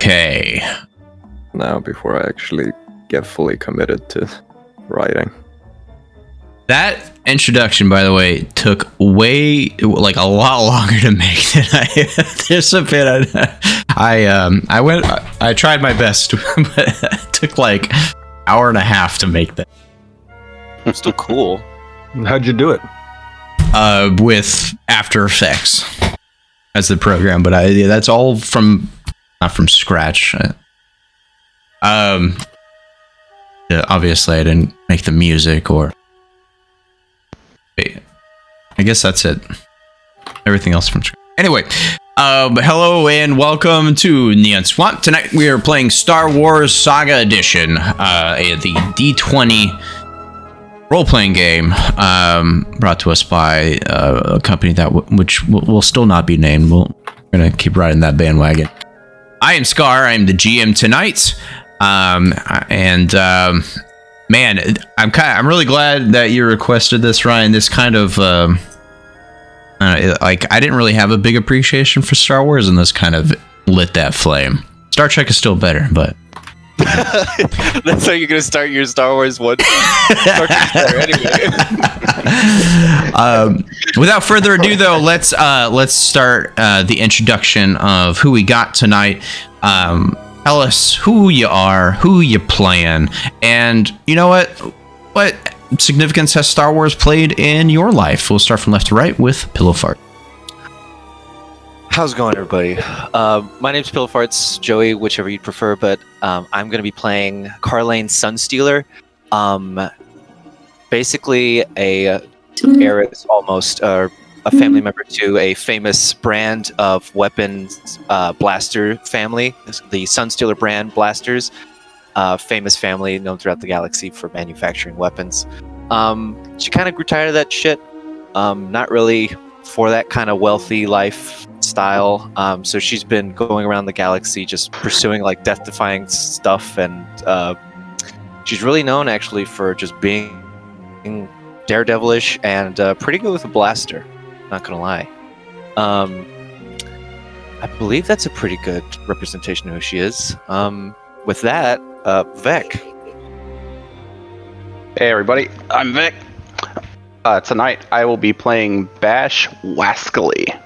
Okay. Now, before I actually get fully committed to writing. That introduction, by the way, took a lot longer to make than I anticipated. I tried my best, but it took like hour and a half to make that. Still cool. How'd you do it? With After Effects as the program, but that's all not from scratch. Obviously I didn't make the music or. I guess that's it. Everything else from scratch. Anyway, hello and welcome to Neon Swamp. Tonight we are playing Star Wars Saga Edition, the D20 role-playing game brought to us by a company which will still not be named. We're gonna keep riding that bandwagon. I am Scar. I am the GM tonight, man, I'm really glad that you requested this, Ryan. This kind of I didn't really have a big appreciation for Star Wars, and this kind of lit that flame. Star Trek is still better, but that's how you're gonna start your Star Wars one. Anyway. Without further ado, though, let's start the introduction of who we got tonight. Tell us who you are, who you playing, and you know what significance has Star Wars played in your life? We'll start from left to right with Pillow Fart. How's it going, everybody? My name's Pillow Farts, Joey, whichever you prefer, but I'm going to be playing Carlane Sunstealer. Basically, Aerith, almost a family member to a famous brand of weapons blaster family, the Sunstealer brand blasters. Famous family known throughout the galaxy for manufacturing weapons. She kind of grew tired of that shit. Not really for that kind of wealthy lifestyle. So she's been going around the galaxy just pursuing like death-defying stuff, and she's really known actually for just being daredevilish and pretty good with a blaster. Not gonna lie. I believe that's a pretty good representation of who she is. With that, Vec. Hey everybody, I'm Vic. Tonight I will be playing Bash Wascally,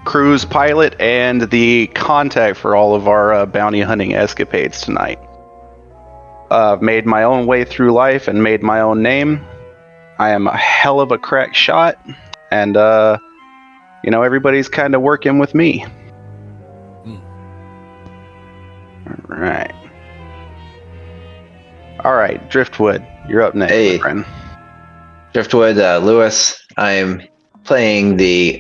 cruise pilot and the contact for all of our bounty hunting escapades tonight. I've made my own way through life and made my own name. I am a hell of a crack shot, and everybody's kind of working with me. All right, Driftwood, you're up next, my friend. Driftwood, Lewis. I'm playing the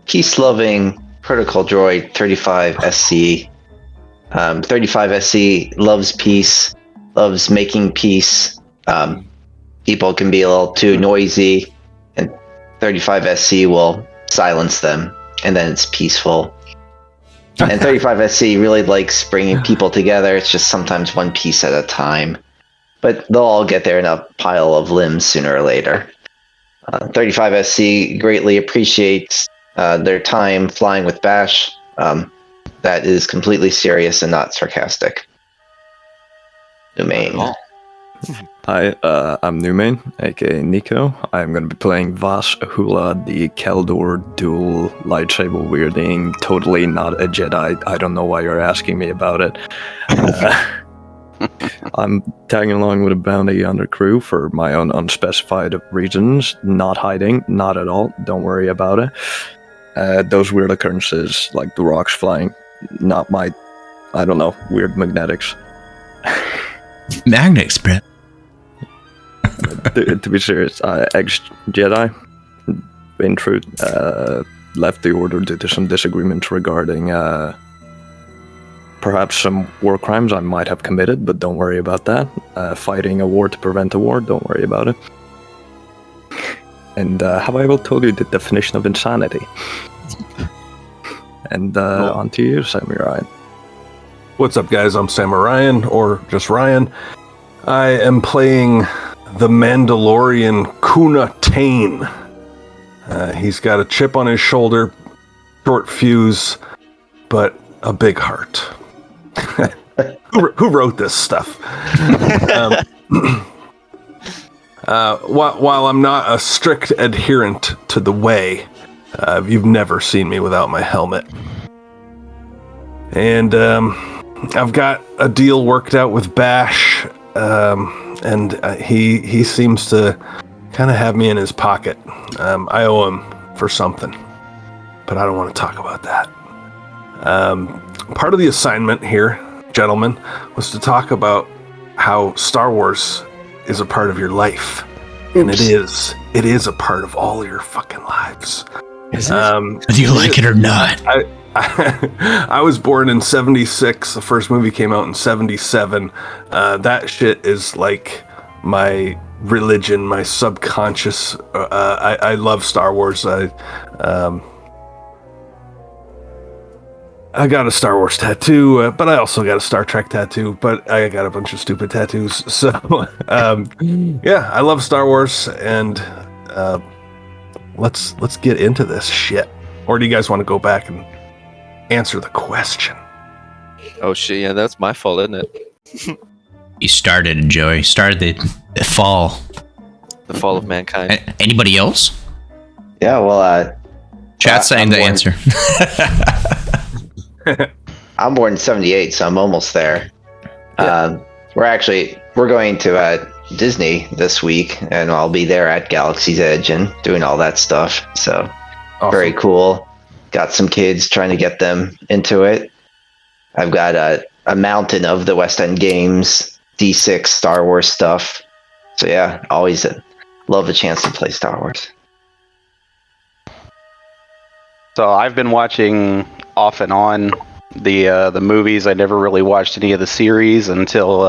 peace-loving protocol droid 35SC. 35SC loves peace, loves making peace. People can be a little too noisy, and 35SC will silence them, and then it's peaceful. And 35SC really likes bringing people together. It's just sometimes one piece at a time. But they'll all get there in a pile of limbs sooner or later. 35SC greatly appreciates their time flying with Bash. That is completely serious and not sarcastic. Numain. Hi, I'm Numain, aka Nico. I'm going to be playing Vash Ahula, the Keldor dual lightsaber wielding, totally not a Jedi. I don't know why you're asking me about it. I'm tagging along with a bounty hunter crew for my own unspecified reasons. Not hiding, not at all. Don't worry about it. Those weird occurrences, like the rocks flying, not my, weird magnetics. Magnets, Brett. To be serious, ex-Jedi, been through, left the order due to some disagreements regarding perhaps some war crimes I might have committed, but don't worry about that. Fighting a war to prevent a war, don't worry about it. And have I ever told you the definition of insanity? And on to you, Samurai. What's up, guys? I'm Samurai, or just Ryan. I am playing the Mandalorian Kuna Tane. He's got a chip on his shoulder, short fuse, but a big heart. Who wrote this stuff? While I'm not a strict adherent to the way, you've never seen me without my helmet. And I've got a deal worked out with Bash, and he seems to kind of have me in his pocket. I owe him for something, but I don't want to talk about that. Part of the assignment here, gentlemen, was to talk about how Star Wars is a part of your life. And it is a part of all your fucking lives. Is it? Whether you like it or not. I was born in 76. The first movie came out in 77. That shit is like my religion, my subconscious. I love Star Wars. I got a Star Wars tattoo, but I also got a Star Trek tattoo, but I got a bunch of stupid tattoos. So, yeah, I love Star Wars, and let's get into this shit. Or do you guys want to go back and answer the question? Oh shit, yeah, that's my fault, isn't it? You started, Joey. Started the fall. The fall of mankind. Anybody else? Yeah, well, Chat's saying the answer. I'm born in 78, so I'm almost there. Yeah. We're going to Disney this week, and I'll be there at Galaxy's Edge and doing all that stuff. So Awesome. Very cool. Got some kids, trying to get them into it. I've got a mountain of the West End games, D6 Star Wars stuff. So yeah, always love a chance to play Star Wars. So I've been watching off and on the movies. I never really watched any of the series until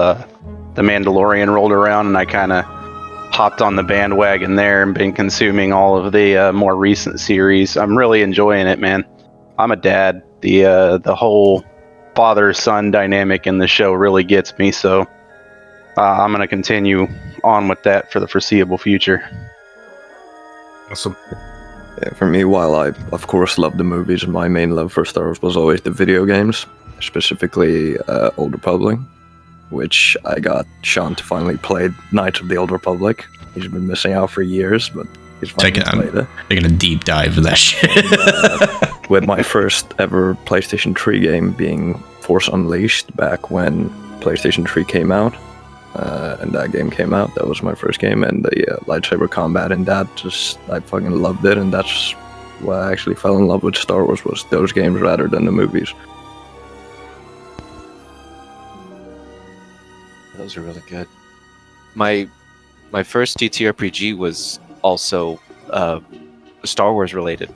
The Mandalorian rolled around, and I kind of hopped on the bandwagon there and been consuming all of the more recent series. I'm really enjoying it, man. I'm a dad. The whole father-son dynamic in the show really gets me, so I'm going to continue on with that for the foreseeable future. Awesome. Yeah, for me, while I, of course, love the movies, my main love for Star Wars was always the video games, specifically Old Republic, which I got Sean to finally play Knights of the Old Republic. He's been missing out for years, but he's finally played it. Taking a deep dive of that shit. With my first ever PlayStation 3 game being Force Unleashed back when PlayStation 3 came out. And that game came out. That was my first game, and the lightsaber combat in that, I fucking loved it, and that's why I actually fell in love with Star Wars, was those games rather than the movies. Those are really good. My first TTRPG was also Star Wars related.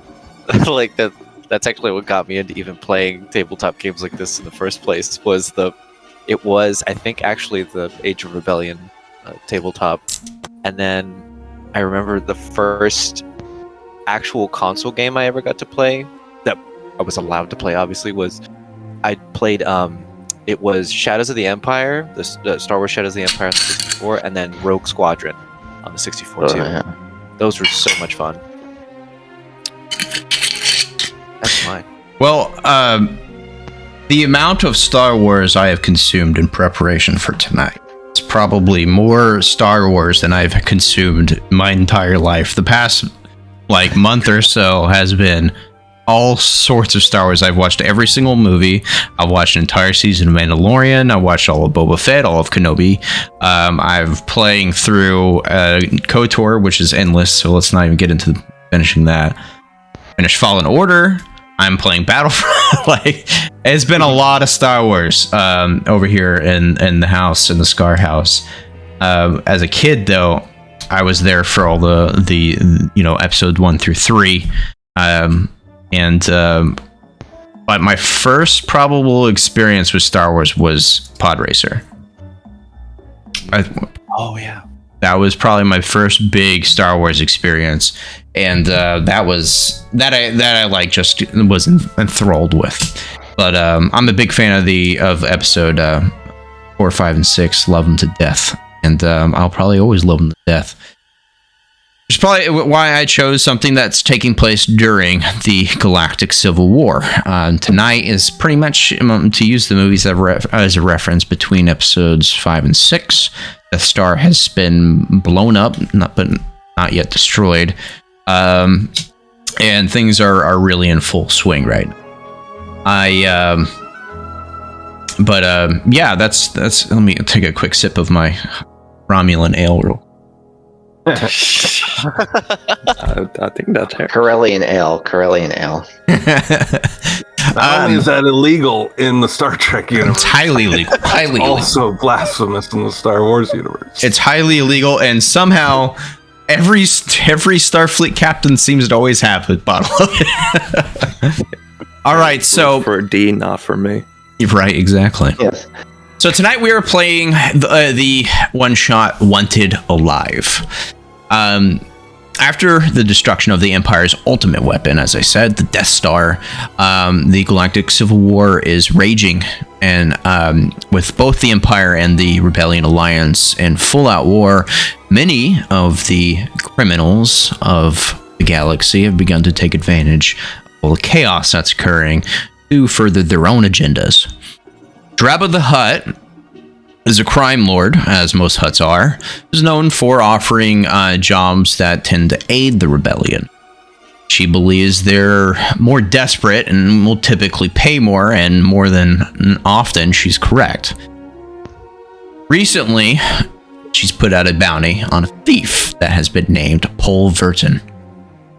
Like that's actually what got me into even playing tabletop games like this in the first place. It was, I think, actually the Age of Rebellion tabletop. And then I remember the first actual console game I ever got to play, that I was allowed to play, obviously, was I played, it was Shadows of the Empire, the Star Wars Shadows of the Empire on the 64, and then Rogue Squadron on the 64 too. Yeah. Those were so much fun. That's mine. Well, the amount of Star Wars I have consumed in preparation for tonight is probably more Star Wars than I've consumed my entire life. The past, month or so has been all sorts of Star Wars. I've watched every single movie. I've watched an entire season of Mandalorian. I watched all of Boba Fett, all of Kenobi. I've playing through KOTOR, which is endless, so let's not even get into finishing that. Finished Fallen Order. I'm playing Battlefront. It's been a lot of Star Wars over here in the house, in the Scar house. As a kid, though, I was there for all the episode 1 through 3. But my first probable experience with Star Wars was Pod Racer. Oh yeah. That was probably my first big Star Wars experience, and that I just was enthralled with. But I'm a big fan of episode 4, 5, and 6. Love them to death, and I'll probably always love them to death. Which is probably why I chose something that's taking place during the Galactic Civil War. Tonight is pretty much, to use the movies as a reference, between episodes 5 and 6. Death Star has been blown up, but not yet destroyed. And things are really in full swing right now. That's let me take a quick sip of my Romulan ale. I think that's her. Corellian ale. Not only is that illegal in the Star Trek universe, It's highly illegal. Highly illegal. also blasphemous in the Star Wars universe. It's highly illegal, and somehow every Starfleet captain seems to always have a bottle of it. All right, so For D, not for me. right, exactly. Yes. So tonight we are playing the one-shot Wanted Alive. After the destruction of the Empire's ultimate weapon, as I said, the Death Star, the Galactic Civil War is raging, and with both the Empire and the Rebellion Alliance in full-out war, many of the criminals of the galaxy have begun to take advantage of all the chaos that's occurring to further their own agendas. Draba the Hutt is a crime lord, as most Hutts are, is known for offering jobs that tend to aid the rebellion. She believes they're more desperate and will typically pay more, and more than often she's correct. Recently, she's put out a bounty on a thief that has been named Pol Virten.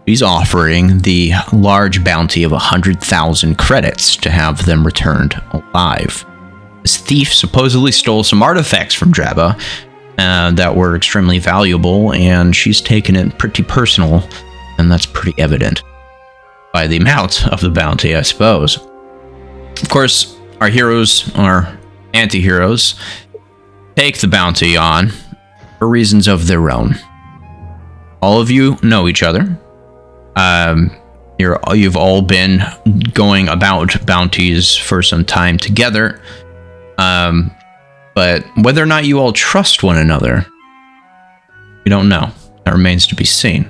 He's offering the large bounty of 100,000 credits to have them returned alive. This thief supposedly stole some artifacts from Draba that were extremely valuable, and she's taken it pretty personal, and that's pretty evident by the amount of the bounty, I suppose. Of course, our heroes, our anti-heroes, take the bounty on for reasons of their own. All of you know each other. You've all been going about bounties for some time together. But whether or not you all trust one another, we don't know. That remains to be seen.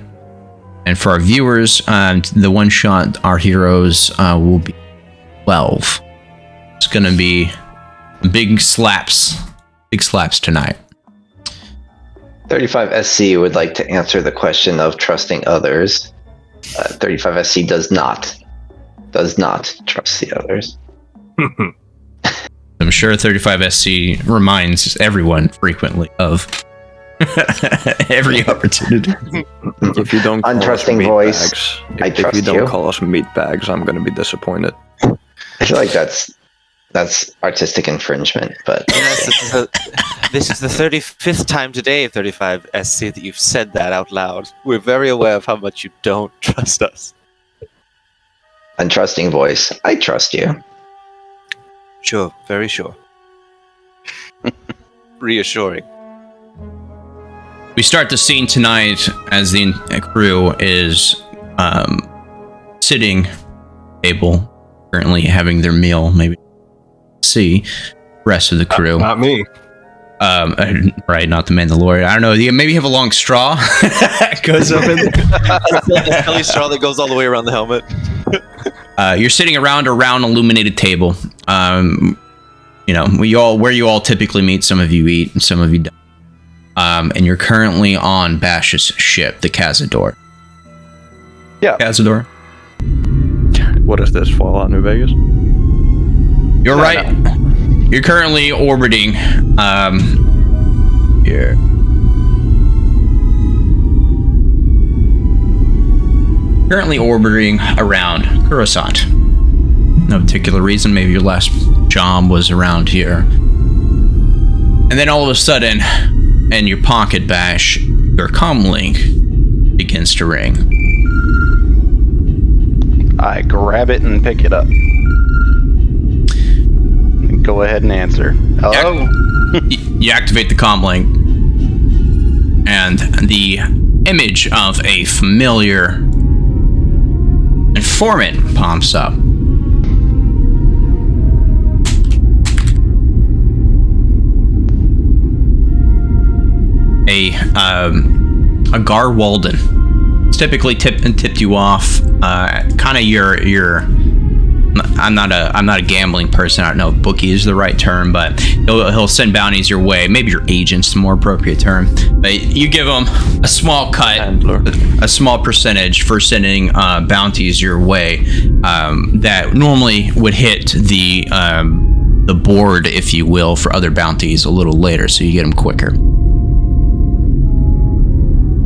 And for our viewers, the one shot our heroes will be 12. It's going to be big slaps tonight. 35SC would like to answer the question of trusting others. 35SC does not trust the others. I'm sure 35SC reminds everyone frequently of every opportunity. If you don't call Untrusting us voice, meatbags, I if trust you don't you. call us meatbags, I'm going to be disappointed. I feel like that's artistic infringement, but Yes, this is the 35th time today, 35SC, that you've said that out loud. We're very aware of how much you don't trust us. untrusting voice, I trust you. Sure, very sure. Reassuring. We start the scene tonight as the crew is sitting at the table, currently having their meal. Maybe see the rest of the crew. Not me. Right, not the Mandalorian. I don't know. You maybe have a long straw. Goes up in The belly straw that goes all the way around the helmet. You're sitting around a round illuminated table. You know, where you all typically meet. Some of you eat, and some of you don't. And you're currently on Bash's ship, the Cazador. Yeah. Cazador. What is this, Fallout New Vegas? You're right. You're currently orbiting. Here. Currently orbiting around Coruscant. No particular reason. Maybe your last job was around here. And then all of a sudden, in your pocket, Bash, your comlink begins to ring. I grab it and pick it up. Go ahead and answer. Hello? You activate the comlink, and the image of a familiar informant pops up. a Gar Walden. It's typically tipped you off. Kind of your. I'm not a gambling person. I don't know if bookie is the right term, but he'll send bounties your way. Maybe your agent's the more appropriate term. But you give him a small cut, a small percentage for sending bounties your way that normally would hit the board, if you will, for other bounties a little later, so you get them quicker.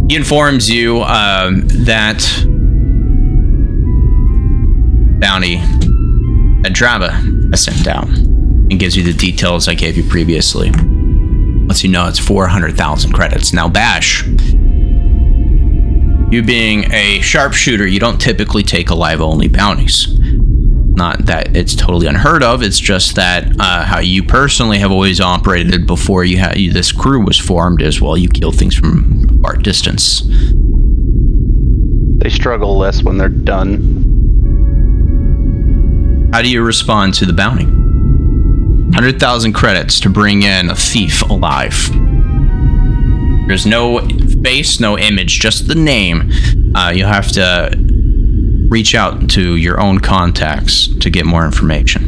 He informs you that bounty that Draba has sent down and gives you the details I gave you previously. Lets you know it's 400,000 credits. Now, Bash, you being a sharpshooter, you don't typically take alive-only bounties. Not that it's totally unheard of, it's just that how you personally have always operated before this crew was formed is, well, you kill things from a far distance. They struggle less when they're done. How do you respond to the bounty? 100,000 credits to bring in a thief alive. There's no face, no image, just the name. You'll have to reach out to your own contacts to get more information.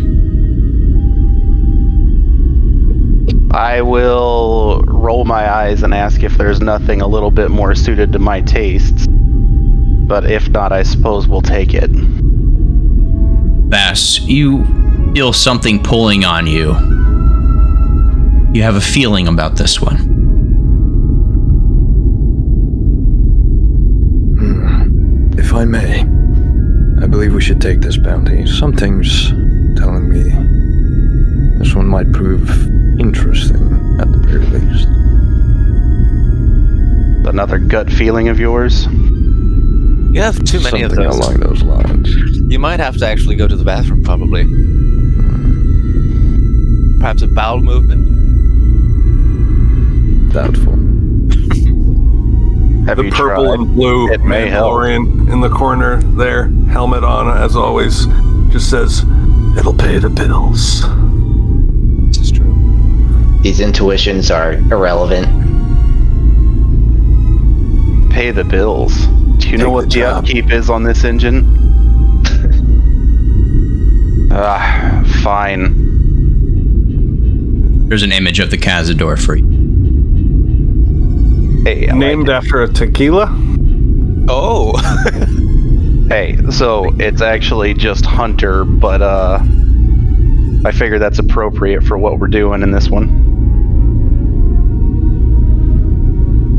I will roll my eyes and ask if there's nothing a little bit more suited to my tastes. But if not, I suppose we'll take it. Bass, you feel something pulling on you. You have a feeling about this one. If I may, I believe we should take this bounty. Something's telling me this one might prove interesting, at the very least. Another gut feeling of yours? You have too many of Something those. along those lines. You might have to actually go to the bathroom, probably. Perhaps a bowel movement? Doubtful. Have The you purple tried? and blue It may help. Mandalorian in the corner there, helmet on as always, just says, "It'll pay the bills." This is true. These intuitions are irrelevant. Pay the bills. Do you know Take what the the job. upkeep is on this engine? Fine. There's an image of the Cazador for you. Hey, I Named like after a tequila? Oh! it. Hey, so it's actually just Hunter, but I figure that's appropriate for what we're doing in this one.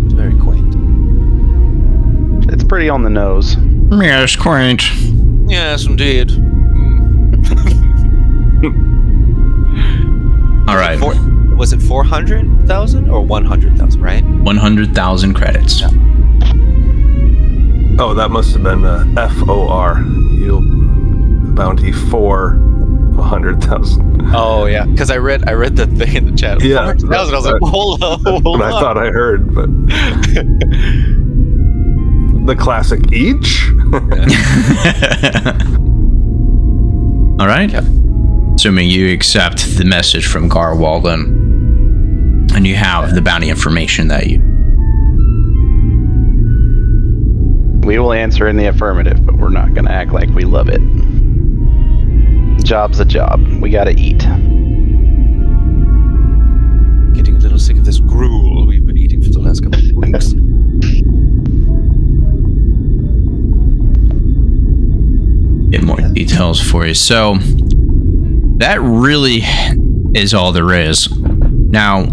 It's very quaint. It's pretty on the nose. Yes, quaint. Yes, indeed. All right, Was it 400,000 or 100,000, right? 100,000 credits. Oh, that must have been FOR. You'll bounty for 100,000. Oh, yeah. Because I read the thing in the chat. Yeah, 400,000. I was like, hold on. What I thought I heard, but the classic each. All right. Assuming you accept the message from Gar Walden, and you have the bounty information that you... We will answer in the affirmative, but we're not going to act like we love it. Job's a job. We got to eat. Getting a little sick of this gruel we've been eating for the last couple of weeks. Get more details for you. So, that really is all there is. Now,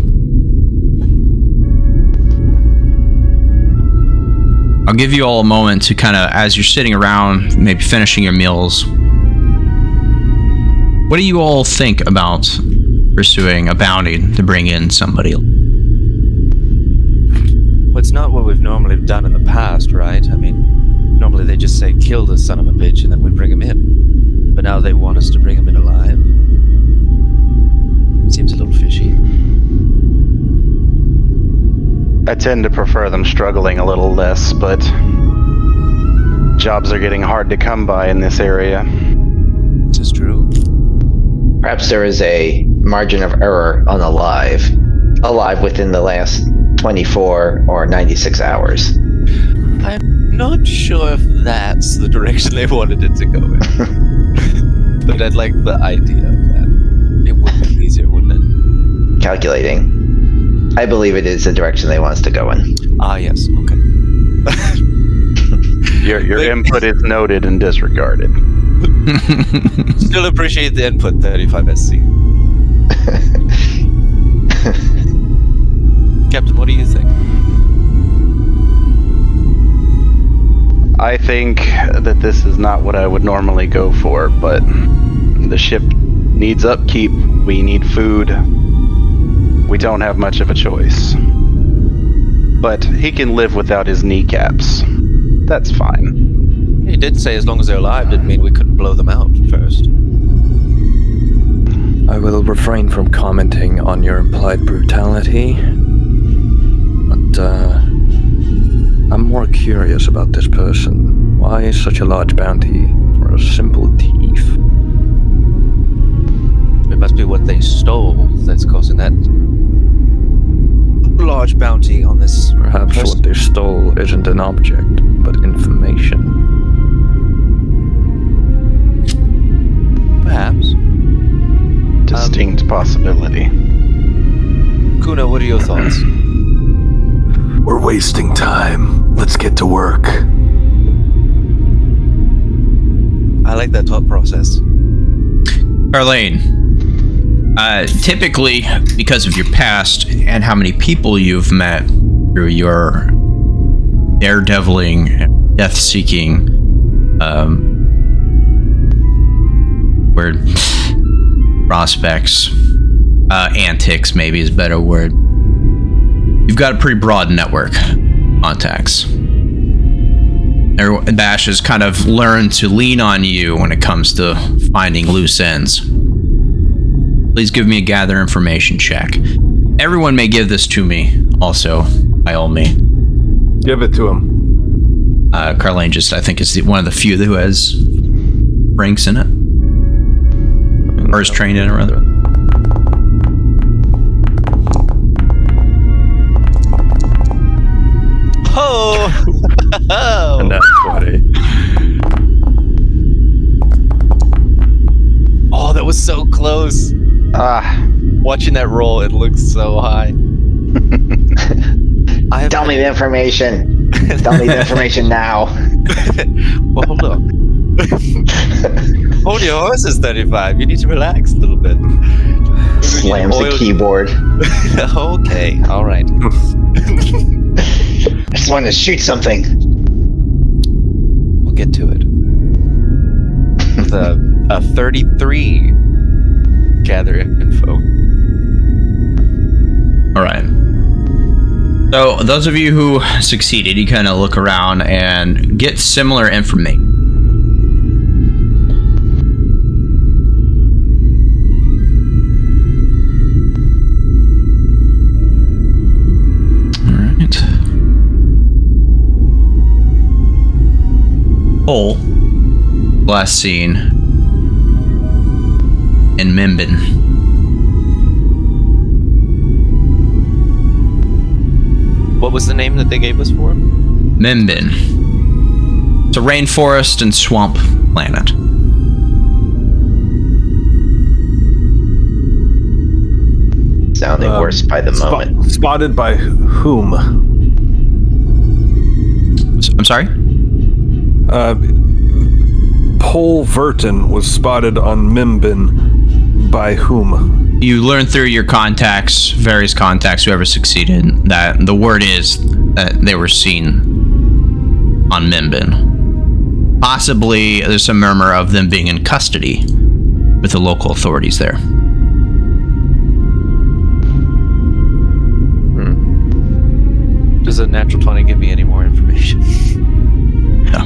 I'll give you all a moment to kind of, as you're sitting around, maybe finishing your meals, what do you all think about pursuing a bounty to bring in somebody? Well, it's not what we've normally done in the past, right? I mean, normally they just say, kill this son of a bitch, and then we bring him in. But now they want us to bring him in alive. Seems a little fishy. I tend to prefer them struggling a little less, but jobs are getting hard to come by in this area. This is true. Perhaps there is a margin of error on alive within the last 24 or 96 hours. I'm not sure if that's the direction they wanted it to go in. But I'd like the idea of that. It would be easier, wouldn't it? Calculating. I believe it is the direction they want us to go in. Ah, yes. Okay. Your input is noted and disregarded. Still appreciate the input, 35SC. Captain, what do you think? I think that this is not what I would normally go for, but the ship needs upkeep. We need food. We don't have much of a choice. But he can live without his kneecaps. That's fine. He did say as long as they're alive didn't mean we couldn't blow them out first. I will refrain from commenting on your implied brutality, but I'm more curious about this person. Why such a large bounty for a simple thief? It must be what they stole that's causing that large bounty on this. Perhaps what they stole isn't an object, but information. Perhaps. Distinct possibility. Kuna, what are your thoughts? We're wasting time. Let's get to work. I like that thought process. Arlene, typically, because of your past and how many people you've met through your daredeviling, death-seeking, word prospects, antics maybe is a better word. You've got a pretty broad network of contacts. Bash has kind of learned to lean on you when it comes to finding loose ends. Please give me a gather information check. Everyone may give this to me, also, by all means. Give it to him. Carlane just, I think, is one of the few who has ranks in it. Or is trained in it, rather. Oh! And that's 20. Oh, that was so close. Watching that roll, it looks so high. Tell me the information. Tell me the information now. Well, hold on. Hold your horses, 35. You need to relax a little bit. Slams the keyboard. Okay, all right. I just wanted to shoot something. We'll get to it. With a 33 gather info. All right. So those of you who succeeded, you kind of look around and get similar information. All right. Pol, last seen in Mimbin. What was the name that they gave us for him? Mimbin. It's a rainforest and swamp planet. Sounding worse by the moment. Spotted by whom? I'm sorry? Pol Virten was spotted on Mimbin by whom? You learn through your contacts, various contacts, whoever succeeded, that the word is that they were seen on Mimbin. Possibly there's some murmur of them being in custody with the local authorities there. Does a natural 20 give me any more information? No.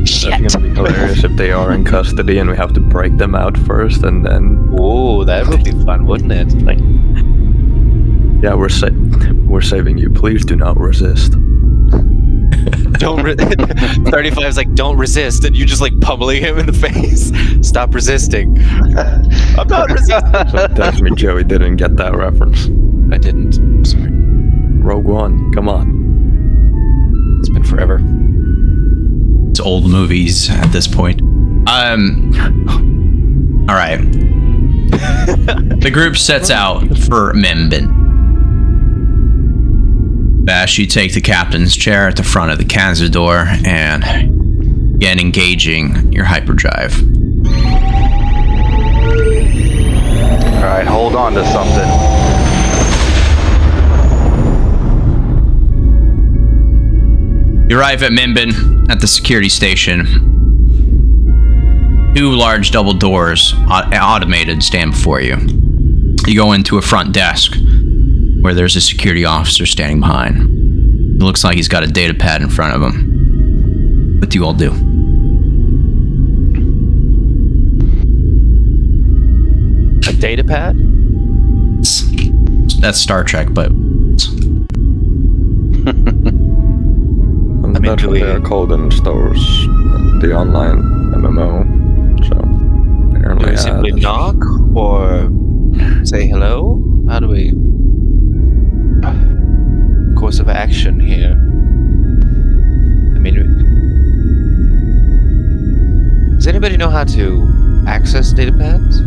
That's gonna be hilarious if they are in custody and we have to break them out first, and then Oh, that would be fun, wouldn't it? yeah, we're saving you. Please do not resist. Don't 35 is like, don't resist, and you just like pummeling him in the face. Stop resisting. I'm not resisting. So tells me Joey didn't get that reference. I didn't. I'm sorry. Rogue One, come on. It's been forever. It's old movies at this point. All right. The group sets out for Membin. Bash, you take the captain's chair at the front of the Cazador and begin engaging your hyperdrive. Alright, hold on to something. You arrive at Membin at the security station. 2 large double doors, automated, stand before you. You go into a front desk where there's a security officer standing behind. It looks like he's got a data pad in front of him. What do you all do? A data pad? That's Star Trek, but... mean, That's do what we- they're called in stores, the online MMO. So Do apparently, we simply knock or say hello? How do we... Course of action here. I mean, does anybody know how to access data pads?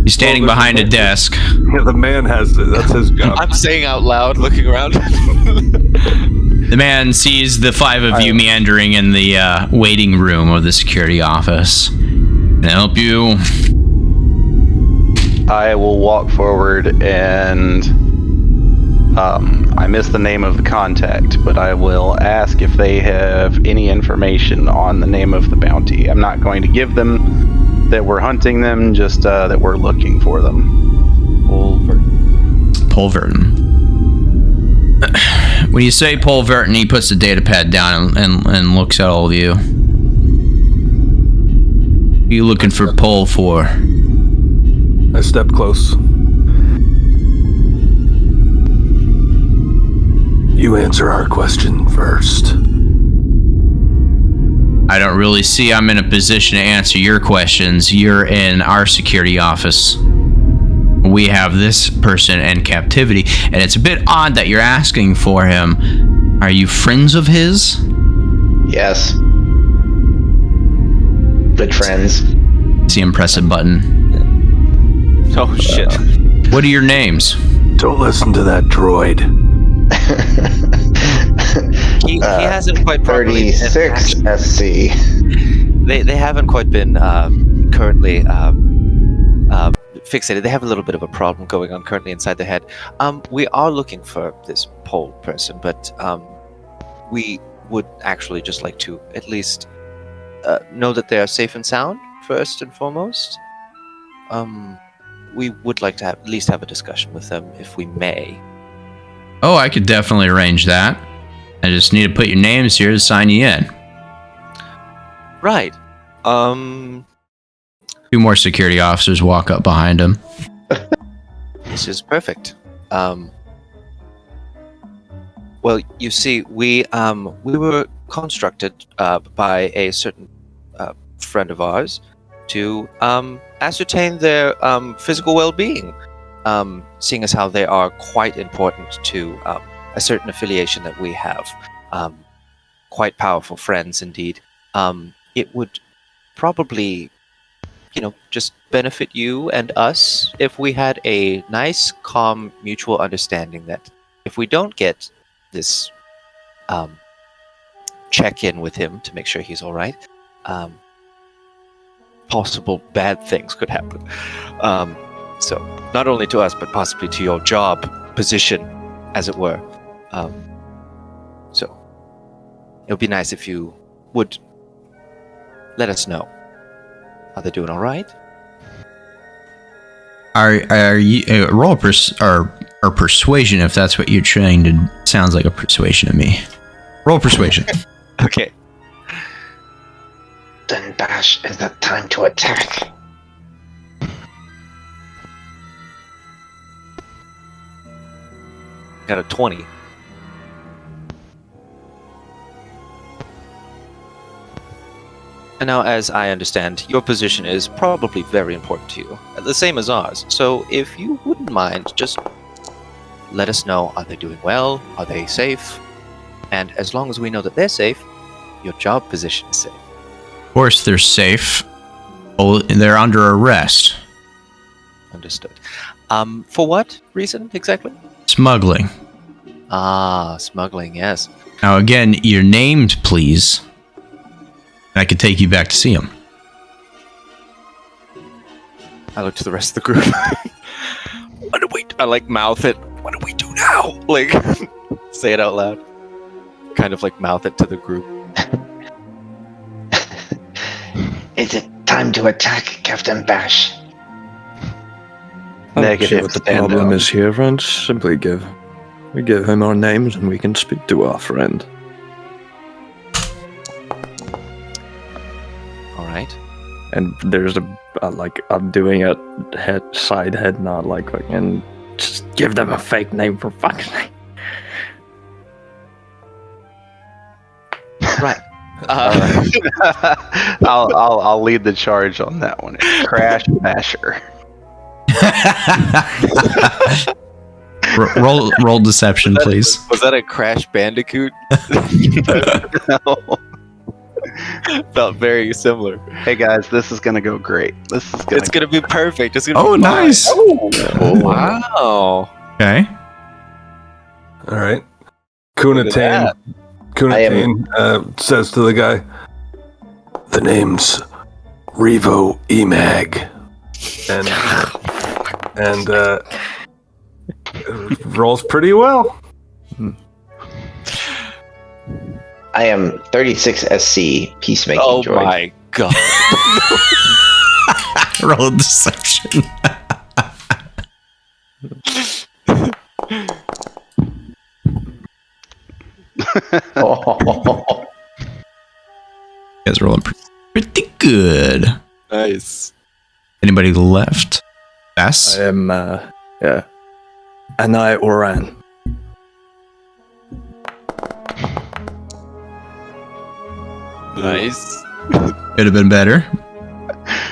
He's standing Well, behind a desk. Yeah, the man has it. That's his job. I'm saying out loud, looking around. The man sees the 5 of you meandering in the waiting room of the security office. Can I help you? I will walk forward and I missed the name of the contact, but I will ask if they have any information on the name of the bounty. I'm not going to give them that we're hunting them, just that we're looking for them. Pol Virten. Pol Virten. When you say Pol Virten, he puts the data pad down and looks at all of you. Who are you looking for Pol for? I step close. You answer our question first. I don't really see I'm in a position to answer your questions. You're in our security office. We have this person in captivity, and it's a bit odd that you're asking for him. Are you friends of his? Yes. Good friends. See him press a button. Oh shit. What are your names? Don't listen to that droid. He hasn't quite properly been 36 SC. They haven't quite been currently fixated. They have a little bit of a problem going on currently inside their head. We are looking for this Pol person, but we would actually just like to at least know that they are safe and sound first and foremost. We would like to at least have a discussion with them if we may. Oh, I could definitely arrange that. I just need to put your names here to sign you in. Right. 2 more security officers walk up behind him. This is perfect. Well, you see, we were constructed by a certain friend of ours to ascertain their physical well-being, seeing as how they are quite important to a certain affiliation that we have. Quite powerful friends indeed. It would probably, just benefit you and us if we had a nice, calm, mutual understanding that if we don't get this check-in with him to make sure he's all right, possible bad things could happen. So not only to us, but possibly to your job position, as it were. So it would be nice if you would let us know. Are they doing all right? Are you roll or persuasion if that's what you're trying to? Sounds like a persuasion to me. Roll persuasion. Okay. Then Bash, is it time to attack? Got a 20. And now, as I understand, your position is probably very important to you, the same as ours. So if you wouldn't mind, just let us know, are they doing well? Are they safe? And as long as we know that they're safe, your job position is safe. Of course, they're safe. Oh, they're under arrest. Understood. For what reason exactly? Smuggling. Ah, smuggling, yes. Now, again, you're named, please. And I could take you back to see him. I look to the rest of the group. What do we do? I like mouth it. What do we do now? Like, say it out loud. Kind of like mouth it to the group. Is it time to attack Captain Bash? Negative. What the problem is here, friends? Simply give him our names and we can speak to our friend. All right. And there's I'm doing a side head nod, and just give them a fake name for fuck's sake. Right. I'll lead the charge on that one. Crash Basher. Roll deception, please. Was that a Crash Bandicoot? No. Felt very similar. Hey guys, this is gonna go great. It's gonna be perfect. It's gonna Oh, be fine. nice. Oh, wow. Okay. All right. Kunatane says to the guy, "The name's Revo Emag," and rolls pretty well. I am 36 SC Peacemaking Oh droid. my god. Roll deception. Oh. You guys are rolling pretty good. Nice. Anybody left? Yes. I am, Anai Oran. Nice. Could have been better.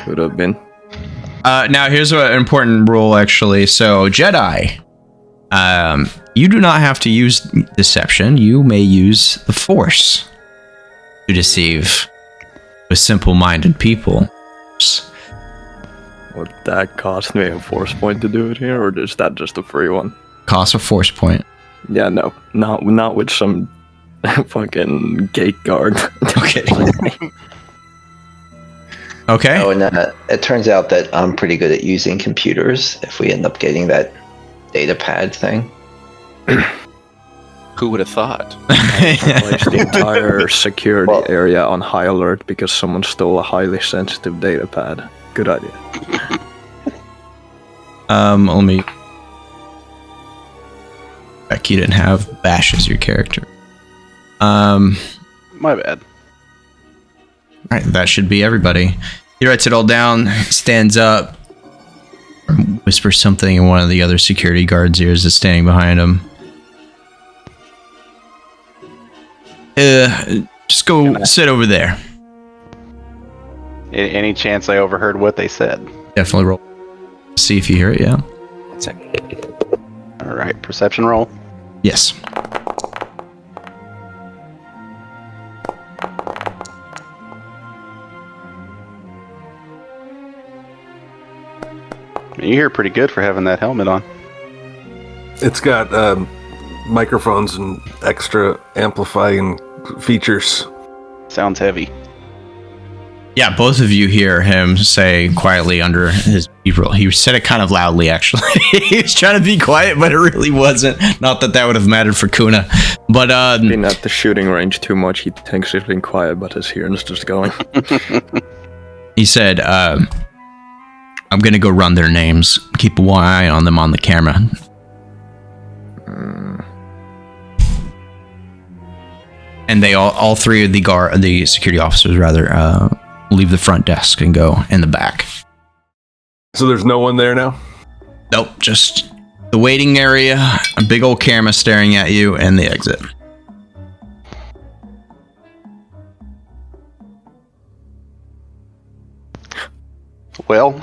Could have been. Now, here's an important rule, actually. So, Jedi, you do not have to use deception. You may use the Force to deceive with simple-minded people. Would that cost me a force point to do it here, or is that just a free one? Cost a Force point. Yeah, no, not with some fucking gate guard. Okay. Okay. Oh, and it turns out that I'm pretty good at using computers if we end up getting that data pad thing. Who would have thought? Place the entire security Well- area on high alert because someone stole a highly sensitive data pad. Good idea. Let me. Beck, you didn't have Bash as your character. My bad. Alright, that should be everybody. He writes it all down, stands up, whispers something in one of the other security guards' ears that's standing behind him. Just go sit over there. Any chance I overheard what they said? Definitely roll. See if you hear it, yeah? 1 second. All right, perception roll. Yes. You hear pretty good for having that helmet on. It's got microphones and extra amplifying features. Sounds heavy. Yeah, both of you hear him say quietly under his roll. He said it kind of loudly, actually. He was trying to be quiet, but it really wasn't. Not that that would have mattered for Kuna. But, Being at the shooting range too much, he thinks he's being quiet, but his hearing's just going. he said, I'm going to go run their names. Keep one eye on them on the camera. And they all three of the security officers, rather, leave the front desk and go in the back. So there's no one there now? Nope, just the waiting area, a big old camera staring at you, and the exit. Well,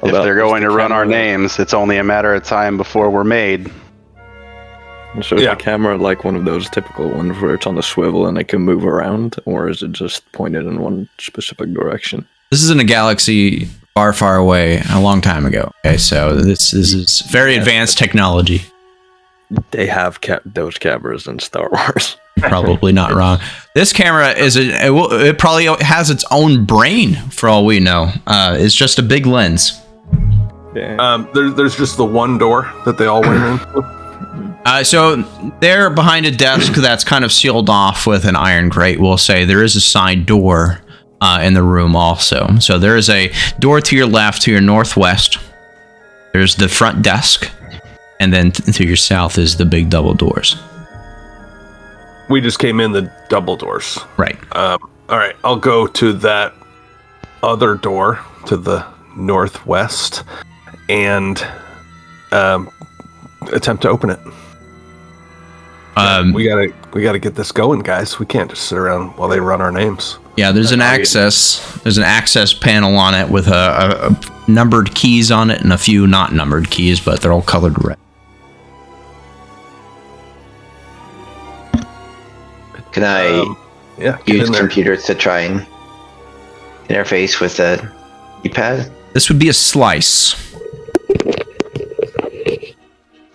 if they're going to run our names, it's only a matter of time before we're made. So is the camera like one of those typical ones where it's on a swivel and it can move around, or is it just pointed in one specific direction? This is in a galaxy far, far away, a long time ago. Okay, so this is very advanced technology. They have those cameras in Star Wars. Probably not wrong. This camera it probably has its own brain for all we know. It's just a big lens. Yeah. There's just the one door that they all went in. So they're behind a desk that's kind of sealed off with an iron grate. We'll say there is a side door in the room also. So there is a door to your left, to your northwest. There's the front desk, and then to your south is the big double doors. We just came in the double doors. Right. All right, I'll go to that other door to the northwest and attempt to open it. We gotta get this going, guys. We can't just sit around while they run our names. Yeah, there's an access panel on it with a numbered keys on it and a few not numbered keys, but they're all colored red. Can I use computers to try and interface with the keypad? This would be a slice.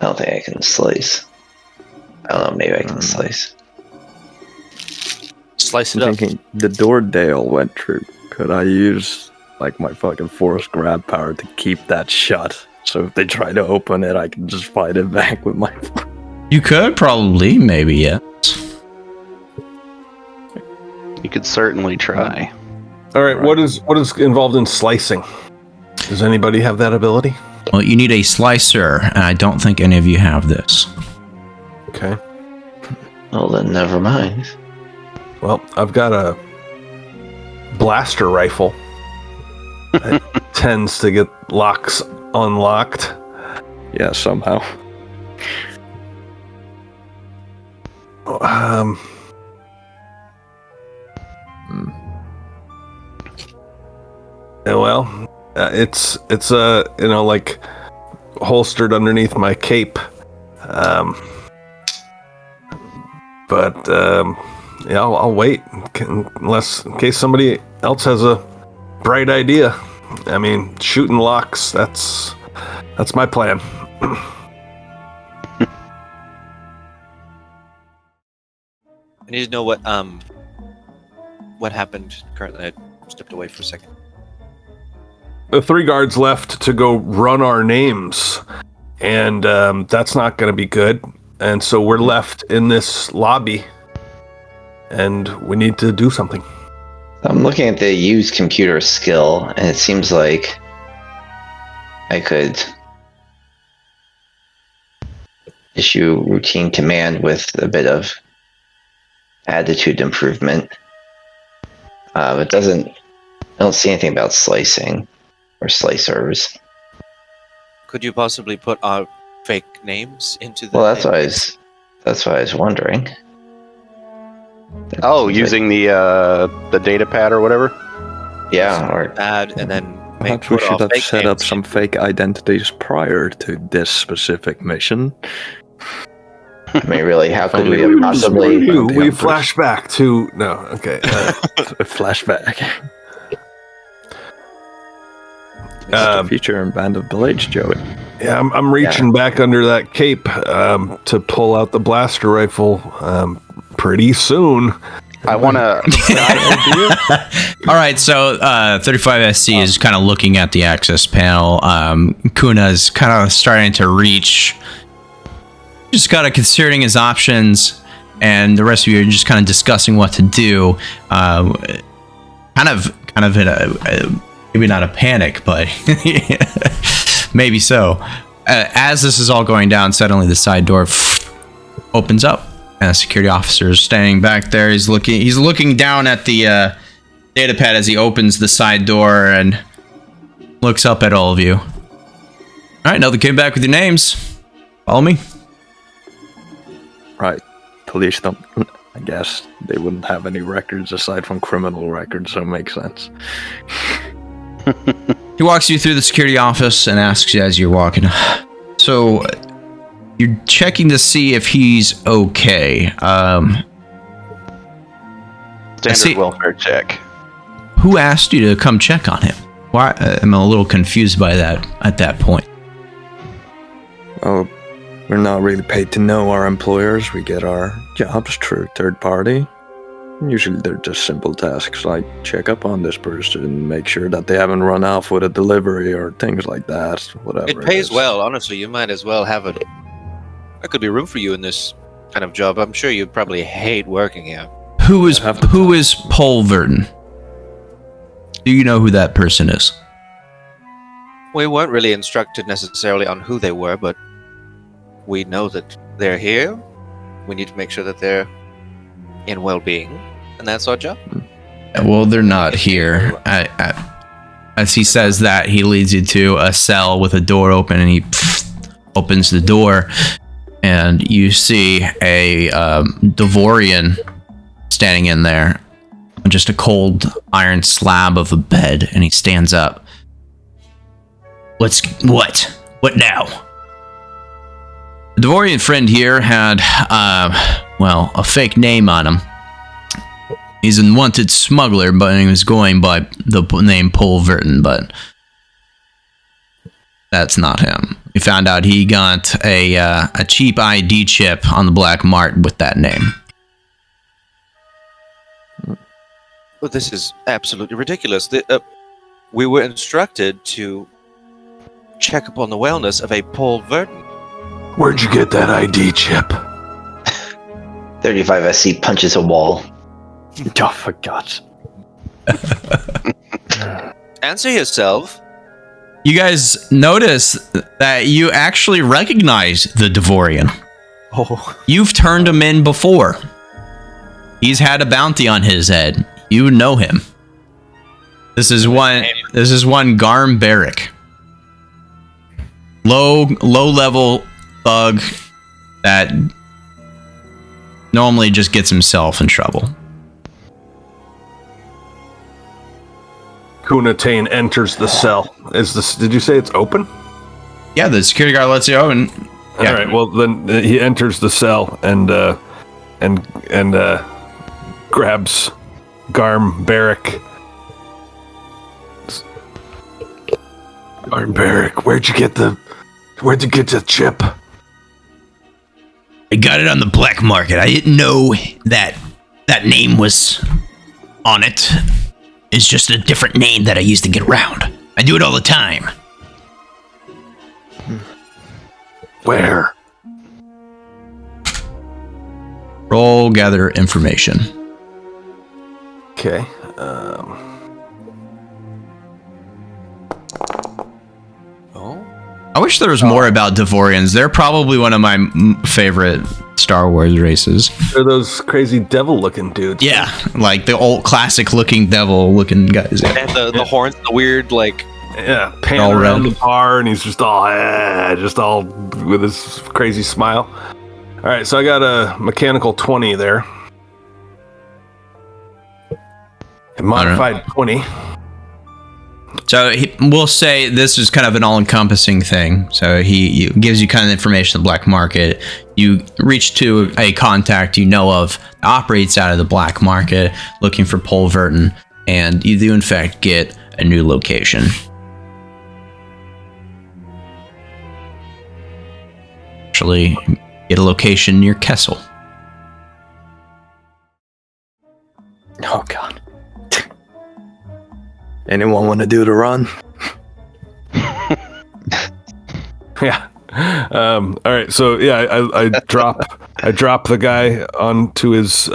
I don't think I can slice. I don't know, maybe I can slice. Slice it I'm up. thinking the door Dale went through. Could I use like my fucking force grab power to keep that shut? So if they try to open it, I can just fight it back with my. You could probably, maybe, yes. You could certainly try. All right, what is involved in slicing? Does anybody have that ability? Well, you need a slicer, and I don't think any of you have this. Okay. Well, then never mind. Well, I've got a blaster rifle. It tends to get locks unlocked. Yeah, somehow. Yeah, well, it's like holstered underneath my cape. But I'll wait in case somebody else has a bright idea. I mean, shooting locks, that's my plan. I need to know what happened currently. I stepped away for a second. The 3 guards left to go run our names, and that's not going to be good. And so we're left in this lobby, and we need to do something. I'm looking at the use computer skill, and it seems like I could issue routine command with a bit of attitude improvement. I don't see anything about slicing or slicers. Could you possibly put our fake names into the? Well, that's what I was wondering. Using the data pad or whatever? Yeah, or add and then Perhaps we should have set up some fake identities prior to this specific mission. I mean, really, how could we have possibly? We flash back to okay. A flashback. It's a feature in Band of Blades, Joey. Yeah, I'm reaching back under that cape to pull out the blaster rifle pretty soon. I want to. All right, so 35SC is kind of looking at the access panel. Kuna's kind of starting to reach. Just kind of considering his options, and the rest of you are just kind of discussing what to do. Kind of in a maybe not a panic, but maybe so. As this is all going down, suddenly the side door opens up, and a security officer is standing back there. He's looking down at the data pad as he opens the side door and looks up at all of you. All right, now they came back with your names. Follow me. Right. Police don't. I guess they wouldn't have any records aside from criminal records, so it makes sense. He walks you through the security office and asks you as you're walking, so You're checking to see if he's okay. Standard welfare check. Who asked you to come check on him? Why? I'm a little confused by that at that point. Oh, we're not really paid to know our employers. We get our jobs through third party. Usually they're just simple tasks like check up on this person, make sure that they haven't run off with a delivery or things like that, whatever. It pays is. well, honestly. You might as well have it. There could be room for you in this kind of job. I'm sure you'd probably hate working here. Who is Pol Virten? Do you know who that person is? We weren't really instructed necessarily on who they were, but we know that they're here. We need to make sure that they're in well-being, and that's our job. Well, they're not here. As he says that, he leads you to a cell with a door open, and he opens the door, and you see a Devorian standing in there, just a cold iron slab of a bed, and he stands up. What now? The Devorian friend here had, a fake name on him. He's a wanted smuggler, but he was going by the name Pol Virten, but that's not him. We found out he got a cheap ID chip on the black market with that name. But this is absolutely ridiculous. We were instructed to check up on the wellness of a Pol Virten. Where'd you get that ID chip? 35 SC punches a wall. Oh, for God's Answer yourself. You guys notice that you actually recognize the Devorian. Oh. You've turned him in before. He's had a bounty on his head. You know him. This is one Garm Barrick. Low level thug that normally just gets himself in trouble. Kunatane enters the cell. Did you say it's open? Yeah, the security guard lets you in. Yeah. All right. Well, then he enters the cell and grabs Garm Barrick. Garm Barrick, where'd you get the chip? I got it on the black market. I didn't know that name was on it. It's just a different name that I used to get around. I do it all the time. Where? Roll gather information. Okay. I wish there was more about Devorians. They're probably one of my favorite Star Wars races. They're those crazy devil-looking dudes. Yeah, like the old classic-looking devil-looking guys. And the horns, the weird, like... Yeah, panning around the bar, and he's just all with his crazy smile. All right, so I got a mechanical 20 there. A modified 20. So we'll say this is kind of an all-encompassing thing. So he gives you kind of information on the black market. You reach to a contact you know of that operates out of the black market, looking for Pol Virten, and you do in fact get a new location. Actually, get a location near Kessel. Oh, God. Anyone want to do the run? Yeah. All right. So yeah, I drop the guy onto his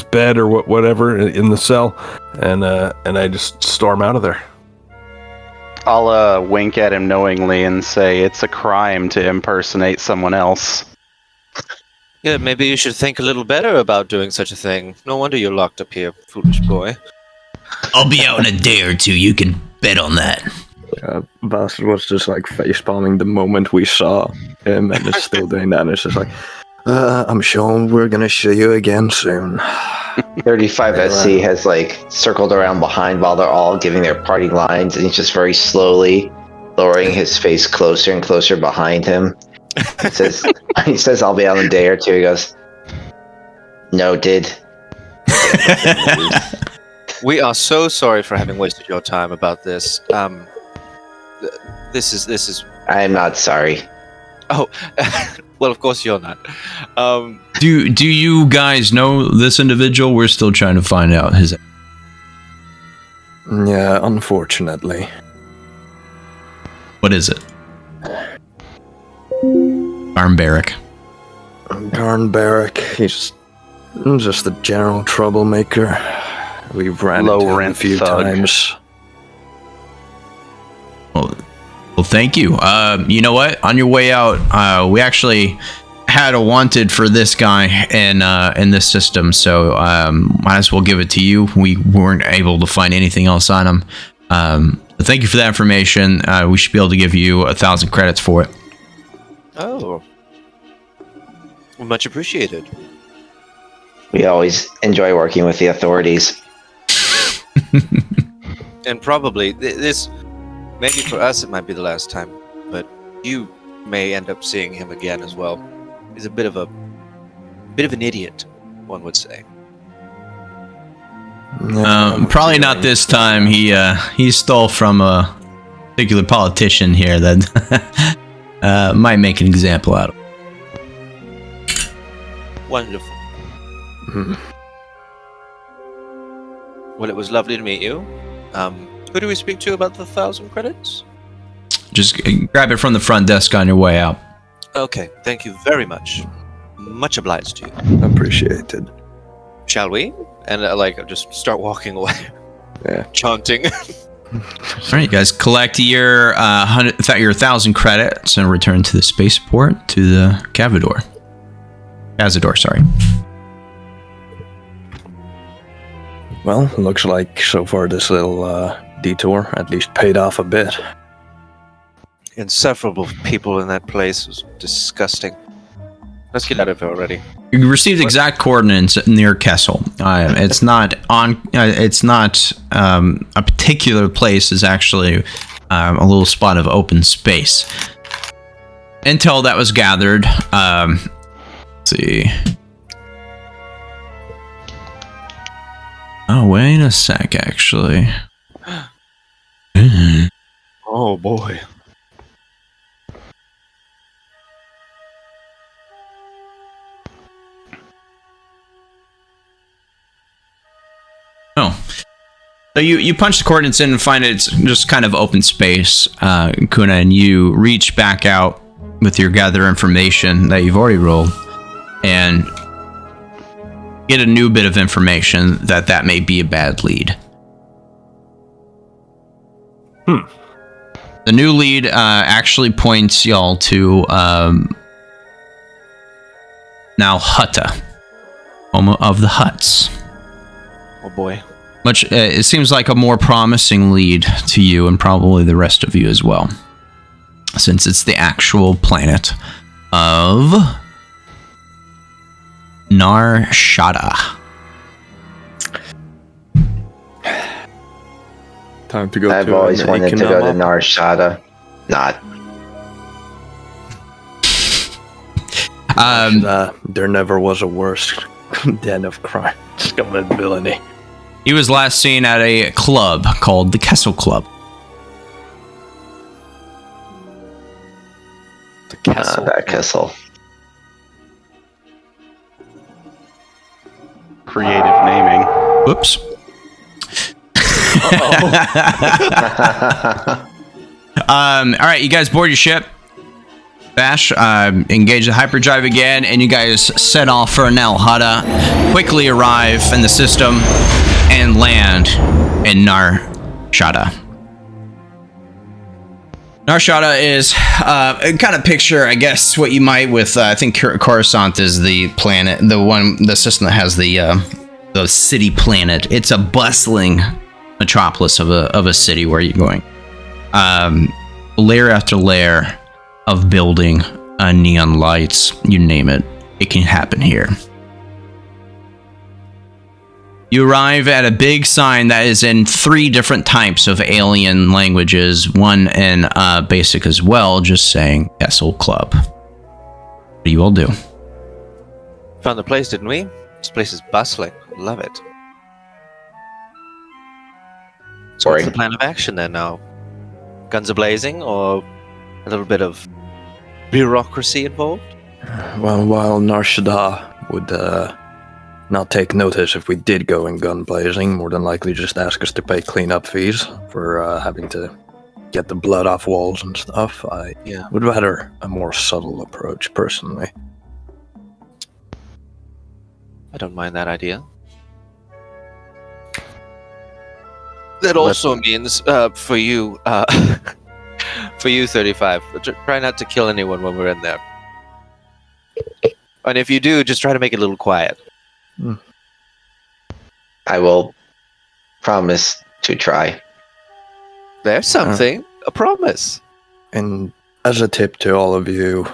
bed or whatever in the cell, and I just storm out of there. I'll wink at him knowingly and say it's a crime to impersonate someone else. Yeah, maybe you should think a little better about doing such a thing. No wonder you're locked up here, foolish boy. I'll be out in a day or two. You can bet on that. Bastard was just like facepalming the moment we saw him, and it's still doing that. And it's just like, I'm sure we're gonna see you again soon. 35 SC has like circled around behind while they're all giving their party lines, and he's just very slowly lowering his face closer and closer behind him, He says I'll be out in a day or two. He goes, noted. We are so sorry for having wasted your time about this. This is. I am not sorry. Oh, well, of course you're not. Do you guys know this individual? We're still trying to find out his. Yeah, unfortunately. What is it? Arm Barrack. Garn Barrack, he's just a general troublemaker. We've ran Low into him a rent few thug. times. Well, thank you. You know what? On your way out, we actually had a wanted for this guy in this system, so might as well give it to you. We weren't able to find anything else on him. But thank you for that information. We should be able to give you 1,000 credits for it. Oh, well, much appreciated. We always enjoy working with the authorities. And probably this, maybe for us it might be the last time, but you may end up seeing him again as well. He's a bit of an idiot, one would say. Probably not this time. He stole from a particular politician here that might make an example out of. Wonderful. Mhm. Well, it was lovely to meet you. Who do we speak to about the 1,000 credits? Just grab it from the front desk on your way out. Okay, thank you very much. Much obliged to you. Appreciated. Shall we? And just start walking away. Yeah. Chanting. All right, you guys collect your 1,000 credits and return to the spaceport to the Cazador. Sorry. Well, looks like so far this little detour at least paid off a bit. Insufferable people in that place. It was disgusting. Let's get out of here already. You received exact coordinates near Kessel. It's not on. It's not a particular place. Is actually a little spot of open space. Intel that was gathered. Let's see. Oh, wait a sec. Actually. Oh boy. Oh. So you punch the coordinates in and find it's just kind of open space, Kuna, and you reach back out with your gather information that you've already rolled and get a new bit of information that may be a bad lead. The new lead actually points y'all to now Hutt, home of the Hutts. Oh boy. Much, it seems like a more promising lead to you and probably the rest of you as well, since it's the actual planet of Narshada. Time to go I've to always an wanted to go to Economic. Narshada. Not. There never was a worse den of crime. Scum and Villainy. He was last seen at a club called the Kessel Club. The castle. That Kessel. Creative naming. Whoops. All right, you guys board your ship. Bash, engage the hyperdrive again, and you guys set off for Hutt. Quickly arrive in the system and land in Narshada. Narshada is kind of picture, I guess, what you might with I think Coruscant is the planet, the system that has the city planet. It's a bustling metropolis of a city where you're going. Layer after layer of building, neon lights, you name it, it can happen here. You arrive at a big sign that is in 3 different types of alien languages, one in basic as well, just saying Kessel Club. What do you all do? Found the place, didn't we? This place is bustling. Love it. So what's the plan of action then now? Guns a-blazing, or a little bit of bureaucracy involved? Well, while Narshada would not take notice if we did go in gun blazing, more than likely just ask us to pay cleanup fees for having to get the blood off walls and stuff. I would rather a more subtle approach, personally. I don't mind that idea. That also means for you, 35, try not to kill anyone when we're in there. And if you do, just try to make it a little quiet. I will promise to try. There's something. A promise. And as a tip to all of you,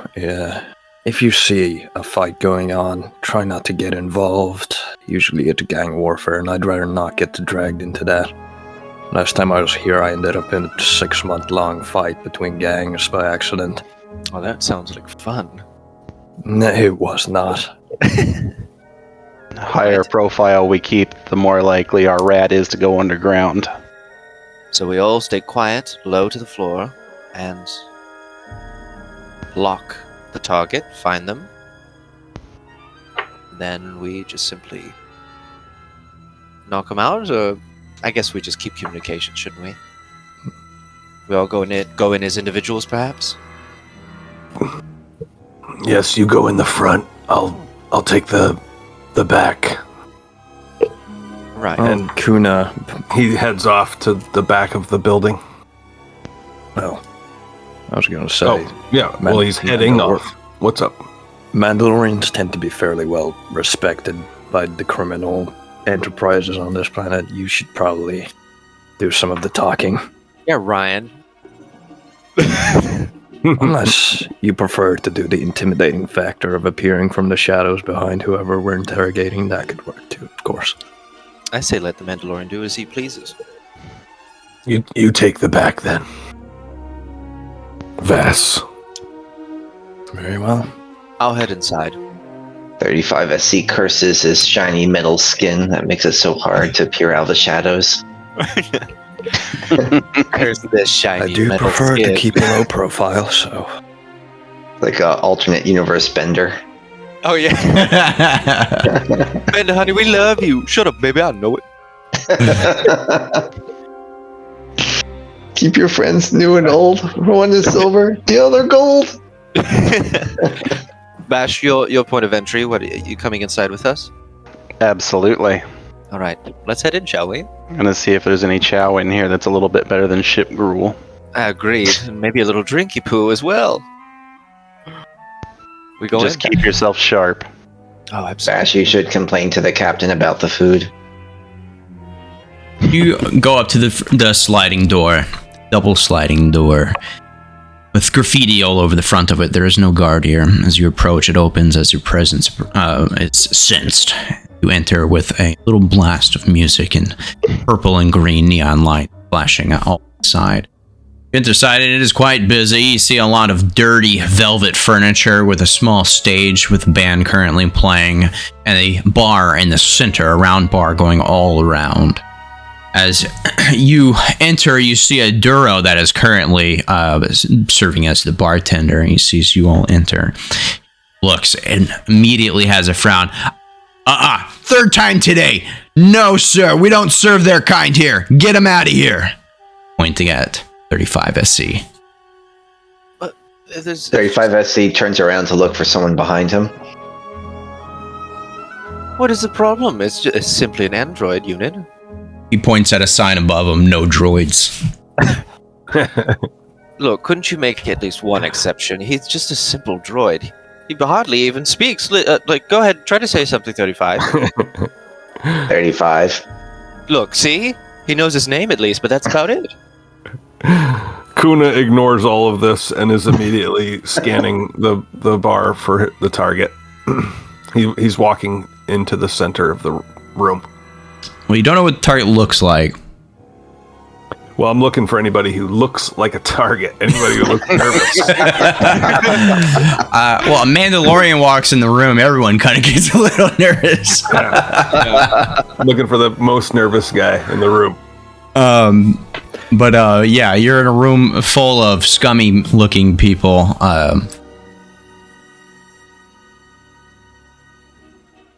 if you see a fight going on, try not to get involved. Usually it's gang warfare, and I'd rather not get dragged into that. Last time I was here, I ended up in a 6-month-long fight between gangs by accident. Oh, that sounds like fun. No, it was not. The higher profile we keep, the more likely our rat is to go underground. So we all stay quiet, low to the floor, and lock the target, find them. Then we just simply knock them out, or I guess we just keep communication, shouldn't we? We all go in as individuals, perhaps? Yes, you go in the front. I'll take the back. Right. And Kuna, He heads off to the back of the building. well, I was going to say, Oh, yeah. Well, he's heading off. What's up? Mandalorians tend to be fairly well respected by the criminal enterprises on this planet. You should probably do some of the talking. Yeah, Ryan. Unless you prefer to do the intimidating factor of appearing from the shadows behind whoever we're interrogating, that could work too, of course. I say let the Mandalorian do as he pleases. You take the back then. Vass. Very well. I'll head inside. 35 SC curses his shiny metal skin that makes it so hard to peer out of the shadows. There's this shiny I do metal prefer skin. to keep a low profile, so... Like a alternate universe bender. Oh yeah. Ben, honey, we love you. Shut up, baby. I know it. Keep your friends new and old. One is silver, the other gold. Bash, your point of entry. What are you coming inside with us? Absolutely. All right, let's head in, shall we? I'm gonna see if there's any chow in here that's a little bit better than ship gruel. Agreed. And maybe a little drinky poo as well. We go Just in? keep yourself sharp. Oh, absolutely. Bash, you should complain to the captain about the food. You go up to the sliding door, double sliding door, with graffiti all over the front of it. There is no guard here. As you approach, it opens as your presence is sensed. You enter with a little blast of music and purple and green neon light flashing all inside. You enter inside and it is quite busy. You see a lot of dirty velvet furniture with a small stage with a band currently playing and a bar in the center, a round bar going all around. As you enter, you see a Duro that is currently serving as the bartender. He sees you all enter, looks, and immediately has a frown. Third time today. No, sir, we don't serve their kind here. Get him out of here. Pointing at 35 SC. 35 SC turns around to look for someone behind him. What is the problem? It's simply an android unit. He points at a sign above him, no droids. Look, couldn't you make at least one exception? He's just a simple droid. He hardly even speaks. Go ahead, try to say something, 35. 35. Look, see? He knows his name at least, but that's about it. Kuna ignores all of this and is immediately scanning the bar for the target. He's walking into the center of the room. Well, you don't know what the target looks like. Well, I'm looking for anybody who looks like a target. Anybody who looks nervous. Well, a Mandalorian walks in the room, everyone kind of gets a little nervous. I'm looking for the most nervous guy in the room. But yeah, you're in a room full of scummy looking people.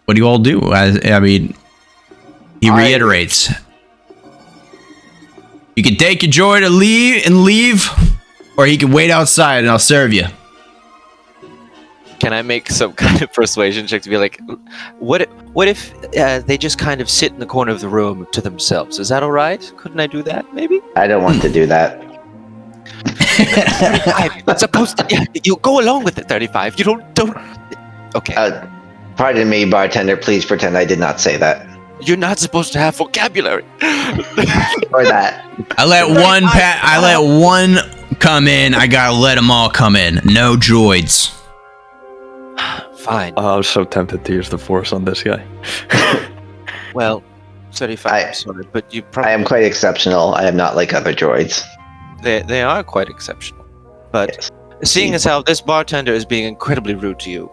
What do you all do? I mean, he reiterates. You can take your joy to leave, or he can wait outside and I'll serve you. Can I make some kind of persuasion check to be like, what if they just kind of sit in the corner of the room to themselves? Is that all right? Couldn't I do that, maybe? I don't want to do that. 35. It's supposed to. Yeah, you go along with it. 35. You don't. Okay. Pardon me, bartender. Please pretend I did not say that. You're not supposed to have vocabulary. Or that. I let one come in. I gotta let them all come in. No droids. Fine. I was so tempted to use the Force on this guy. Well, 35. I'm sorry, but you probably. I am quite exceptional. I am not like other droids. They are quite exceptional. But seeing as how this bartender is being incredibly rude to you,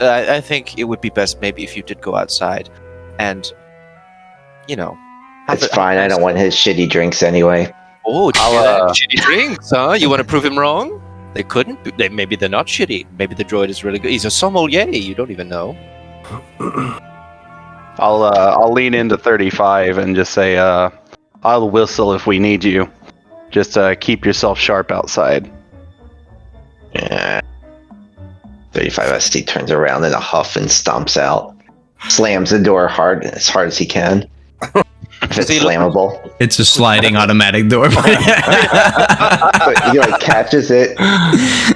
I think it would be best maybe if you did go outside and, you know. It's fine. I don't want his shitty drinks anyway. Oh, shitty drinks, huh? You want to prove him wrong? They couldn't. Maybe they're not shitty. Maybe the droid is really good. He's a sommelier. You don't even know. I'll lean into 35 and just say, I'll whistle if we need you. Just keep yourself sharp outside. Yeah. 35 ST turns around in a huff and stomps out. Slams the door as hard as he can. If it's flammable. It's a sliding automatic door. But he catches it,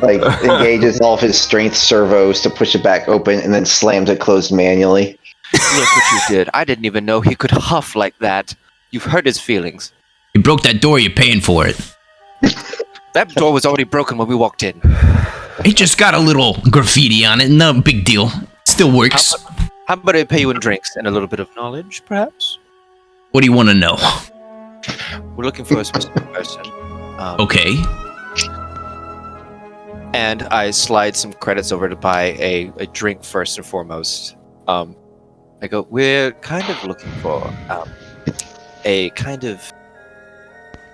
engages all of his strength servos to push it back open, and then slams it closed manually. Look what you did. I didn't even know he could huff like that. You've hurt his feelings. You broke that door, you're paying for it. That door was already broken when we walked in. It just got a little graffiti on it, no big deal. Still works. How about I pay you in drinks and a little bit of knowledge, perhaps? What do you want to know? We're looking for a specific person. Okay. And I slide some credits over to buy a drink first and foremost. I go, we're kind of looking for a kind of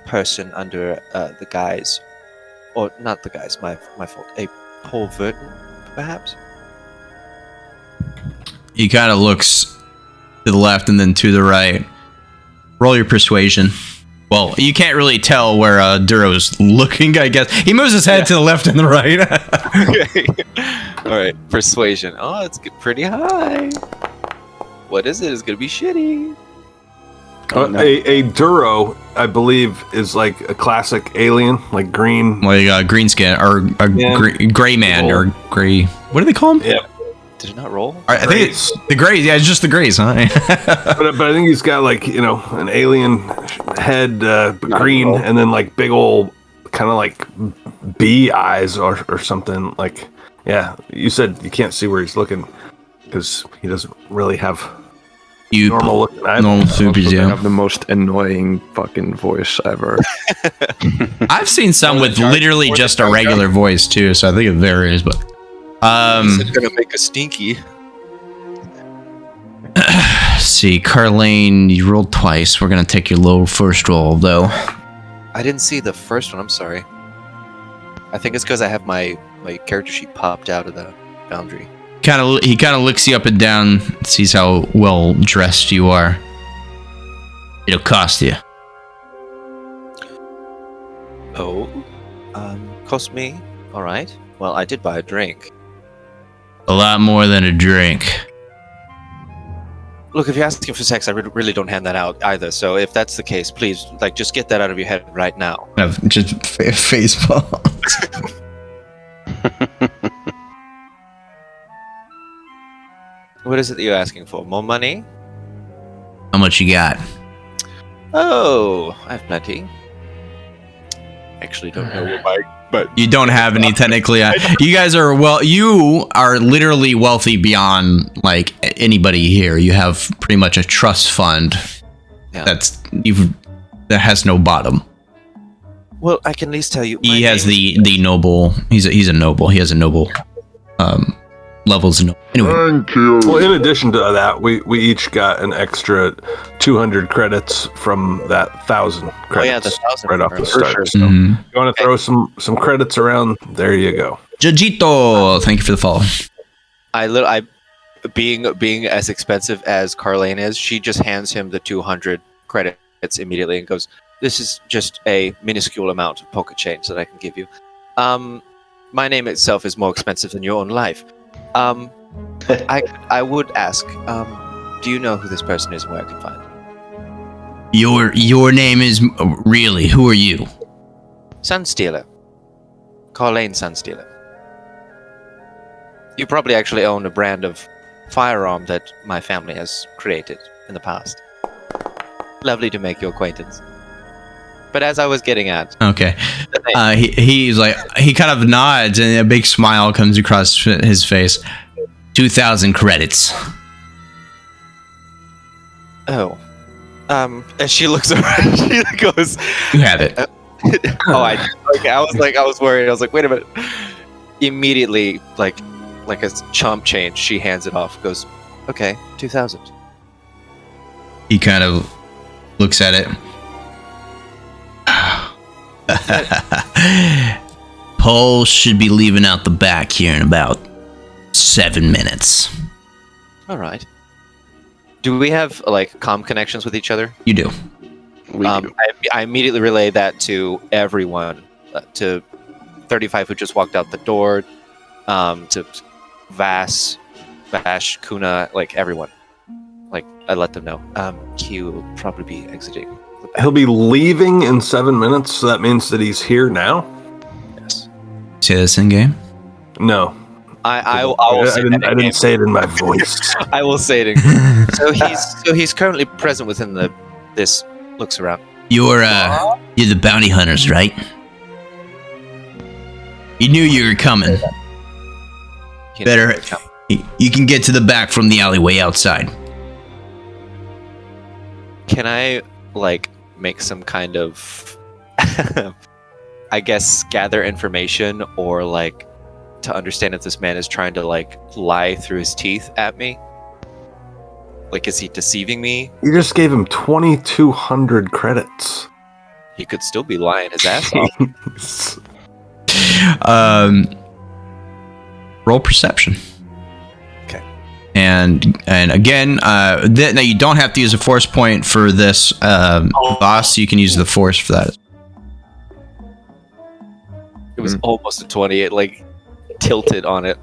person under the guise, or not the guise, my fault, a Pol Virten, perhaps? He kind of looks to the left and then to the right. Roll your persuasion. Well, you can't really tell where Duro's looking, I guess. He moves his head to the left and the right. Okay. All right, persuasion. Oh, it's pretty high. What is it? It's going to be shitty. A Duro, I believe, is like a classic alien, like green. Like green skin, or a gray man, or gray... What do they call him? Yeah. Did it not roll? I think it's the grays. Yeah, it's just the grays, huh? but I think he's got an alien head, green, and then big old kind of bee eyes or something. Yeah, you said you can't see where he's looking because he doesn't really have normal looking eyes. Normal supers, yeah. Have the most annoying fucking voice ever. I've seen some with literally just a regular voice too, so I think it varies, but. It's gonna make a stinky. See, Carlane, you rolled twice. We're gonna take your low first roll, though. I didn't see the first one. I'm sorry. I think it's because I have my character sheet popped out of the boundary. He kind of looks you up and down, sees how well dressed you are. It'll cost you. Oh, cost me. All right. Well, I did buy a drink. A lot more than a drink. Look, if you're asking for sex, I really don't hand that out either. So if that's the case, please, just get that out of your head right now. Just face palm. What is it that you're asking for? More money? How much you got? Oh, I have plenty. Actually, don't know what but you don't have any technically. You guys are you are literally wealthy beyond anybody here. You have pretty much a trust fund that has no bottom. Well, I can at least tell you. He has the noble. He's a noble. He has a noble levels. Anyway, Well, in addition to that, we each got an extra 200 credits from that 1,000 credits. Oh yeah, the 1,000 right off the for start. sure. So you want to throw some credits around? There you go. Jajito, thank you for the follow. I being as expensive as Carlane is, she just hands him the 200 credits immediately and goes, "This is just a minuscule amount of pocket change that I can give you. My name itself is more expensive than your own life. I would ask, do you know who this person is and where I can find him?" Your name is really, who are you? Sunstealer. Carlane Sunstealer. You probably actually own a brand of firearm that my family has created in the past. Lovely to make your acquaintance. But as I was getting at... Okay. He's like, he kind of nods and a big smile comes across his face. 2,000 credits. Oh. As she looks around, she goes... You have it. I was worried. I was like, wait a minute. Immediately, like a chump change, she hands it off. Goes, okay, 2,000. He kind of looks at it. Pol should be leaving out the back here in about 7 minutes. All right. Do we have like comm connections with each other? You do. We do. I immediately relay that to everyone, to 35 who just walked out the door, to Vash, Kuna, like everyone. Like I let them know. He will probably be exiting. He'll be leaving in 7 minutes, so that means that he's here now? Yes. Say this in game. No. I will say that I didn't say it in my voice. I will say it in so he's currently present within this looks around. You're the bounty hunters, right? You knew you were coming. Better, you can get to the back from the alleyway outside. Can I like make some kind of I guess gather information or like to understand if this man is trying to like lie through his teeth at me? Like, is he deceiving me? You just gave him 2,200 credits. He could still be lying his ass off. Roll perception. Okay. And again, now you don't have to use a force point for this boss. You can use the force for that. It was almost a 20. It like tilted on it.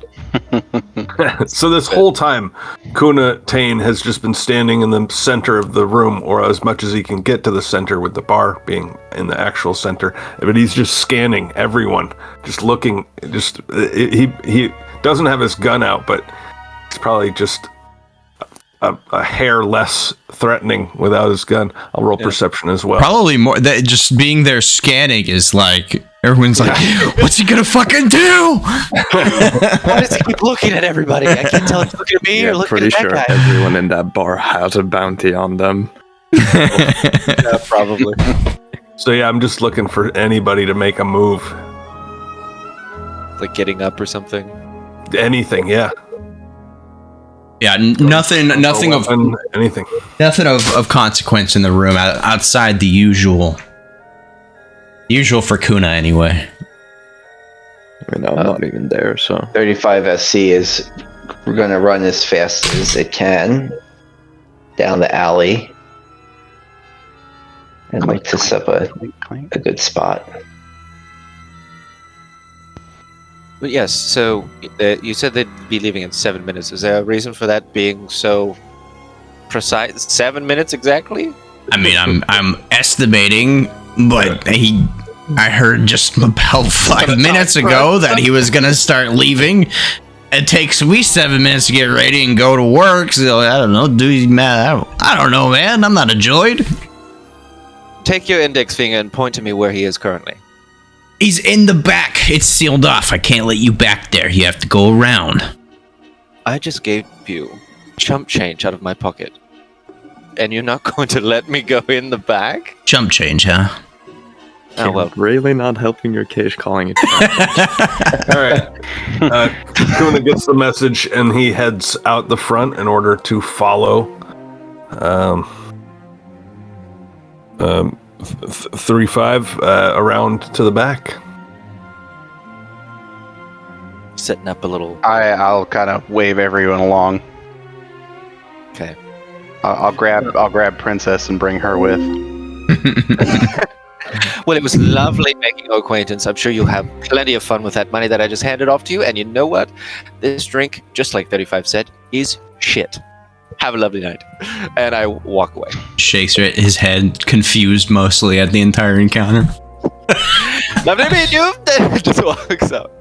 So this whole time, Kuna Tane has just been standing in the center of the room, or as much as he can get to the center, with the bar being in the actual center. But he's just scanning everyone, just looking. Just he doesn't have his gun out, but he's probably just a hair less threatening without his gun. I'll roll perception as well. Probably more. That just being there scanning is like everyone's like, "What's he gonna fucking do?" Why does he keep looking at everybody? I can't tell if he's looking at me or looking pretty at that sure guy. everyone in that bar has a bounty on them. Yeah, probably. So yeah, I'm just looking for anybody to make a move. Like getting up or something. Anything, yeah. Yeah, nothing of anything. Nothing of consequence in the room outside the usual for Kuna anyway. I mean, I'm not even there, so 35 SC is going to run as fast as it can down the alley and like to set up a good spot. But yes, so you said they'd be leaving in 7 minutes. Is there a reason for that being so precise? 7 minutes exactly? I mean, I'm estimating, but I heard just about 5 minutes ago that he was gonna start leaving. It takes me 7 minutes to get ready and go to work. So I don't know, I don't know, man. I'm not a droid. Take your index finger and point to me where he is currently. He's in the back. It's sealed off. I can't let you back there. You have to go around. I just gave you chump change out of my pocket. And you're not going to let me go in the back? Chump change, huh? Oh, well. Really not helping your case calling it. All right. Kuna gets the message and he heads out the front in order to follow 3-5 around to the back. Setting up a little. I'll kind of wave everyone along. Okay. I'll grab Princess and bring her with. Well, it was lovely making your acquaintance. I'm sure you'll have plenty of fun with that money that I just handed off to you. And you know what? This drink, just like 35 said, is shit. Have a lovely night. And I walk away. Shakes his head, confused mostly at the entire encounter. Lovely to meet you. Just walks out.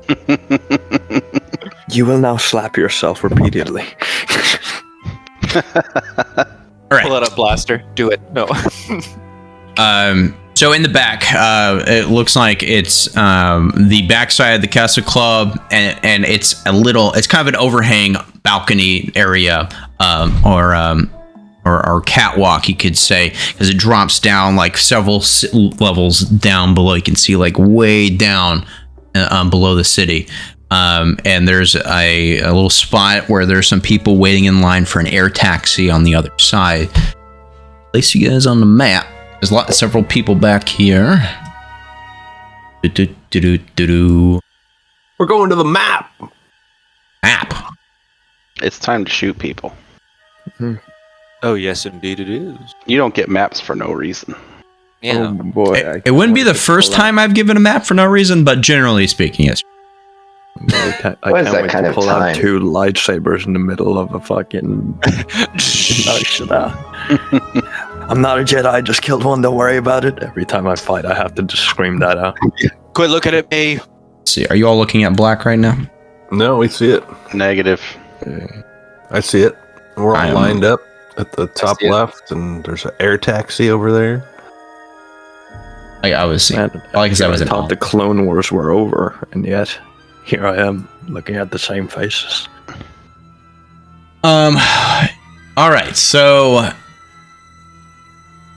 You will now slap yourself repeatedly. All right. Pull out a blaster. Do it. No. So in the back, it looks like it's the backside of the Castle Club, and it's kind of an overhang balcony area, or catwalk, you could say, because it drops down like several levels down below. You can see like way down below the city. And there's a little spot where there's some people waiting in line for an air taxi on the other side. Place you guys on the map. There's several people back here. We're going to the map. Map. It's time to shoot people. Oh, yes, indeed it is. You don't get maps for no reason. Yeah. Oh boy, It wouldn't be the first time I've given a map for no reason, but generally speaking, yes. I can't What is that wait kind to of pull out time? 2 lightsabers in the middle of a fucking. I'm not a Jedi. I just killed one. Don't worry about it. Every time I fight, I have to just scream that out. Quit looking at me. Let's see, are you all looking at black right now? No, we see it. Negative. I see it. We're I all am- lined up at the top see it. left, and there's an air taxi over there. I was seeing. Man, Like I said, I was I in thought the Clone Wars were over, and yet here I am looking at the same faces. All right, so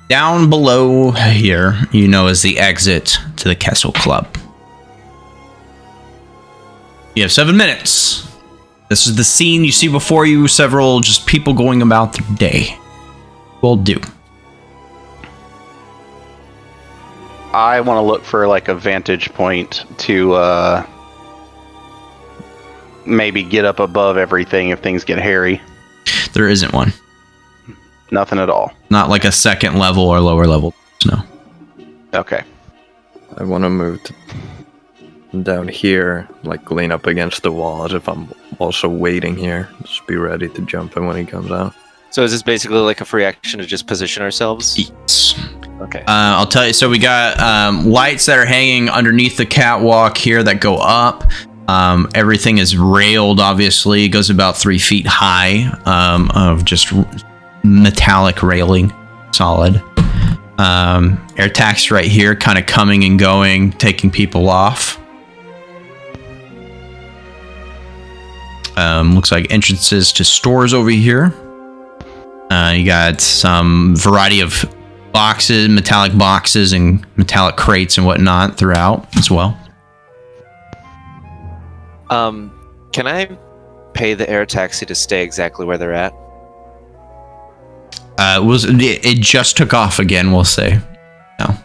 down below here, is the exit to the Castle Club. You have 7 minutes. This is the scene you see before you, several just people going about their day. Will do. I want to look for like a vantage point to maybe get up above everything if things get hairy. There isn't one. Nothing at all. Not like a second level or lower level. No. Okay. I want to move down here, like lean up against the wall as if I'm also waiting here. Just be ready to jump in when he comes out. So is this basically like a free action to just position ourselves? Yes. Okay. I'll tell you. So we got lights that are hanging underneath the catwalk here that go up. Everything is railed, obviously. It goes about 3 feet high of just metallic railing. Solid. Air taxi right here, kind of coming and going, taking people off. Looks like entrances to stores over here. You got some variety of boxes, metallic boxes and metallic crates and whatnot throughout as well. Can I pay the air taxi to stay exactly where they're at? It just took off again, we'll say. All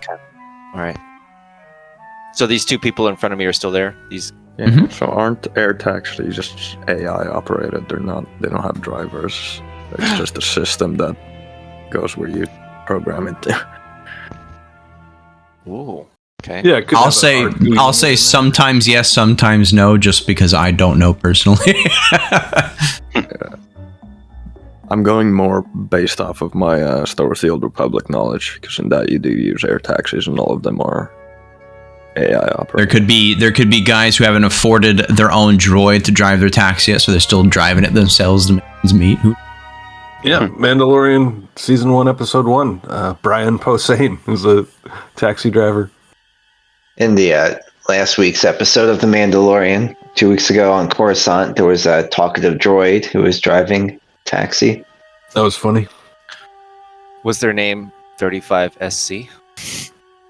right. So these 2 people in front of me are still there? These. Yeah. Mhm. So aren't air taxis just AI operated? They don't have drivers. It's just a system that goes where you program it to. Ooh. Okay. Yeah, it could I'll have an R2. say sometimes yes, sometimes no, just because I don't know personally. I'm going more based off of my Star Wars: The Old Republic knowledge, because in that you do use air taxis, and all of them are AI operated. There could be guys who haven't afforded their own droid to drive their taxi yet, so they're still driving it themselves to meet. Yeah, Mandalorian Season 1, Episode 1. Brian Posehn, who's a taxi driver. In the last week's episode of The Mandalorian, 2 weeks ago on Coruscant, there was a talkative droid who was driving taxi. That was funny. Was their name 35SC?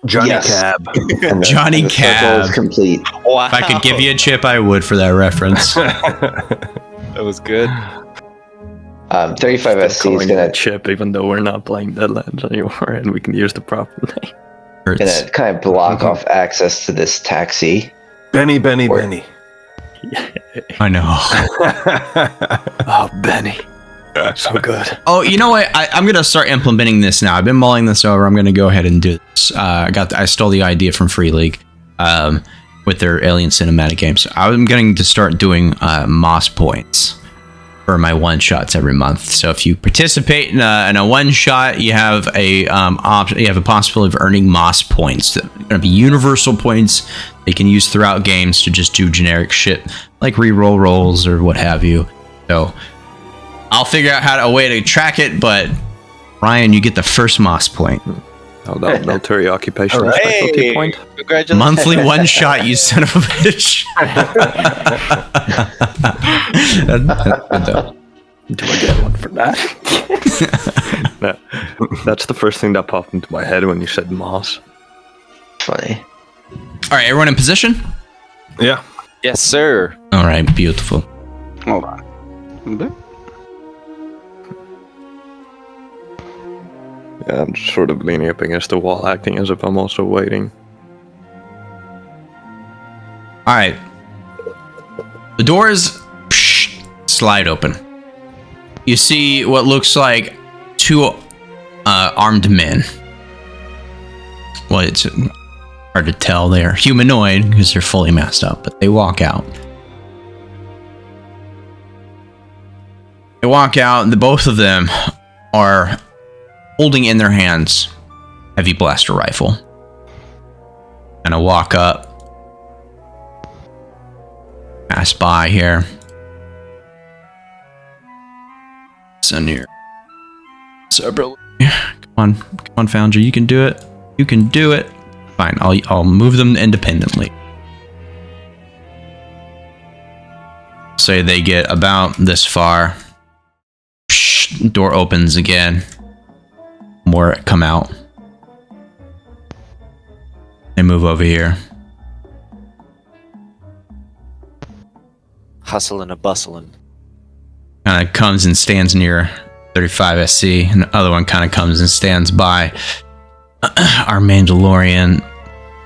Johnny Yes. Cab. And Johnny the circle Cab. is complete. Wow. If I could give you a chip, I would for that reference. That was good. 35 SC is calling it a gonna chip, even though we're not playing Deadlands anymore, and we can use the proper name. Hurts. kind of block off access to this taxi. Benny. I know. Oh, Benny. So good. Oh, you know what? I'm going to start implementing this now. I've been mulling this over. I'm going to go ahead and do this. I stole the idea from Free League with their Alien Cinematic games. I'm going to start doing Moss points for my one-shots every month. So if you participate in a one-shot, you have a option. You have a possibility of earning Moss points. They're going to be universal points they can use throughout games to just do generic shit like re-roll rolls or what have you. So I'll figure out a way to track it, but Ryan, you get the first Moss point. Oh, that'll turn your occupational specialty point. Congratulations. Monthly one shot, you son of a bitch. That's good though. Do I get one for that? No, that's the first thing that popped into my head when you said moss. Funny. All right, everyone in position? Yeah. Yes, sir. All right, beautiful. Hold on. Yeah, I'm just sort of leaning up against the wall, acting as if I'm also waiting. All right. The doors slide open. You see what looks like two armed men. Well, it's hard to tell. They're humanoid because they're fully masked up, but they walk out. They walk out, and both of them are holding in their hands heavy blaster rifle. And I walk up, pass by here. Send here. Separately. Come on, Foundry, you can do it. You can do it. Fine, I'll move them independently. Say they get about this far. Door opens again. More come out. They move over here. Hustling and bustling. Kind of comes and stands near 35 SC, and the other one kind of comes and stands by our Mandalorian,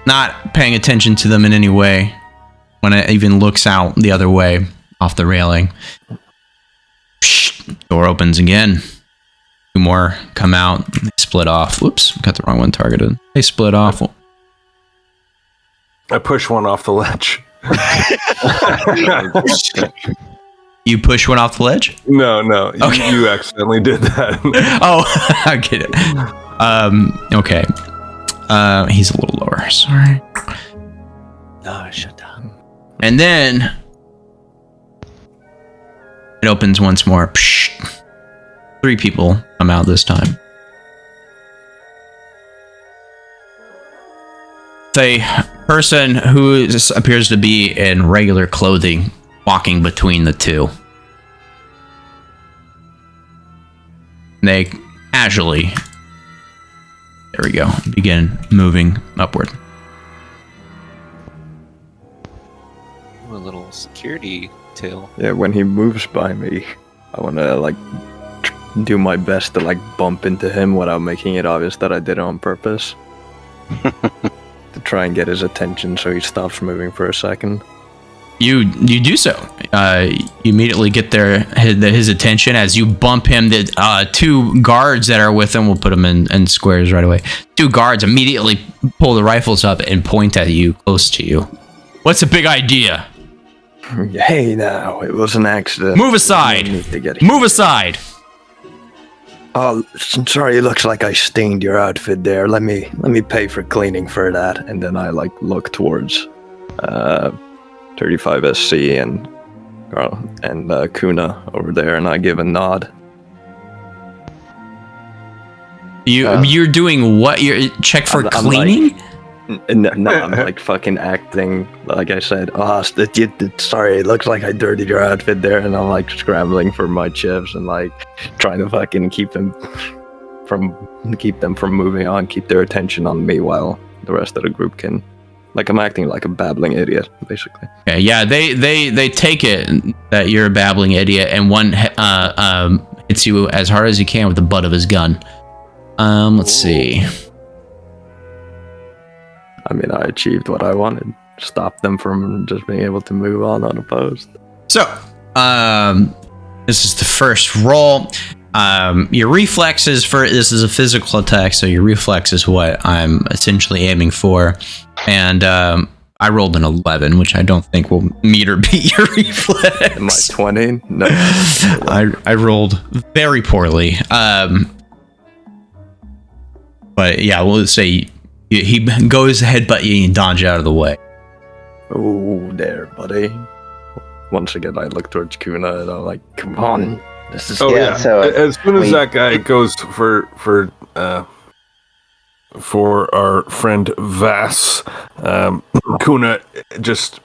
not paying attention to them in any way. When it even looks out the other way off the railing. Door opens again. Two more come out. They split off. Whoops, got the wrong one targeted. They split off. I push one off the ledge. You push one off the ledge? No. Okay. You accidentally did that. Oh, I get it. Okay. He's a little lower. Sorry. No, shut down. And then it opens once more. Three people come out this time. A person who appears to be in regular clothing walking between the two. They casually, there we go, begin moving upward. Ooh, a little security tail. Yeah, when he moves by me, I want to do my best to bump into him without making it obvious that I did it on purpose. To try and get his attention so he stops moving for a second. You do so. You immediately get his attention as you bump him. The two guards that are with him, we'll put them in squares right away. Two guards immediately pull the rifles up and point at you, close to you. What's the big idea? Hey now, it was an accident. Move aside. No need to get Move aside. Oh, sorry, it looks like I stained your outfit there. Let me pay for cleaning for that. And then I look towards 35 SC and Kuna over there, and I give a nod. You're doing what? You're check for cleaning? No, I'm fucking acting like I said. Oh, sorry, it looks like I dirtied your outfit there, and I'm scrambling for my chips and trying to fucking keep him them from moving on, keep their attention on me while the rest of the group can. Like I'm acting like a babbling idiot, basically. Okay, yeah, they take it that you're a babbling idiot, and one hits you as hard as he can with the butt of his gun. Let's see. I mean, I achieved what I wanted. Stop them from just being able to move on unopposed. So, this is the first roll. Your reflexes this is a physical attack, so your reflex is what I'm essentially aiming for. And I rolled an 11, which I don't think will meet or beat your reflex. Am I 20? No. I rolled very poorly. But yeah, we'll say he goes headbutt you and dodge out of the way. Oh, there, buddy. Once again, I look towards Kuna and I'm like, come on. This is So as soon as that guy goes for our friend Vass, Kuna just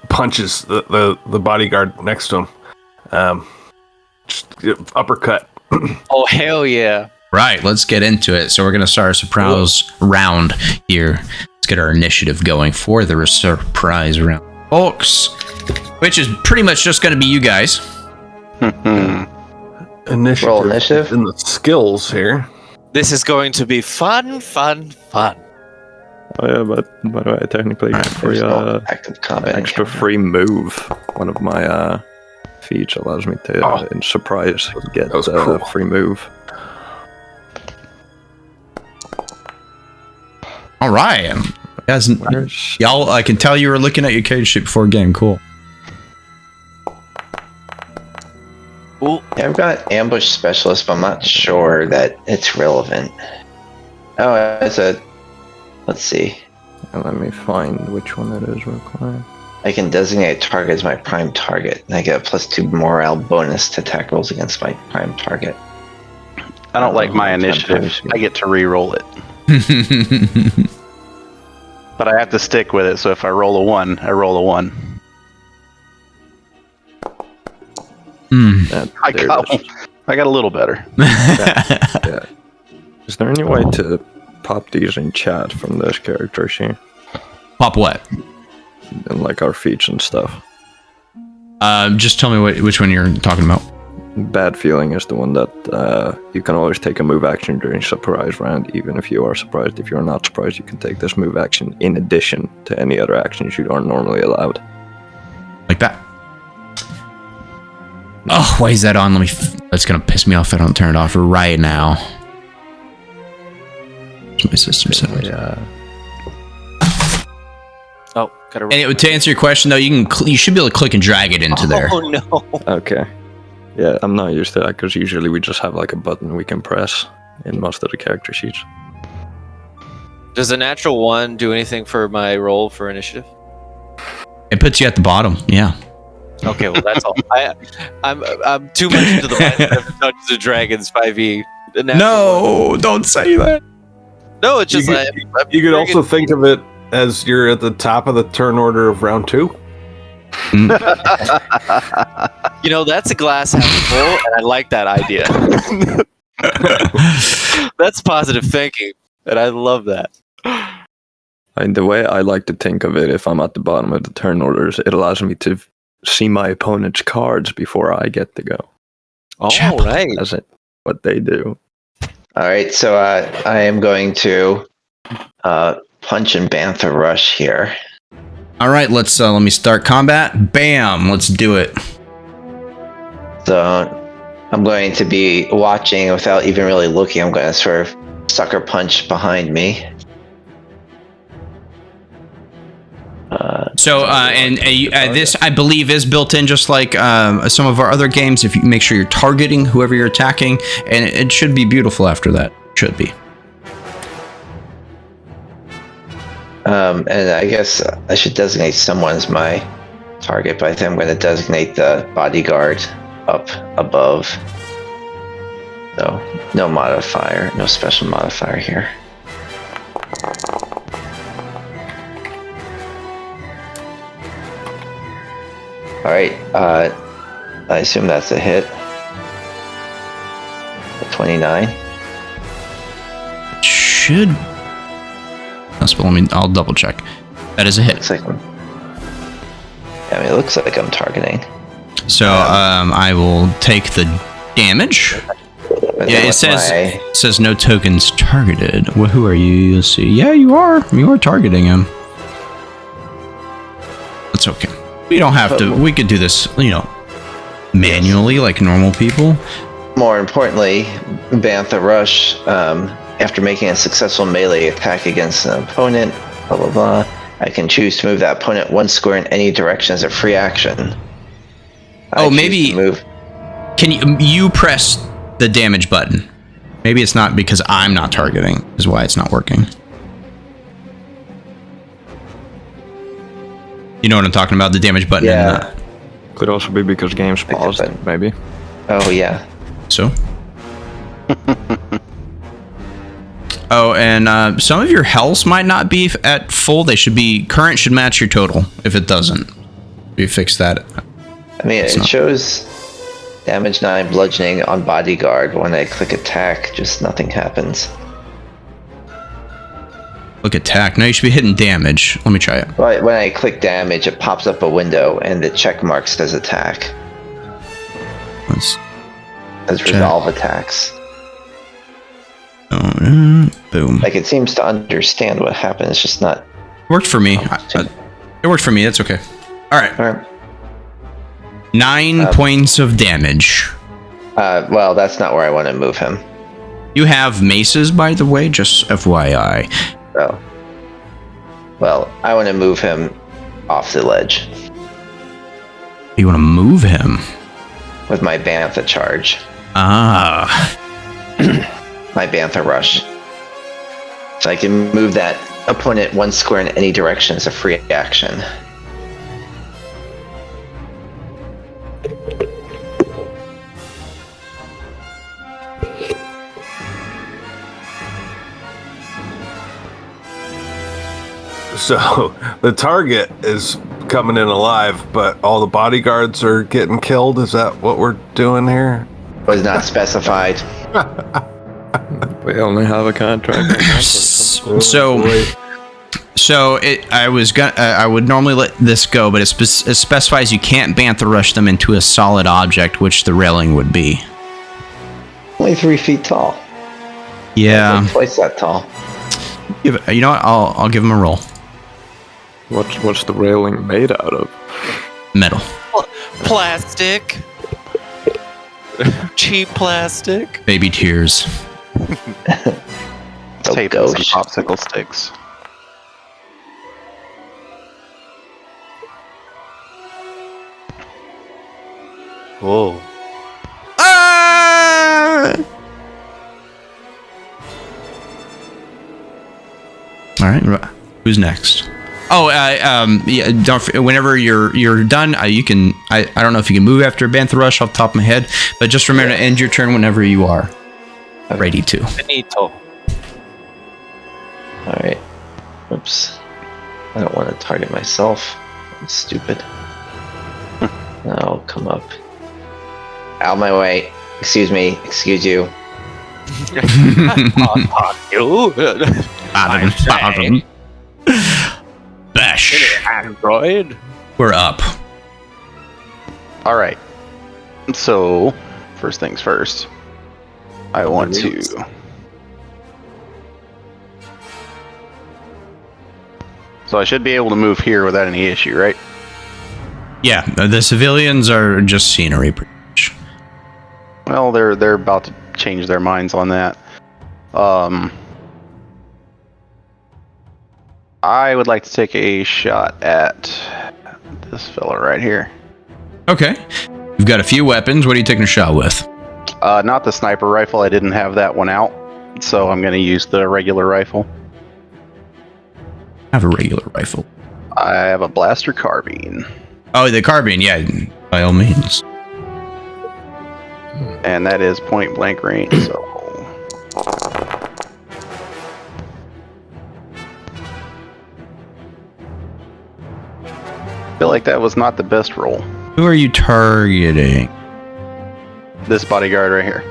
punches the bodyguard next to him. Just uppercut. Oh, hell yeah. Right, let's get into it. So we're going to start a surprise round here. Let's get our initiative going for the surprise round, folks, which is pretty much just going to be you guys. Initiative. Roll initiative. In the skills here. This is going to be fun. Oh yeah, but by the way, I technically get free active combat. extra free move. One of my feats allows me to in surprise get cool. free move. All right. Guys, y'all, I can tell you were looking at your character sheet before game. Cool. Ooh. Yeah, I've got ambush specialist, but I'm not sure that it's relevant. Oh, it's a. Let's see. And let me find which one it is required. I can designate a target as my prime target, and I get a +2 morale bonus to attack rolls against my prime target. I don't like my initiative. I get to re-roll it. But I have to stick with it, so if I roll a 1, I roll a 1. I got a little better. Yeah. Is there any way to pop these in chat from this character sheet? Pop what? And like our feats and stuff. Just tell me which one you're talking about. Bad feeling is the one that you can always take a move action during surprise round, even if you are surprised. If you're not surprised, you can take this move action in addition to any other actions you aren't normally allowed. Like that. Oh, why is that on? That's gonna piss me off if I don't turn it off right now. My system settings. Yeah. Oh, gotta. And to answer your question though, you should be able to click and drag it into there. Oh no. Okay. Yeah, I'm not used to that because usually we just have like a button we can press in most of the character sheets. Does a natural 1 do anything for my roll for initiative? It puts you at the bottom. Yeah. Okay, well that's all. I'm too much into the mindset of Dungeons and Dragons 5e. No, don't say that. No, it's just You could also think of it as you're at the top of the turn order of round 2. You know, that's a glass half full, and I like that idea. That's positive thinking, and I love that. And the way I like to think of it, if I'm at the bottom of the turn orders, it allows me to see my opponent's cards before I get to go. All right. That's it. What they do. All right, so I am going to punch and bantha rush here. All right, let me start combat. Bam, let's do it. So I'm going to be watching without even really looking. I'm going to sort of sucker punch behind me. This, I believe, is built in just like some of our other games. If you make sure you're targeting whoever you're attacking, and it should be beautiful after that. Should be. And I guess I should designate someone as my target, but I think I'm going to designate the bodyguard up above. So no modifier, no special modifier here. All right, I assume that's a hit. A 29. should. I'll double check. That is a hit. Looks like it looks like I'm targeting. So I will take the damage. Yeah, it says no tokens targeted. Well, who are you? Let's see. Yeah, you are. You are targeting him. That's okay. We don't have to. We could do this, manually like normal people. More importantly, Bantha Rush, after making a successful melee attack against an opponent, blah blah blah, I can choose to move that opponent 1 square in any direction as a free action. Maybe move. Can you press the damage button? Maybe it's not because I'm not targeting, is why it's not working. You know what I'm talking about? The damage button. Yeah. Could also be because game's paused, maybe. Oh yeah. So. Oh, and some of your healths might not be at full. They should be current. Should match your total. If it doesn't, you fix that. I mean, it shows damage 9 bludgeoning on bodyguard. When I click attack, just nothing happens. Look, attack. No, you should be hitting damage. Let me try it. But when I click damage, it pops up a window and the check mark says attack. Let's As resolve attacks. Boom. Like, it seems to understand what happened. It's just not. Worked for me. It worked for me. That's okay. All right. Alright. 9 points of damage. Well, that's not where I want to move him. You have maces, by the way, just FYI. Oh. Well, I want to move him off the ledge You want to move him? with my Bantha charge. Ah. My Bantha rush. So I can move that opponent 1 square in any direction as a free action. So the target is coming in alive, but all the bodyguards are getting killed. Is that what we're doing here? Was not specified. We only have a contract. I would normally let this go, but it specifies you can't Bantha rush them into a solid object, which the railing would be. Only 3 feet tall. Yeah. Like twice that tall. You know what? I'll give him a roll. What's the railing made out of? Metal. Plastic. Cheap plastic. Baby tears. Tape and some popsicle sticks. Whoa. Ah! All right. Who's next? Oh, yeah. Whenever you're done, you can. I don't know if you can move after Bantha Rush off the top of my head, but just remember to end your turn whenever you are ready to. Benito. Alright. Oops. I don't want to target myself. I'm stupid. I'll come up. Out of my way. Excuse me. Excuse you. Bash. Android. We're up. All right. So, first things first. I want to. So I should be able to move here without any issue, right? Yeah, the civilians are just scenery, pretty much. Well, they're about to change their minds on that. I would like to take a shot at this fella right here. Okay. You've got a few weapons. What are you taking a shot with? Not the sniper rifle. I didn't have that one out, so I'm going to use the regular rifle. I have a regular rifle. I have a blaster carbine. Oh, the carbine, yeah, by all means. And that is point blank range, so. I feel like that was not the best roll. Who are you targeting? This bodyguard right here.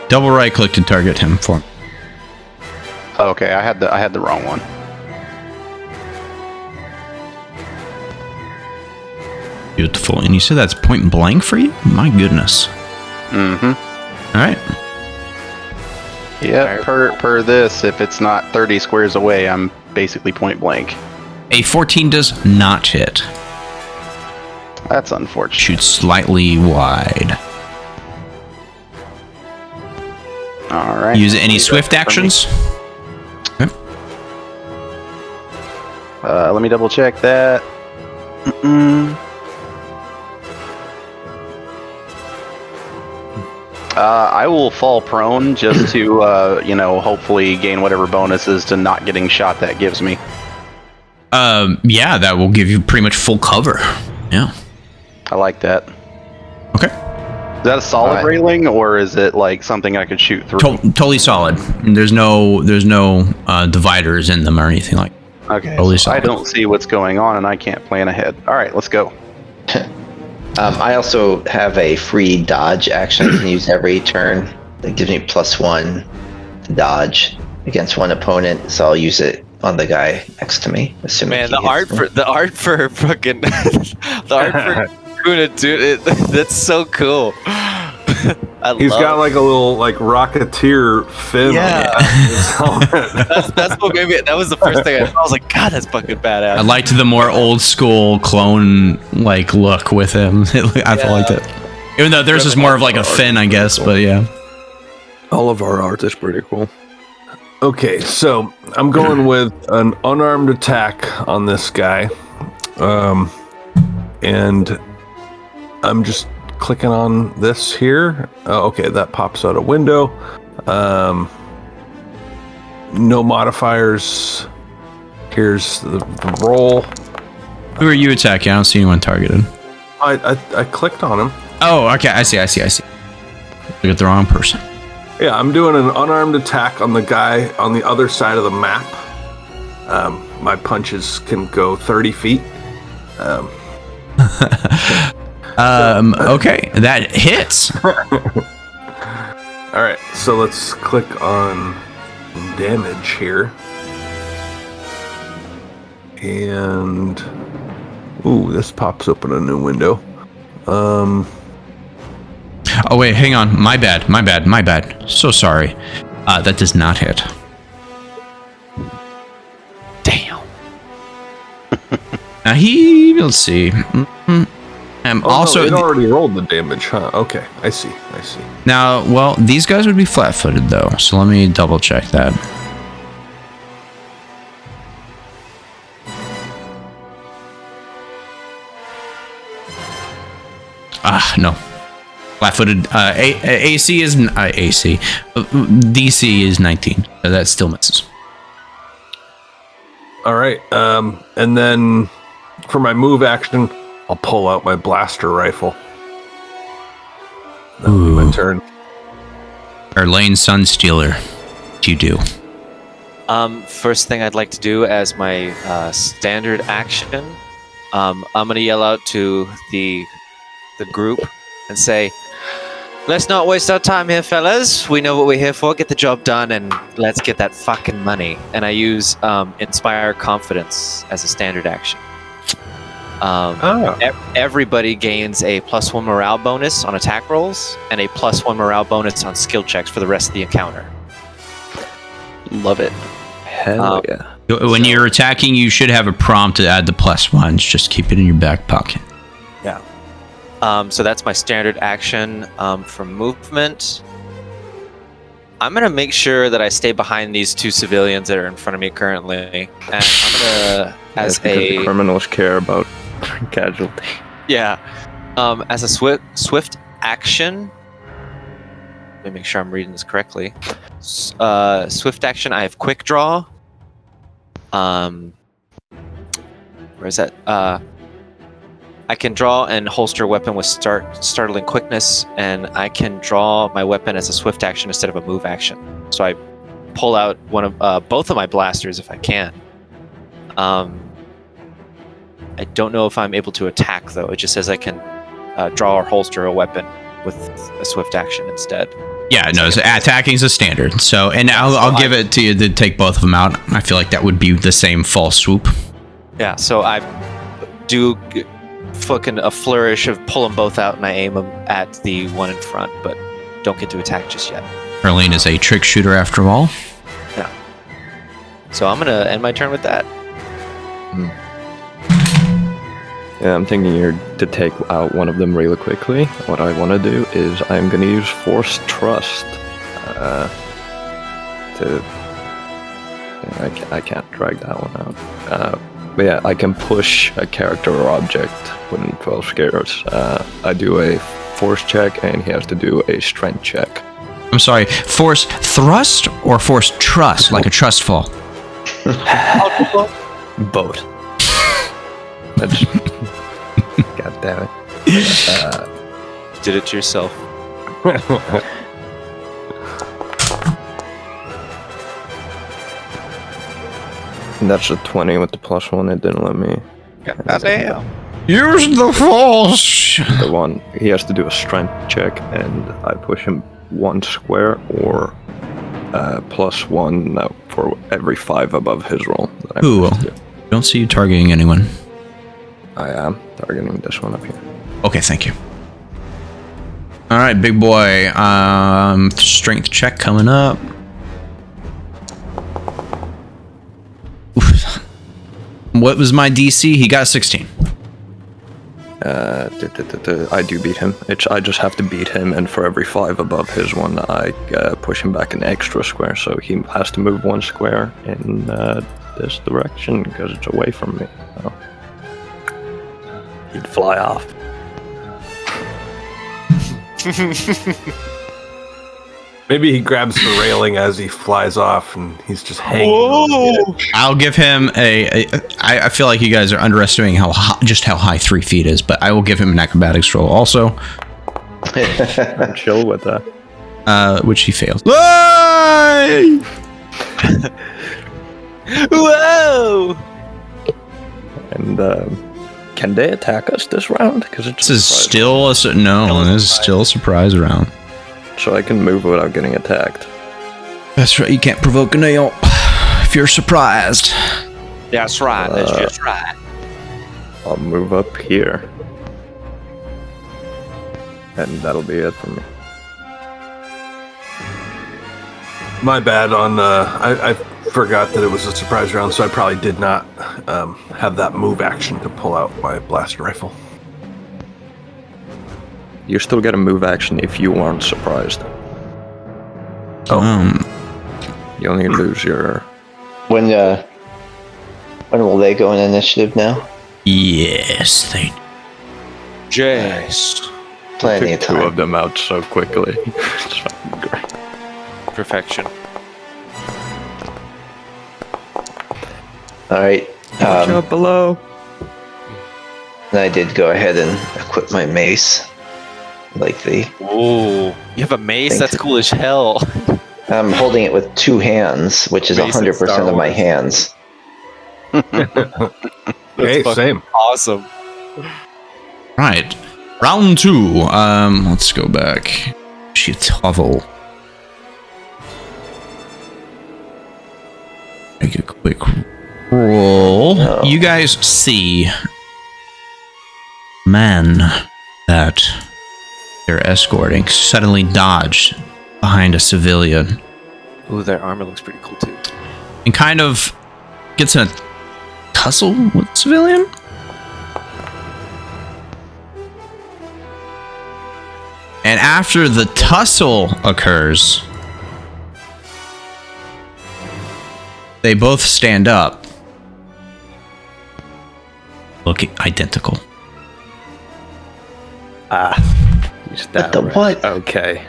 Double right click to target him for me. Okay, I had the wrong one. Beautiful. And you said that's point blank for you? My goodness. Mm-hmm. All right. Yeah, per this, if it's not 30 squares away, I'm basically point blank. A 14 does not hit. That's unfortunate. Shoots slightly wide. All right. Use any swift actions? Okay. Let me double check that. I will fall prone just to, hopefully gain whatever bonuses to not getting shot that gives me. Yeah, that will give you pretty much full cover. Yeah. I like that. Okay. Is that a solid railing, or is it like something I could shoot through? Totally solid. There's no dividers in them or anything like that. Okay. Totally So I solid. don't see what's going on, and I can't plan ahead. All right, let's go. I also have a free dodge action I can use every turn. That gives me +1 to dodge against one opponent, so I'll use it on the guy next to me. Assuming Man, he the hits me. art for fucking the art for Kuna, dude, that's so cool. He's got like a little like Rocketeer fin. Yeah. On his helmet. That's what made me. That was the first thing I was like, God, that's fucking badass. I liked the more old school clone like look with him. I liked it. Even though theirs is more of like a fin, I guess, but yeah. All of our art is pretty cool. Okay, so I'm going with an unarmed attack on this guy. And I'm just clicking on this here. Okay, that pops out a window. No modifiers. Here's the roll. Who are you attacking? I don't see anyone targeted. I clicked on him. Oh, okay. I see. Look at the wrong person. Yeah, I'm doing an unarmed attack on the guy on the other side of the map. My punches can go 30 feet. Okay, that hits. All right, so let's click on damage here. And ooh, this pops open a new window. Oh wait, hang on. My bad. So sorry. That does not hit. Damn. Now let's see. Also, it already rolled the damage, huh? Okay, I see. now, well, these guys would be flat-footed though, so let me double check that. No. Flat-footed. AC is AC. DC is 19. So that still misses. All right, and then for my move action, I'll pull out my blaster rifle. That'll be my turn. Our Lane Sunstealer. What do you do? First thing I'd like to do as my standard action, I'm gonna yell out to the group and say, "Let's not waste our time here, fellas. We know what we're here for. Get the job done, and let's get that fucking money." And I use Inspire Confidence as a standard action. Everybody gains a +1 morale bonus on attack rolls and a +1 morale bonus on skill checks for the rest of the encounter. Love it. Hell yeah. When you're attacking, you should have a prompt to add the +1s. Just keep it in your back pocket. Yeah. So that's my standard action for movement. I'm going to make sure that I stay behind these two civilians that are in front of me currently. And I'm going to, as Because the a... criminals care about casualty. Yeah. As a swift action... Let me make sure I'm reading this correctly. Swift action, I have quick draw. Where is that? I can draw and holster a weapon with startling quickness, and I can draw my weapon as a swift action instead of a move action. So I pull out both of my blasters if I can. I don't know if I'm able to attack though. It just says I can draw or holster a weapon with a swift action instead. Yeah, no, attacking is a standard. So, and I'll give it to you to take both of them out. I feel like that would be the same false swoop. Yeah, so I do fucking a flourish of pull them both out, and I aim them at the one in front, but don't get to attack just yet. Erlene is a trick shooter after all. Yeah. So I'm gonna end my turn with that. Yeah, I'm thinking here to take out one of them really quickly. What I want to do is I'm going to use Force Trust to... Yeah, I can't drag that one out. But yeah, I can push a character or object within 12 squares. I do a Force check, and he has to do a Strength check. I'm sorry, Force Thrust or Force Trust, like a trust fall? Both. That's... God damn it. Did it to yourself. And that's a 20 with the +1. It didn't let me. Goddamn. Use the Force! The one, he has to do a Strength check, and I push him 1 square or +1 for every 5 above his roll. That I Ooh. pushed to. Don't see you targeting anyone. I am targeting this one up here. Okay, thank you. All right, big boy. Strength check coming up. Oof. What was my DC? He got a 16. I do beat him. I just have to beat him, and for every 5 above his one, I push him back an extra square, so he has to move 1 square in this direction because it's away from me. So he'd fly off. Maybe he grabs the railing as he flies off, and he's just hanging. on the edge. I'll give him I feel like you guys are underestimating how high 3 feet is, but I will give him an acrobatics roll also. I'm chill with that. Which he fails. Whoa! Whoa! And can they attack us this round? Because This is still this is still a surprise round. so I can move without getting attacked. That's right. You can't provoke a nail if you're surprised. That's right. That's just right. I'll move up here, and that'll be it for me. My bad on I forgot that it was a surprise round, so I probably did not have that move action to pull out my blaster rifle. You still get a move action if you aren't surprised. You only lose your... When will they go in initiative now? Yes, they. Jace. Plenty of Took 2 time. of them out so quickly. It's fucking great. Perfection. All right. Watch out below. And I did go ahead and equip my mace. Like the... Ooh. You have a mace? That's cool as hell. I'm holding it with 2 hands, which is Mace in 100% Star of my Wars. hands. Hey, same. Awesome. Right. Round 2. Let's go back. Shitovel. Make a quick roll. Oh. You guys see man that they're escorting suddenly dodge behind a civilian Ooh, their armor looks pretty cool too. and kind of gets in a tussle with the civilian. And after the tussle occurs, they both stand up, looking identical. You stab the right. what? Okay.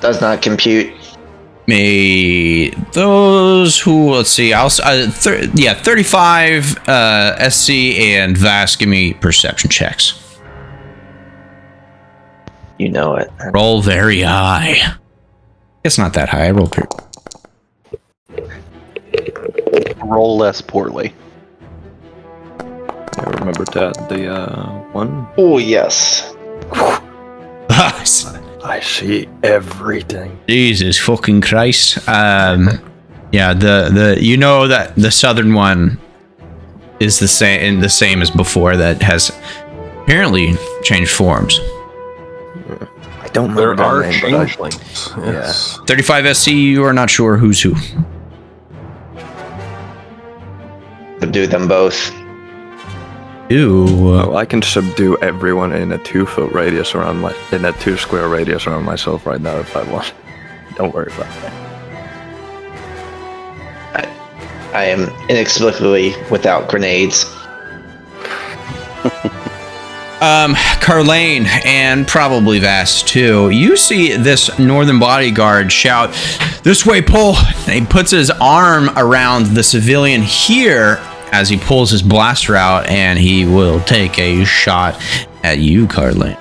Does not compute. May those who, let's see, 35 SC and Vass, give me perception checks. You know it. Roll very high. It's not that high. I rolled pretty. Roll less poorly. I remember that. The one. Oh, yes. I see everything. Jesus fucking Christ. Yeah, the you know that the southern one is the same as before, that has apparently changed forms. I don't know. There are name, but I- changelings. Yes. 35 SC, you are not sure who's who. Subdue them both. Ew. Oh, I can subdue everyone in a 2-foot radius around in a 2-square radius around myself right now if I want. Don't worry about that. I am inexplicably without grenades. Carlane, and probably Vast too. You see this northern bodyguard shout, "This way, Pol!" And he puts his arm around the civilian here as he pulls his blaster out, and he will take a shot at you, Carlane.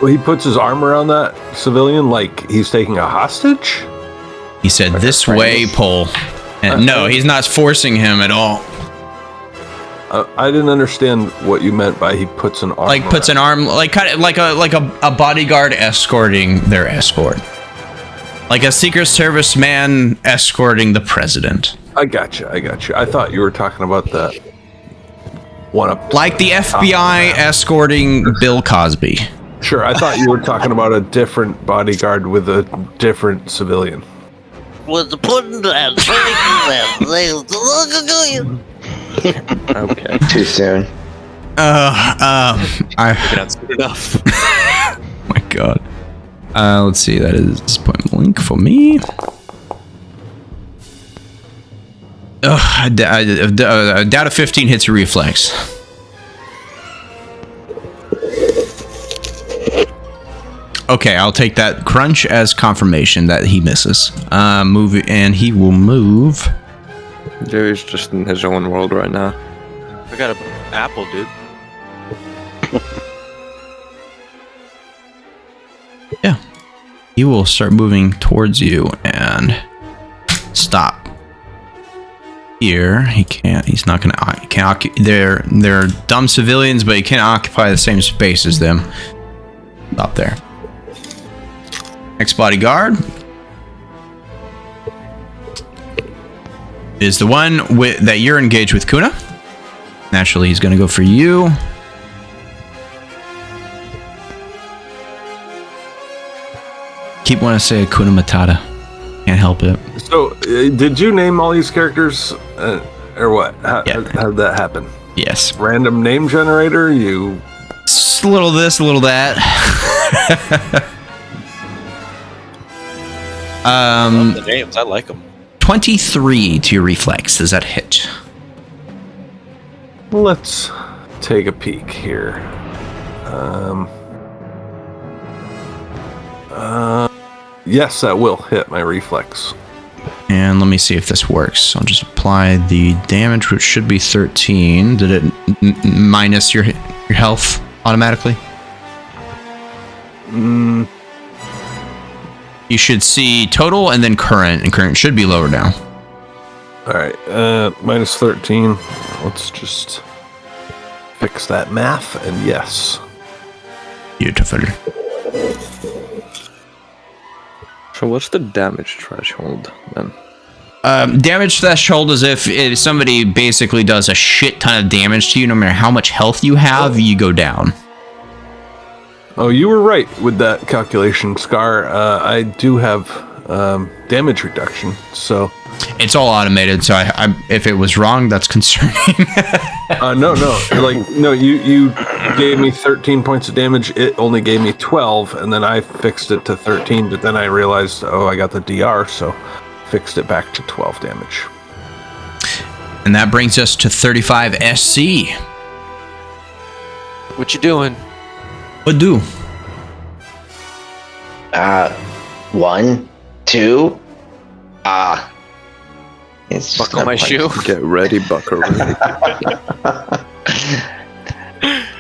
Well, he puts his arm around that civilian like he's taking a hostage? He said, "This way, Pol." And no, he's not forcing him at all. I didn't understand what you meant by he puts an arm. Like puts an arm, like kind of like a bodyguard escorting their escort, like a Secret Service man escorting the president. I got you. I thought you were talking about the one up. Like the FBI escorting Bill Cosby. Sure, I thought you were talking about a different bodyguard with a different civilian. With the pudding and Okay. Too soon. You're not soon enough. Oh my god. Let's see. That is point blank for me. A doubt of 15 hits your reflex. Okay, I'll take that crunch as confirmation that he misses. Move, and he will move. Jerry's just in his own world right now. I got an apple, dude. Yeah, he will start moving towards you and stop. Here, he can't. He's not gonna. He can't. They're dumb civilians, but he can't occupy the same space as them. Stop there. Next bodyguard is the one that you're engaged with, Kuna. Naturally, he's going to go for you. Keep wanting to say Kuna Matata. Can't help it. So, did you name all these characters, or what? How did that happen? Yes. Random name generator? You? It's a little this, a little that. The names, I like them. 23 to your reflex. Does that hit? Let's take a peek here. Yes, that will hit my reflex. And let me see if this works. I'll just apply the damage, which should be 13. Did it minus your health automatically? You should see total and then current, and current should be lower now. All right, minus 13. Let's just fix that math, and yes. Beautiful. So what's the damage threshold then? Damage threshold is if somebody basically does a shit ton of damage to you, no matter how much health you have, you go down. Oh, you were right with that calculation, Scar. I do have damage reduction, so... It's all automated, so I if it was wrong, that's concerning. No. You gave me 13 points of damage. It only gave me 12, and then I fixed it to 13, but then I realized, I got the DR, so fixed it back to 12 damage. And that brings us to 35 SC. What you doing? What do? 1, 2. It's just Buckle my shoe. Get ready, buckaroo.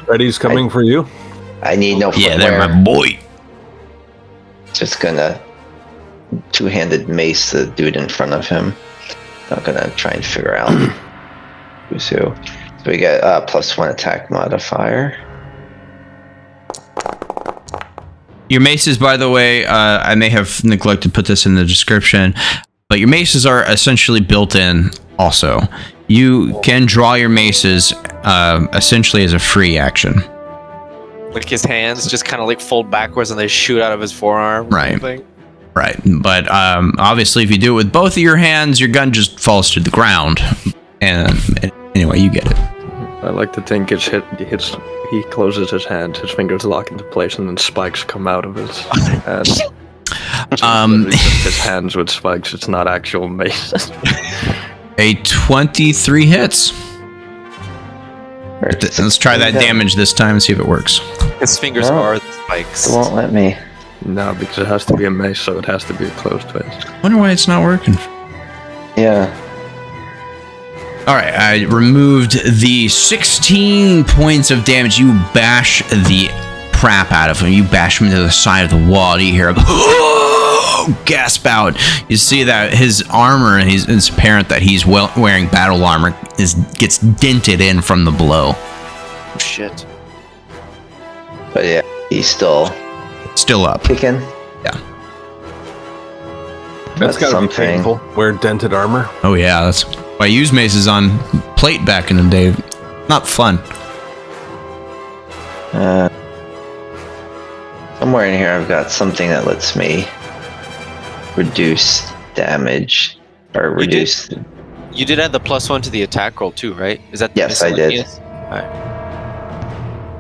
Reddy's coming for you. I need no footwear. Yeah, they're my boy. Just gonna two-handed mace the dude in front of him. Not gonna try and figure out who's who. So we get +1 attack modifier. Your maces, by the way, I may have neglected to put this in the description, but your maces are essentially built in also. You can draw your maces essentially as a free action. Like his hands just kind of like fold backwards and they shoot out of his forearm. Right. Right. But obviously, if you do it with both of your hands, your gun just falls to the ground. And anyway, you get it. I like to think he closes his hand, his fingers lock into place, and then spikes come out of his hand. Just his hands with spikes. It's not actual mace. A 23 hits. Let's try that damage this time and see if it works. His fingers are the spikes. It won't let me. No, because it has to be a mace, so it has to be a closed fist. Wonder why it's not working. Yeah. All right, I removed the 16 points of damage. You bash the crap out of him. You bash him to the side of the wall. You hear him gasp out. You see that his armor, and it's apparent that he's wearing battle armor, gets dented in from the blow. Oh, shit. But yeah, he's still up. kicking. Yeah. That's gotta something. be painful. Wear dented armor. Oh yeah, that's why I used maces on plate back in the day. Not fun. Somewhere in here I've got something that lets me reduce damage or reduce. You did add the +1 to the attack roll too, right? Is that Yes, I did. Alright.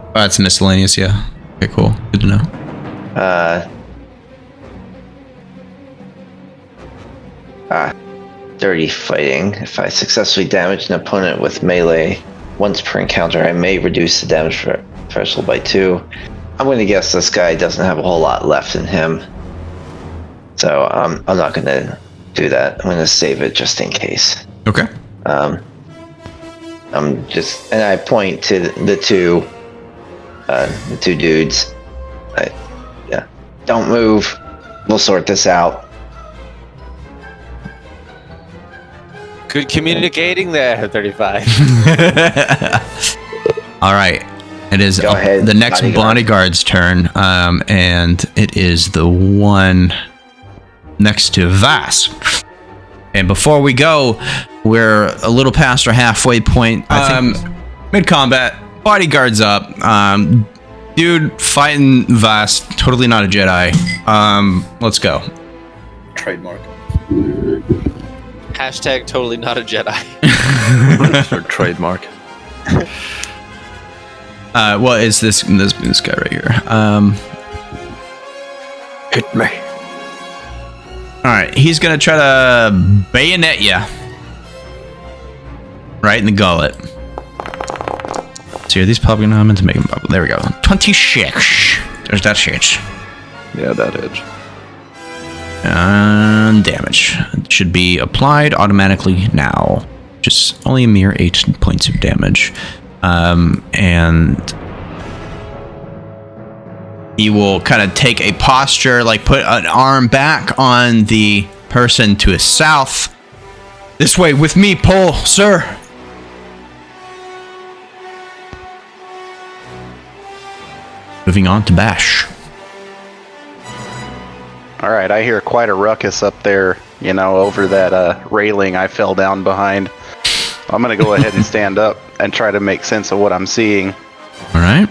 Oh, that's miscellaneous, yeah. Okay, cool. Good to know. Dirty fighting. If I successfully damage an opponent with melee once per encounter, I may reduce the damage threshold by 2. I'm going to guess this guy doesn't have a whole lot left in him, so I'm not going to do that. I'm going to save it just in case. Okay. And I point to the two dudes. Yeah, don't move. We'll sort this out. Good communicating there, 35. All right. It is Go ahead, the next bodyguard. bodyguard's turn, and it is the one next to Vas. And before we go, we're a little past our halfway point. I think mid-combat, bodyguard's up. Dude fighting Vas, totally not a Jedi. Let's go. Trademark. Hashtag totally not a Jedi. Or trademark. Well, it's this guy right here. Hit me. All right, he's gonna try to bayonet you right in the gullet. So are these probably not meant to make him bubble? There we go. 26. There's that shit. Yeah, that is. And damage should be applied automatically now. Just only a mere 8 points of damage. And he will kind of take a posture, like put an arm back on the person to his south. This way with me, Pol, sir. Moving on to Bash. All right, I hear quite a ruckus up there, over that railing I fell down behind. I'm going to go ahead and stand up and try to make sense of what I'm seeing. All right.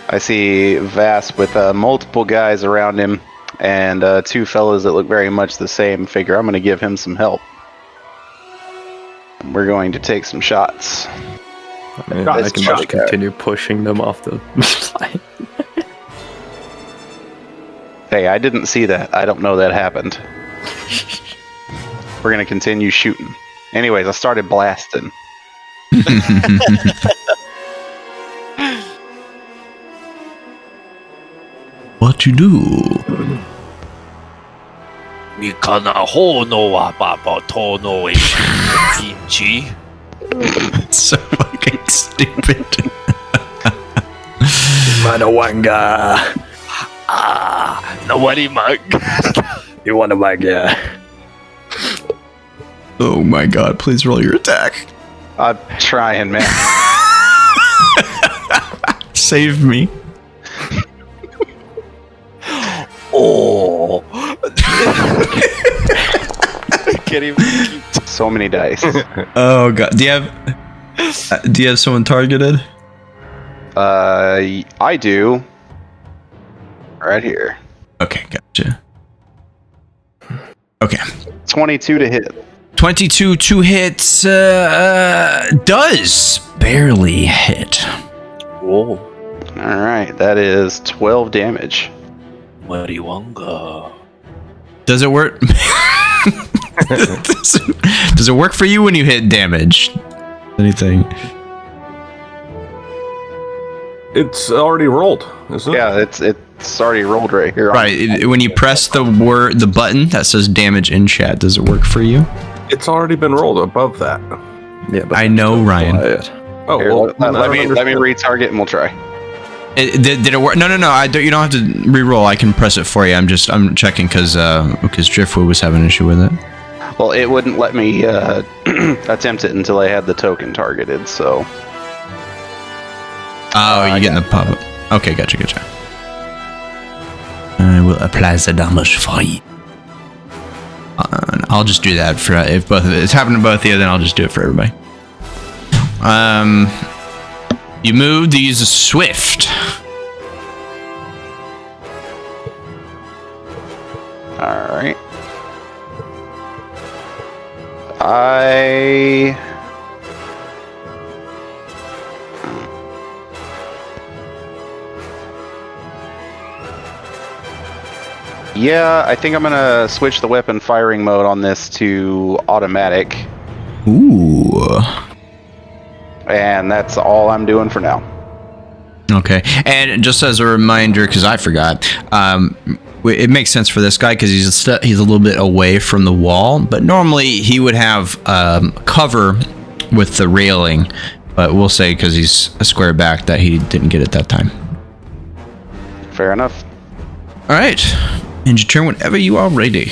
I see Vas with multiple guys around him and 2 fellas that look very much the same. Figure I'm going to give him some help. We're going to take some shots. I can just continue pushing them off the side. Hey, I didn't see that. I don't know that happened. We're going to continue shooting. Anyways, I started blasting. What you do? It's so fucking stupid. Manawanga. Nobody mug. You want to wanga? Oh my god, please roll your attack. I'm trying, man. Save me. Oh. I can't even keep. So many dice. Oh god. Do you have someone targeted? I do. Right here. Okay, gotcha. Okay. 22 to hit. 22 to hit does barely hit. Whoa. Alright, that is 12 damage. What do you want? Does it work? Does it work for you when you hit damage? Anything? It's already rolled, isn't it? Yeah, it's already rolled right here. Right. When you press the button that says damage in chat, does it work for you? It's already been rolled above that. Yeah, but I know, Ryan. Oh, Here, well, let me retarget and we'll try. Did it work? No. You don't have to re-roll. I can press it for you. I'm checking because Driftwood was having an issue with it. Well, it wouldn't let me attempt it until I had the token targeted, so... Oh, you're getting the pop-up. Okay, gotcha. I will apply the damage for you. I'll just do that for if both of it's happening to both of you, then I'll just do it for everybody. You move these swift. Alright. Yeah, I think I'm gonna switch the weapon firing mode on this to automatic, Ooh. and that's all I'm doing for now. Okay, and just as a reminder, because I forgot, it makes sense for this guy because he's a little bit away from the wall, but normally he would have cover with the railing, but we'll say because he's a square back that he didn't get it that time. Fair enough. All right, end your turn whenever you are ready.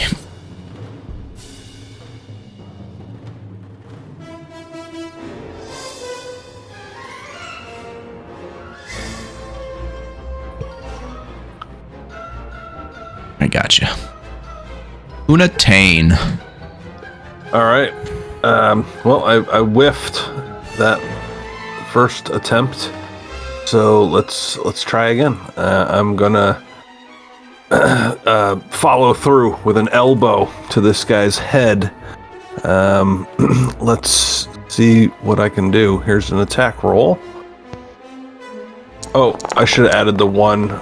I gotcha. Unattain. All right. Well, I whiffed that first attempt, so let's try again. I'm gonna follow through with an elbow to this guy's head. Let's see what I can do. Here's an attack roll. Oh, I should have added the one.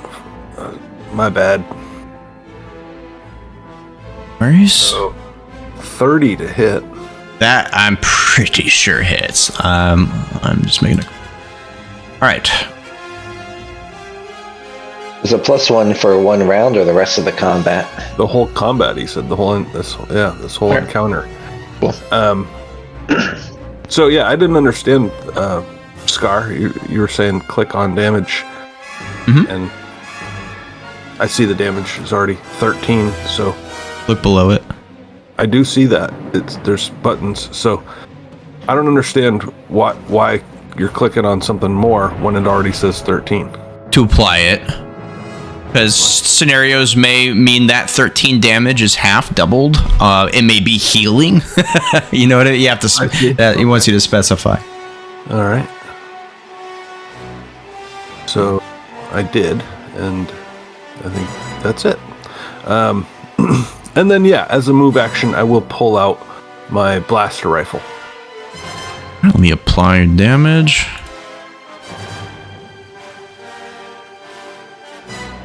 My bad. Nice. So 30 to hit. That I'm pretty sure hits. I'm just making a. All right. Is it +1 for one round or the rest of the combat? The whole combat, he said. This whole encounter. Cool. So yeah, I didn't understand. Scar, you were saying click on damage, and I see the damage is already 13. So Look below it. I do see that there's buttons. So I don't understand why you're clicking on something more when it already says 13. To apply it. Because scenarios may mean that 13 damage is half doubled. It may be healing. You know what I mean? You have to. He wants you to specify. All right. So I did, and I think that's it. And then, yeah, as a move action, I will pull out my blaster rifle. Let me apply damage.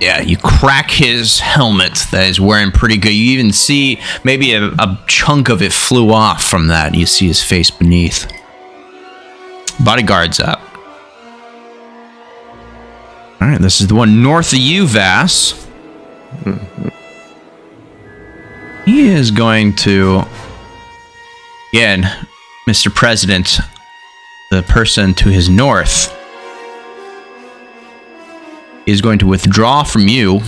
Yeah, you crack his helmet that he's wearing pretty good. You even see maybe a chunk of it flew off from that. You see his face beneath. Bodyguard's up. All right, this is the one north of you, Vass. He is going to, again, Mr. President, the person to his north, is going to withdraw from you.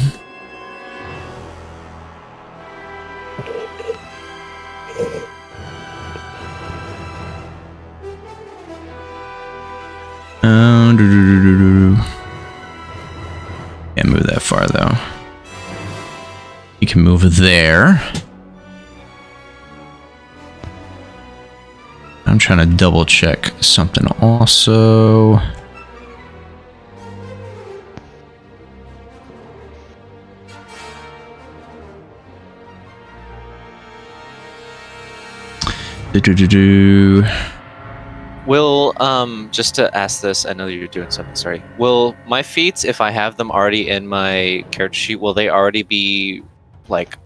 Can't move that far though. You can move there. I'm trying to double check something also. Will, just to ask this, I know you're doing something, sorry. Will my feats, if I have them already in my character sheet, will they already be, like,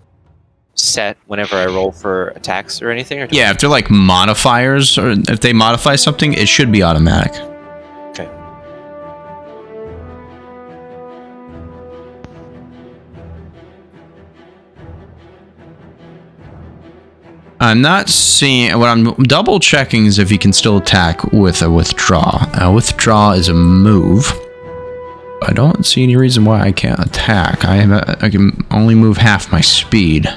set whenever I roll for attacks or anything? Or Yeah, if they're like modifiers, or if they modify something, it should be automatic. Okay. I'm not seeing. What I'm double checking is if you can still attack with a withdraw. Withdraw is a move. I don't see any reason why I can't attack. I can only move half my speed.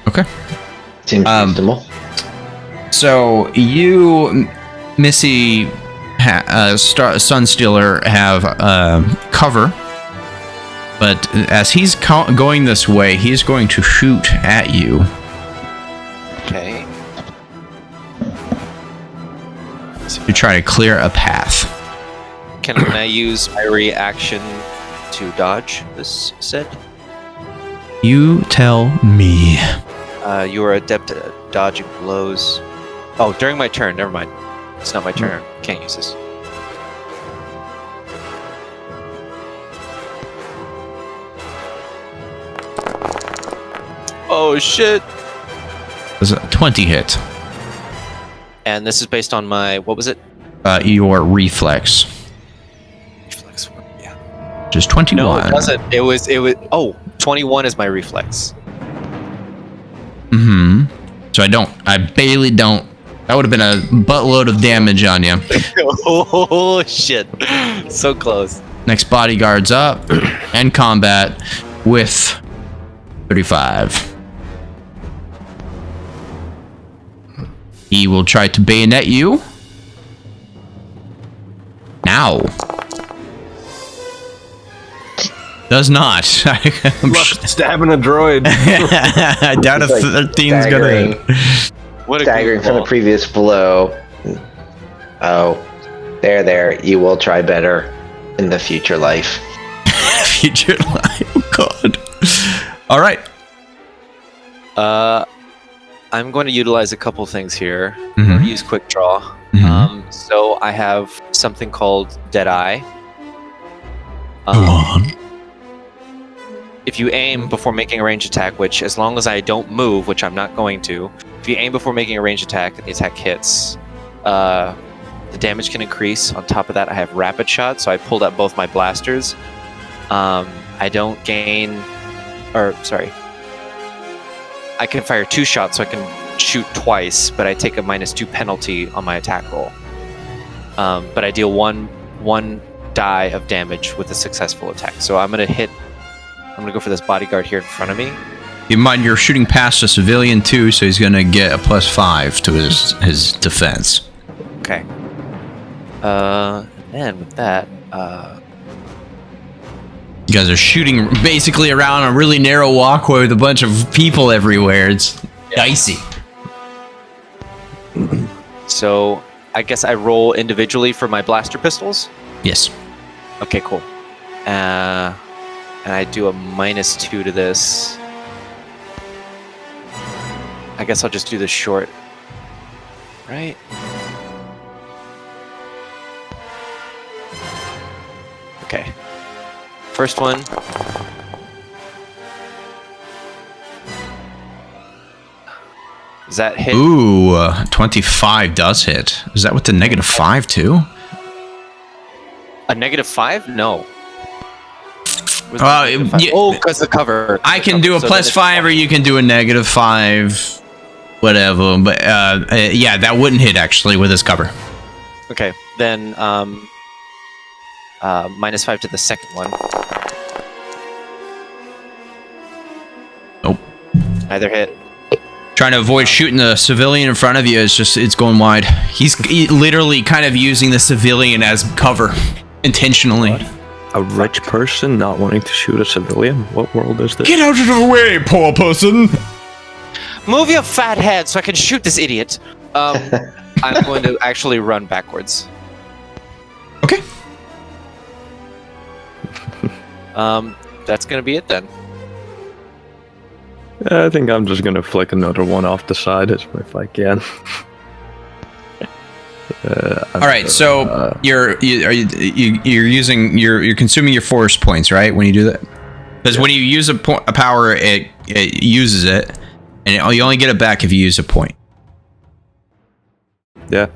Okay. Seems reasonable. So you, Missy, Sunstealer have cover, but as he's going this way, he's going to shoot at you. Okay. To try to clear a path. Can I use my reaction to dodge this said? You tell me. You are adept at dodging blows. Oh, during my turn. Never mind. It's not my turn. Can't use this. Oh shit! There's a 20 hit. And this is based on my, what was it? Your reflex. Reflex. Yeah. Just 21. No, it wasn't. It was. Oh, 21 is my reflex. Mm-hmm. So I barely don't. That would have been a buttload of damage on you. Oh shit! So close. Next bodyguard's up and combat with 35. He will try to bayonet you. Now. Does not. Stabbing a droid. I doubt if It's like 13's gonna. What a Staggering good from the ball. previous blow. Oh, there. You will try better in the future life. Future life. Oh, God. All right. I'm going to utilize a couple things here. Mhm. I'm going to use quick draw. Mhm. So I have something called Dead Eye. Go on. If you aim before making a range attack, which as long as I don't move, which I'm not going to, if you aim before making a range attack, the attack hits. The damage can increase. On top of that, I have rapid shot, so I pulled out both my blasters. I don't gain, or sorry, I can fire 2 shots, so I can shoot twice, but I take a -2 penalty on my attack roll. But I deal one die of damage with a successful attack. So I'm gonna go for this bodyguard here in front of me. Keep in mind, you're shooting past a civilian too, so he's gonna get a +5 to his defense. Okay. And with that, You guys are shooting basically around a really narrow walkway with a bunch of people everywhere. It's dicey. so I guess I roll individually for my blaster pistols. Yes. Okay, cool. And I do a -2 to this. I guess I'll just do the short. Right? Okay. First one. Does that hit? Ooh, 25 does hit. Is that with the -5 too? A -5? No. Yeah. Oh, because the cover. I can do a So then it's +5, or you can do a -5, whatever. But yeah, that wouldn't hit actually with his cover. Okay, then -5 to the second one. Nope. Neither hit. Trying to avoid shooting the civilian in front of you. It's going wide. He's literally kind of using the civilian as cover intentionally. A rich person not wanting to shoot a civilian? What world is this? Get out of the way, poor person. Move your fat head so I can shoot this idiot. I'm going to actually run backwards. Okay. That's gonna be it then. I think I'm just gonna flick another one off the side if I can. All right, so you're consuming your force points, right? When you do that, because when you use a power, it uses it, and you only get it back if you use a point. Yeah.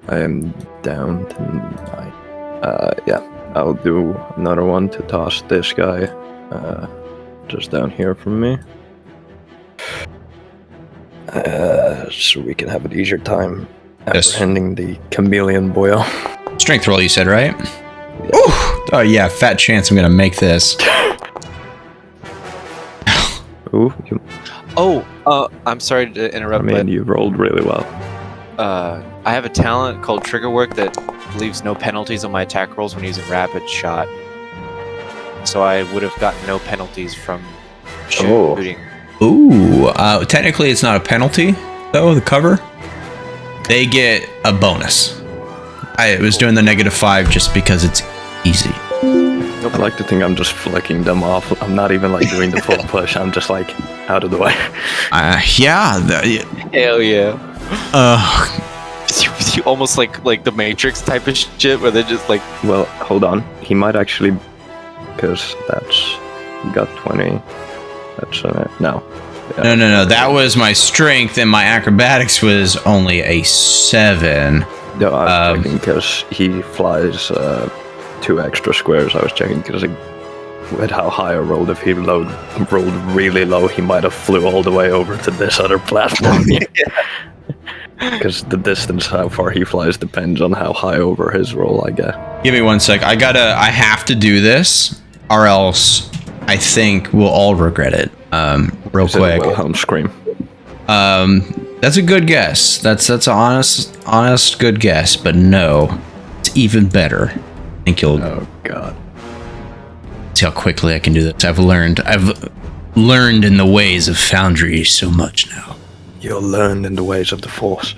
I am down to 9. Yeah, I'll do another one to toss this guy just down here from me. So we can have an easier time apprehending the chameleon boil. Strength roll, you said, right? Yeah. Oh yeah, fat chance I'm gonna make this. Ooh. I'm sorry to interrupt. I mean, you rolled really well. I have a talent called Trigger Work that leaves no penalties on my attack rolls when using rapid shot. So I would have gotten no penalties from shooting. Ooh, technically it's not a penalty, though, the cover. They get a bonus. I was doing the -5 just because it's easy. I like to think I'm just flicking them off. I'm not even like doing the full push. I'm just like out of the way. Yeah. Hell yeah. You almost like the Matrix type of shit where they're just like... Well, hold on. He might actually... Because that's... Got 20. That's... No. Yeah. No. That was my strength, and my acrobatics was only a 7. No, I was checking because he flies 2 extra squares. I was checking because with how high I rolled, if he rolled really low, he might have flew all the way over to this other platform. Because the distance, how far he flies, depends on how high over his roll, I guess. Give me 1 sec. I have to do this, or else I think we'll all regret it. Real quick. Wilhelm scream. That's a good guess. That's an honest good guess, but no, it's even better. I think you'll. Oh God. See how quickly I can do this. I've learned in the ways of Foundry so much now. You'll learn in the ways of the Force.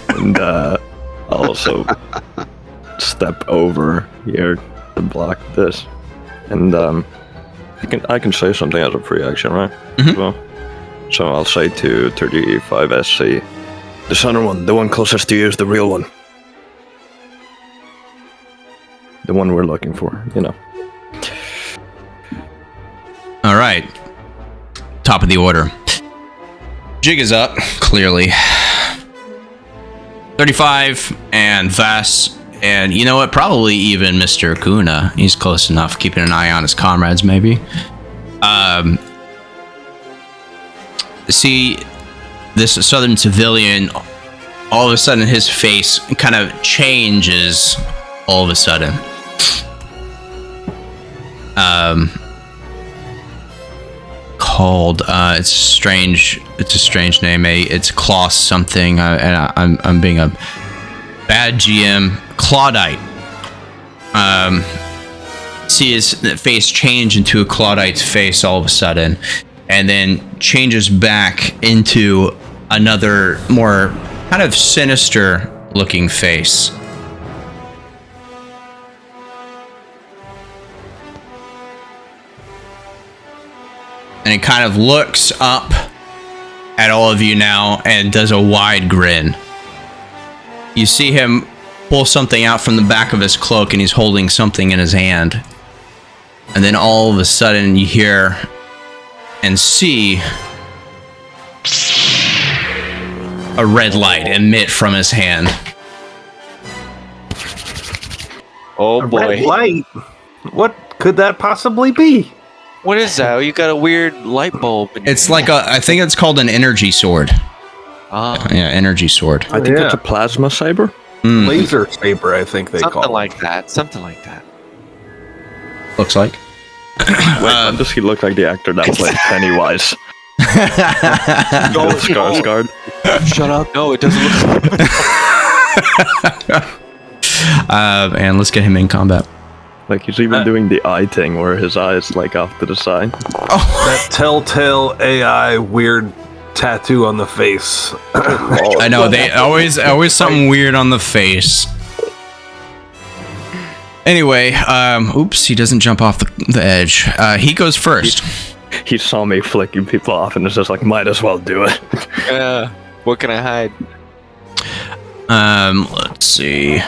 And also step over here to block this. And I can say something as a free action, right? Mm-hmm. Well, so I'll say to 35 SC, the center one, the one closest to you is the real one. The one we're looking for, you know. All right. Top of the order. Jig is up, clearly. 35 and Vass, and you know what? Probably even Mr. Kuna. He's close enough, keeping an eye on his comrades, maybe. See this southern civilian, all of a sudden his face kind of changes all of a sudden. Called it's a strange name. It's Klaus something, and I'm being a bad GM. Claudite. See his face change into a Claudite's face all of a sudden, and then changes back into another more kind of sinister looking face. And it kind of looks up at all of you now and does a wide grin. You see him pull something out from the back of his cloak, and he's holding something in his hand. And then all of a sudden you hear and see a red light emit from his hand. Oh boy. Red light? What could that possibly be? What is that? You got a weird light bulb. It's like I think it's called an energy sword. Ah. Yeah, energy sword. I think that's a plasma saber. Laser saber, I think they call Something it. like that. Something like that. Looks like. Wait, why does he look like the actor that played Pennywise? Skarsgård. Shut up. No, it doesn't look. And let's get him in combat. Like he's even doing the eye thing where his eye is like off to the side. That telltale AI weird tattoo on the face. I know, they always something weird on the face. Anyway, oops, he doesn't jump off the edge. He goes first. He saw me flicking people off and is just like, might as well do it. What can I hide? Let's see.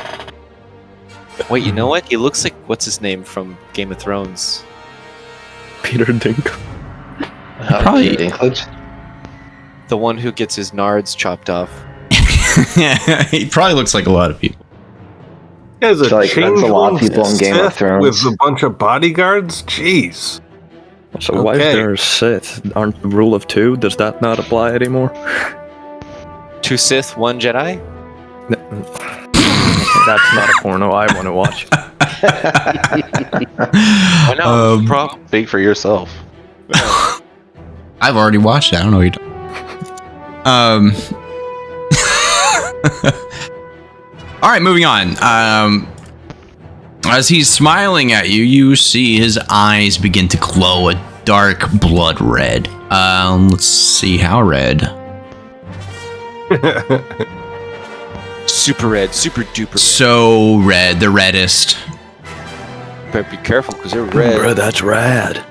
Wait, you know what? He looks like what's his name from Game of Thrones? Peter Dink. Probably- Dinklage. The one who gets his nards chopped off. He probably looks like a lot of people. There's I feel like that's a lot of people in Game of Sith Thrones. with a bunch of bodyguards. Jeez. So why is Okay. there a Sith? Aren't the rule of 2? Does that not apply anymore? 2 Sith, 1 Jedi? That's not a porno I want to watch. I know. Problem. Speak for yourself. I've already watched it. I don't know what you're All right, moving on. As he's smiling at you, you see his eyes begin to glow a dark blood red. Let's see how red. Super red, super duper red. So red, the reddest. Better be careful because they're red. Bro, that's rad.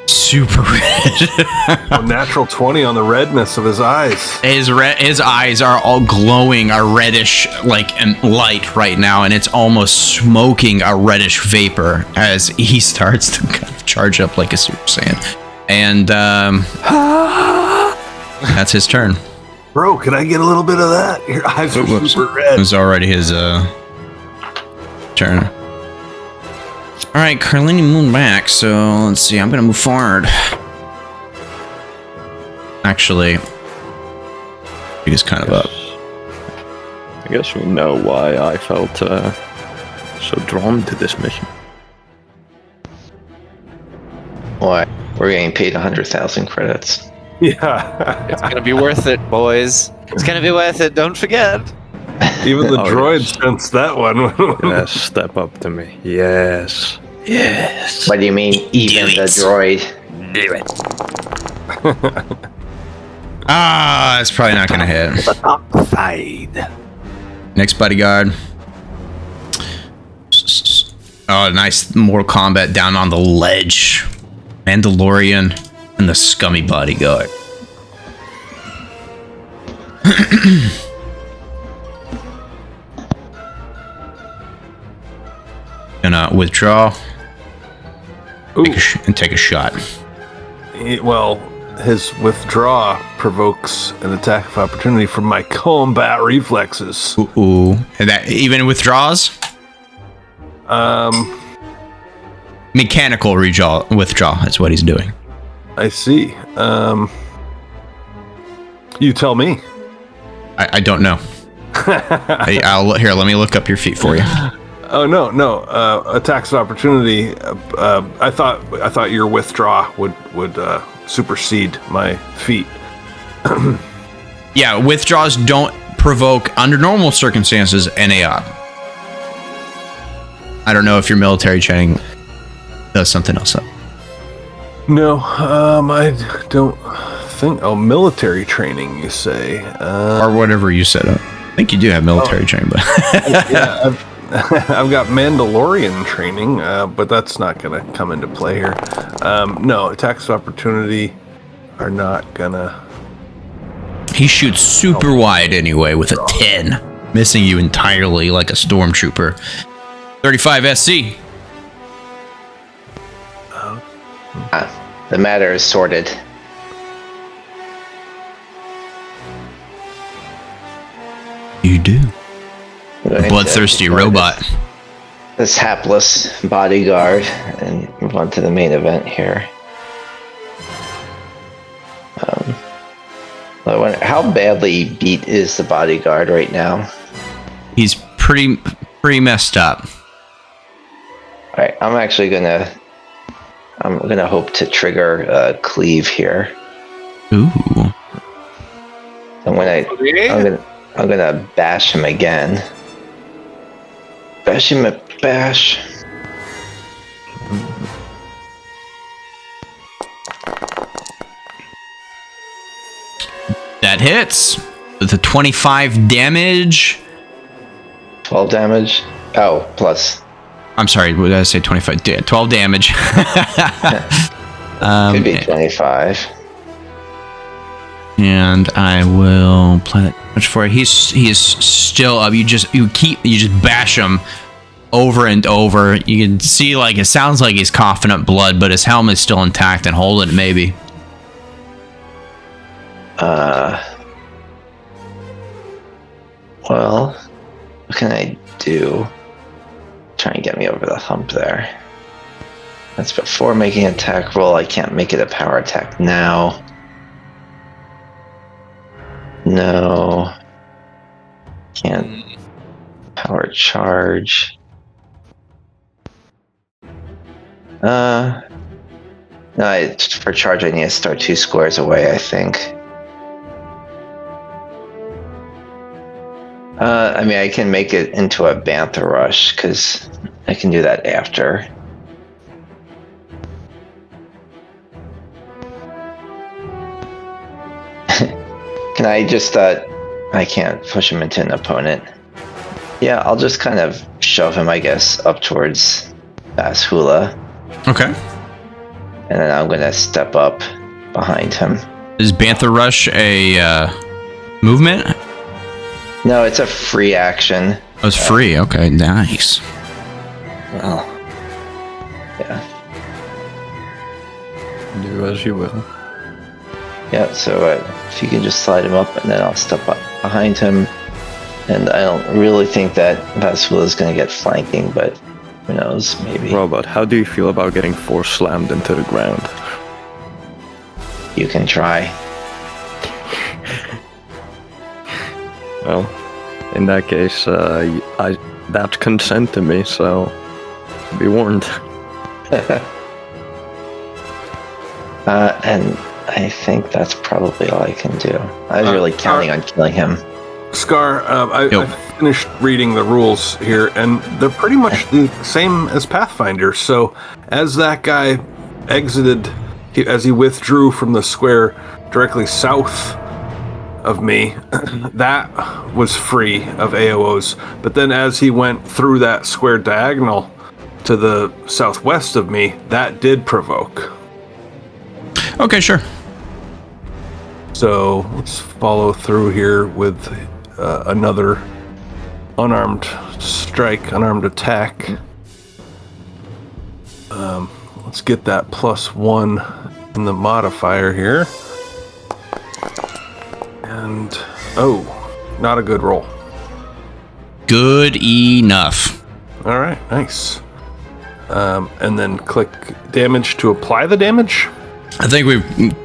Super red. A natural 20 on the redness of his eyes. His eyes are all glowing a reddish and light right now, and it's almost smoking a reddish vapor as he starts to kind of charge up like a Super Saiyan. And that's his turn. Bro, can I get a little bit of that? Your eyes are Whoops. super It red. was already his turn. All right, Carlini moved back, so let's see. I'm gonna move forward. Actually, he is kind of up. I guess we know why I felt so drawn to this mission. Why? We're getting paid 100,000 credits. Yeah. It's gonna be worth it, boys. It's gonna be worth it. Don't forget. Even the Oh, droids yes. sensed that one. Yes, step up to me. Yes. Yes. What do you mean, even the droid? Do it. Ah, it's probably not gonna hit. The top side. Next bodyguard. Oh, nice Mortal Kombat down on the ledge. Mandalorian and the scummy bodyguard. Gonna withdraw Ooh. and take a shot. Well, his withdraw provokes an attack of opportunity from my combat reflexes. Ooh. And that even withdraws? Mechanical withdraw is what he's doing. I see. You tell me. I don't know. Hey, let me look up your feet for you. Oh no. Attacks of opportunity. I thought your withdraw would supersede my feat. Yeah, withdraws don't provoke under normal circumstances an AOP. I don't know if your military training does something else up. No, I don't think. Oh, military training, you say? Or whatever you set up. I think you do have military training, but Yeah, I've got Mandalorian training, but that's not going to come into play here. No, attacks of opportunity are not gonna. he shoots super wide anyway with a 10, missing you entirely like a stormtrooper. 35 SC. The matter is sorted. You do. We're going to Bloodthirsty ignore robot. This hapless bodyguard and move on to the main event here. I wonder how badly beat is the bodyguard right now. He's pretty messed up. All right, I'm gonna hope to trigger cleave here. Ooh. And I'm gonna bash him again. Bash him a bash. That hits with a 25 damage. 12 damage. Oh, plus. I'm sorry, what did I say? 25. 12 damage. Could be 25. And I will play that much for it. He is still up. You just bash him over and over. You can see, like, it sounds like he's coughing up blood, but his helmet's still intact and holding it, maybe. Well, what can I do? Try and get me over the hump there. That's before making an attack roll. I can't make it a power attack now. No. Can't power charge. No, for charge I need to start 2 squares away, I think. I mean, I can make it into a Bantha Rush, because I can do that after. Can I just, I can't push him into an opponent. Yeah, I'll just kind of shove him, I guess, up towards Bashula. Okay. And then I'm going to step up behind him. Is Bantha Rush a movement? No, it's a free action. Oh, it's free. Okay, nice. Well, Yeah. do as you will. Yeah, so if you can just slide him up, and then I'll step up behind him. And I don't really think that Vasula is going to get flanking, but who knows, maybe. Robot, how do you feel about getting force slammed into the ground? You can try. Well, in that case, that's consent to me, so be warned. And I think that's probably all I can do. I was really counting on killing him. Scar, I finished reading the rules here, and they're pretty much the same as Pathfinder. So, as that guy exited, as he withdrew from the square directly south of me, that was free of AOs. But then as he went through that square diagonal to the southwest of me, that did provoke. Okay, sure. So let's follow through here with another unarmed strike, unarmed attack. Let's get that +1 in the modifier here. And, oh, not a good roll. Good enough. All right, nice. And then click damage to apply the damage. I think we've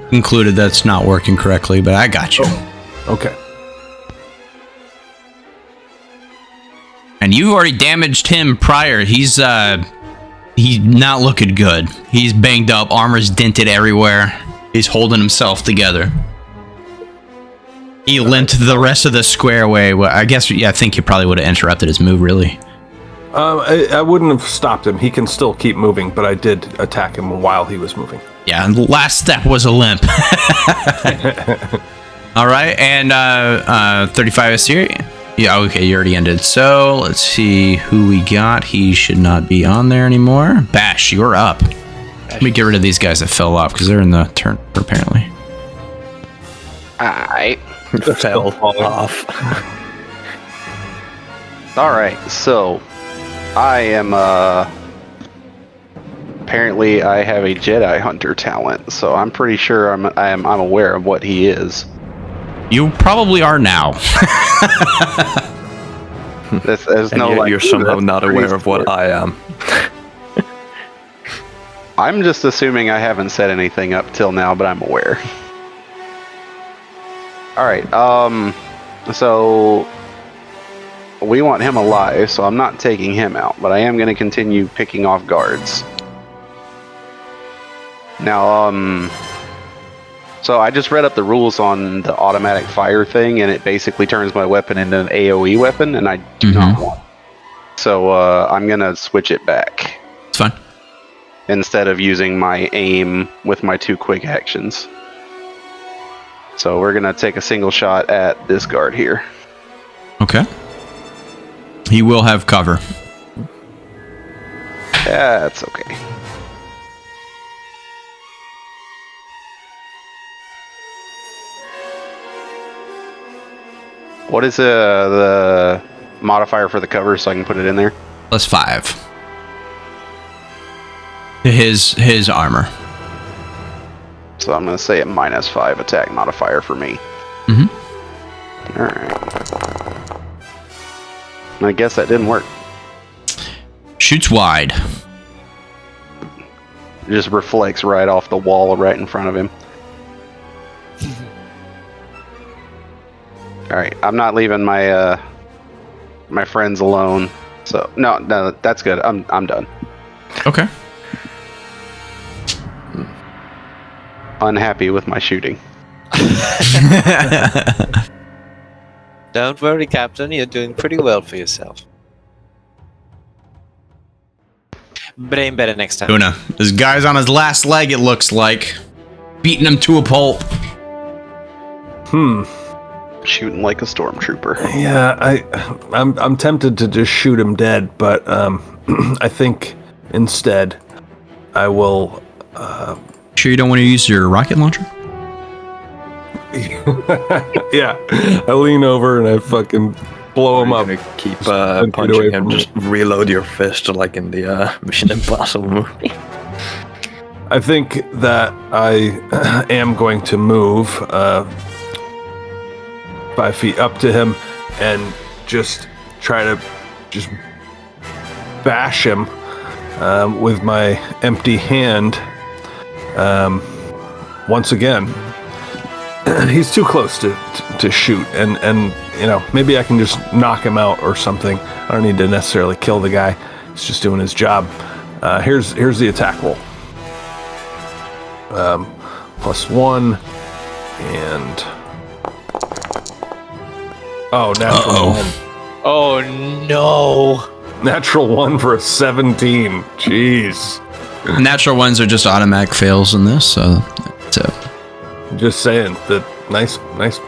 concluded that's not working correctly, but I got you. Okay. And you already damaged him prior. He's not looking good. He's banged up, armor's dented everywhere. He's holding himself together. He limped the rest of the square away. Well, I guess, yeah, I think you probably would have interrupted his move, really. I wouldn't have stopped him. He can still keep moving, but I did attack him while he was moving. Yeah, and the last step was a limp. All right, and 35 SC. Yeah, okay, you already ended. So let's see who we got. He should not be on there anymore. Bash, you're up. Let me get rid of these guys that fell off because they're in the turn apparently. Alright. Fell off. Alright, so I am apparently I have a Jedi Hunter talent, so I'm pretty sure I'm aware of what he is. You probably are now. There's And no yet like, you're somehow not aware of what I am. I'm just assuming I haven't said anything up till now, but I'm aware. Alright, so we want him alive, so I'm not taking him out, but I am going to continue picking off guards. Now, so I just read up the rules on the automatic fire thing, and it basically turns my weapon into an AoE weapon, and I do not want it. So I'm going to switch it back. It's fine. Instead of using my aim with my 2 quick actions. So we're going to take a single shot at this guard here. Okay. He will have cover. That's okay. What is the modifier for the cover so I can put it in there? +5. To his armor. So I'm going to say a -5 attack modifier for me. Alright. I guess that didn't work. Shoots wide. It just reflects right off the wall right in front of him. Alright, I'm not leaving my my friends alone. So no, that's good. I'm done. Okay. Unhappy with my shooting. Don't worry, Captain. You're doing pretty well for yourself. But aim better next time. Una, this guy's on his last leg, it looks like. Beating him to a pulp. Shooting like a stormtrooper. Yeah, I'm tempted to just shoot him dead, but I think instead I will. Sure you don't want to use your rocket launcher? Yeah, I lean over and I fucking blow him up. Keep Just punching away him. from Just reload your fist like in the Mission Impossible movie. I think that I am going to move 5 feet up to him and just try to just bash him with my empty hand. Once again, he's too close to shoot, and you know, maybe I can just knock him out or something. I don't need to necessarily kill the guy. He's just doing his job. Here's the attack roll. +1 and natural 1. Oh no! Natural 1 for a 17. Jeez. Natural ones are just automatic fails in this, so Just saying, the nice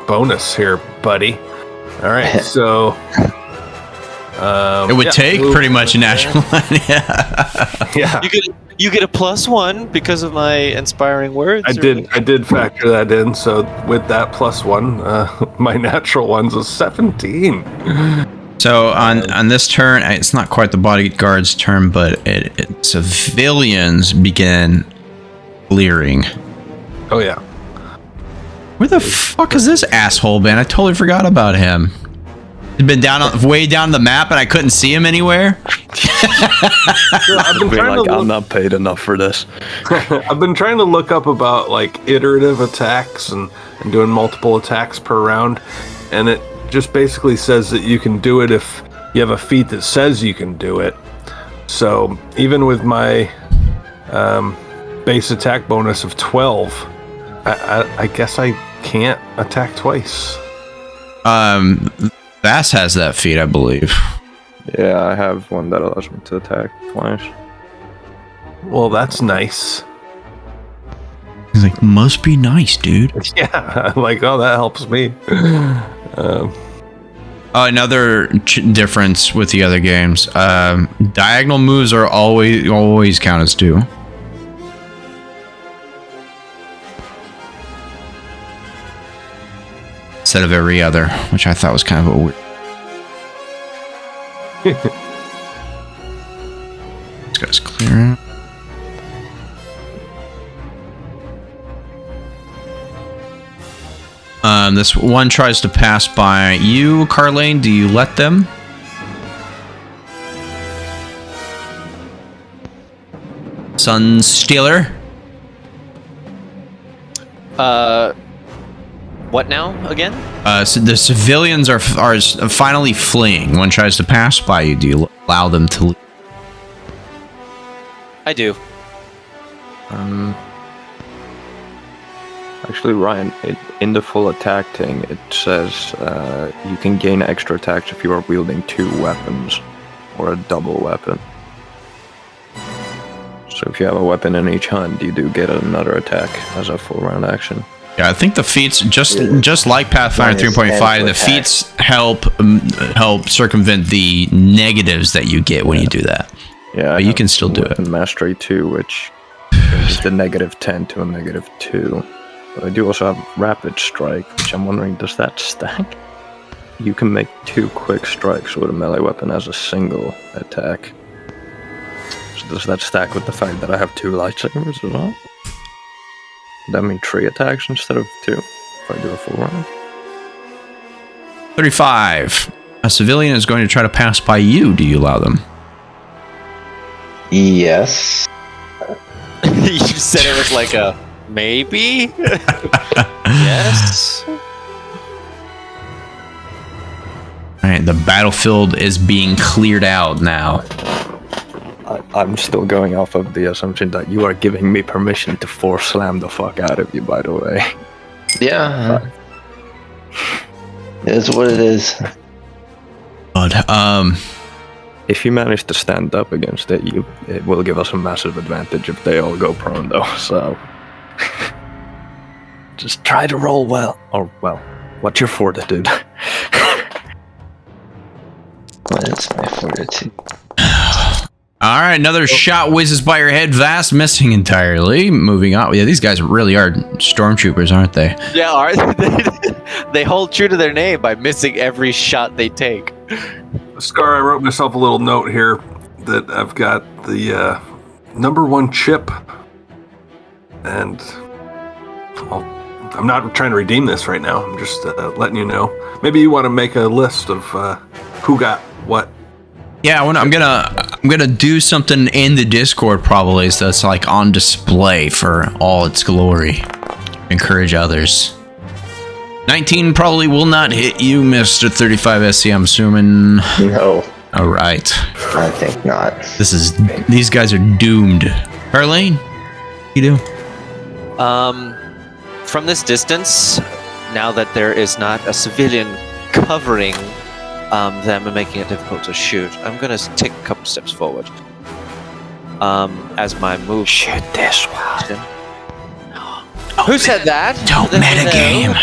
bonus here, buddy. All right, so it would take pretty much a natural one. Yeah. You get a +1 because of my inspiring words. I did factor that in. So with that +1, my natural one's a 17. So on this turn, it's not quite the bodyguard's turn, but civilians begin clearing. Oh yeah. Where the fuck is this asshole been? I totally forgot about him. He's been way down the map, and I couldn't see him anywhere. I've been trying to I'm not paid enough for this. I've been trying to look up about like iterative attacks and doing multiple attacks per round, and it just basically says that you can do it if you have a feat that says you can do it. So even with my base attack bonus of 12, I guess I can't attack twice. Bass has that feat, I believe. Yeah, I have one that allows me to attack twice. Well, that's nice. He's like, must be nice, dude. Yeah, like, oh, that helps me. Another difference with the other games. Diagonal moves are always count as 2. Instead of every other, which I thought was kind of a weird. This guy's clearing. This one tries to pass by you, Carlane. Do you let them? Sunstealer? What now again? So the civilians are finally fleeing. One tries to pass by you. Do you allow them to leave? I do. Actually, Ryan, in the full attack thing, it says you can gain extra attacks if you are wielding 2 weapons or a double weapon. So if you have a weapon in each hand, you do get another attack as a full round action. Yeah, I think the feats just like Pathfinder 3.5, the feats help circumvent the negatives that you get when you do that. Yeah, but you can still do it. Mastery 2, which changes the -10 to a -2. But I do also have Rapid Strike, which I'm wondering, does that stack? You can make 2 quick strikes with a melee weapon as a single attack. So does that stack with the fact that I have 2 lightsabers as well? That mean 3 attacks instead of 2 if I do a full round? 35. A civilian is going to try to pass by you. Do you allow them? Yes. You said it was like a maybe? Yes. Alright, the battlefield is being cleared out now. I'm still going off of the assumption that you are giving me permission to force slam the fuck out of you, by the way. Yeah. It is what it is. But, if you manage to stand up against it, it will give us a massive advantage if they all go prone, though, so... Just try to roll well. Or, well, what's your fortitude? What is my fortitude? Alright, another shot whizzes by your head, Vast, missing entirely. Moving on. Yeah, these guys really are stormtroopers, aren't they? Yeah, are they? They hold true to their name by missing every shot they take. Scar, I wrote myself a little note here that I've got the #1 chip, and I'm not trying to redeem this right now. I'm just letting you know. Maybe you want to make a list of who got what. Yeah, I'm gonna do something in the Discord probably, so it's like on display for all its glory. Encourage others. 19 probably will not hit you, Mr. 35 SC, I'm assuming. No. Alright. I think not. These guys are doomed. Harlene, you do? From this distance, now that there is not a civilian covering them and making it difficult to shoot, I'm gonna take a couple steps forward. As my move. Shoot this one. Who said that? Don't metagame.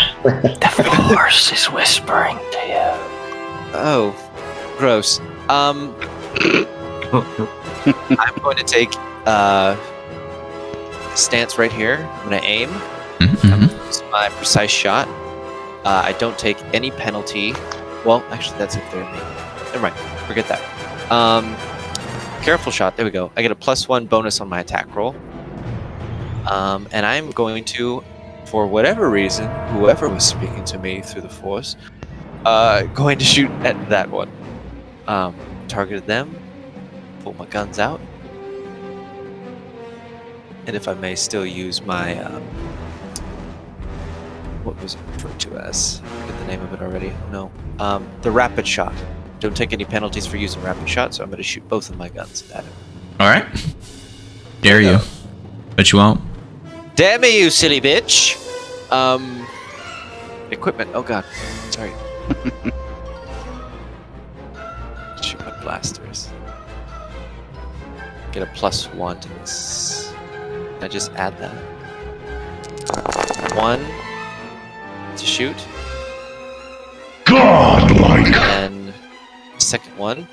The Force is whispering to you. Oh, gross. I'm going to take stance right here. I'm going to aim. Mm-hmm. It's my precise shot. I don't take any penalty. Well, actually, that's if they're me. Never mind. Forget that. Careful shot. There we go. I get a +1 bonus on my attack roll. And I'm going to, for whatever reason, whoever was speaking to me through the Force, going to shoot at that one. Targeted them. Pull my guns out. And if I may still use my, what was it referred to as? I forget the name of it already. No. The rapid shot. Don't take any penalties for using rapid shot, so I'm going to shoot both of my guns at him. Alright. Dare you. But you won't. Damn me, you silly bitch! Equipment. Oh god. Sorry. Shoot my blasters. Get a +1 to this. Can I just add that? 1 to shoot. Godlike. And second one.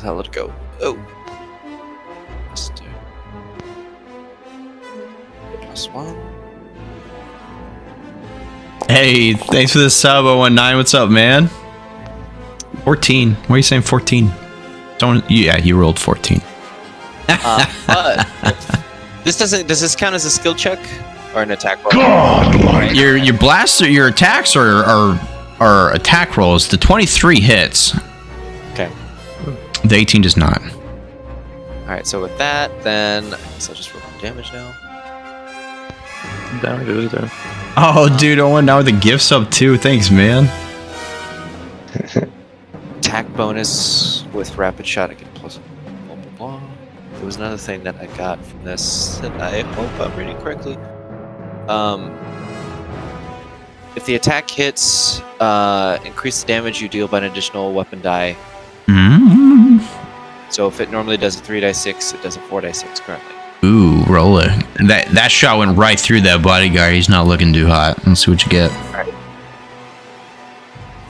I'll let it go. Oh. Just do. +1. Hey, thanks for the sub, 019. What's up, man? 14. Why are you saying 14? Yeah, you rolled 14. But this doesn't. Does this count as a skill check or an attack roll? Godlike. Your blaster, your attacks are attack rolls. The 23 hits. Okay. The 18 does not. Alright, so with that, then I guess I'll just roll damage now. Damage is there. Oh, dude, I went down with the gifts up too. Thanks, man. Attack bonus with rapid shot. I get plus blah blah blah. There was another thing that I got from this that I hope I'm reading correctly. If the attack hits, increase the damage you deal by an additional weapon die. Mm. So if it normally does a 3d6, it does a 4d6 currently. Ooh, roll it. That shot went right through that bodyguard. He's not looking too hot. Let's see what you get.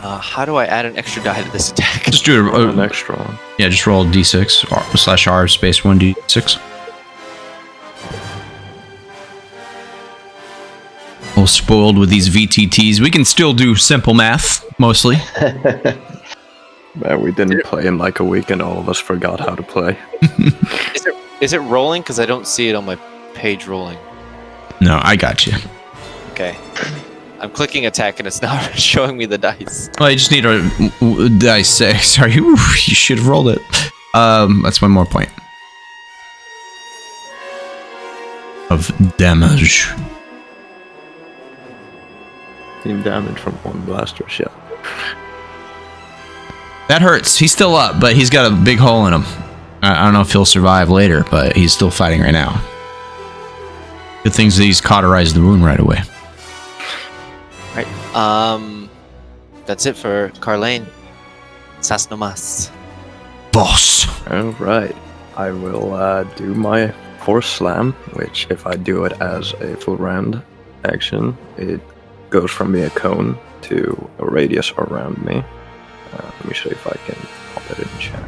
How do I add an extra die to this attack? Just do An extra one. Yeah, just roll d6/r space 1d6. All spoiled with these VTTs. We can still do simple math, mostly. Man, we didn't play in like a week and all of us forgot how to play. Is it rolling? Because I don't see it on my page rolling. No, I got you. Okay. I'm clicking attack and it's not showing me the dice. Well, you just need a dice 6. Sorry, you should have rolled it. That's one more point. Of damage. Team damage from one blaster shot. That hurts. He's still up, but he's got a big hole in him. I don't know if he'll survive later, but he's still fighting right now. Good things that he's cauterized the wound right away. Right. That's it for Carlane. Sas nomas. Boss. Alright. I will do my force slam, which if I do it as a full round action, it goes from being a cone to a radius around me. Let me show you if I can pop it in chat.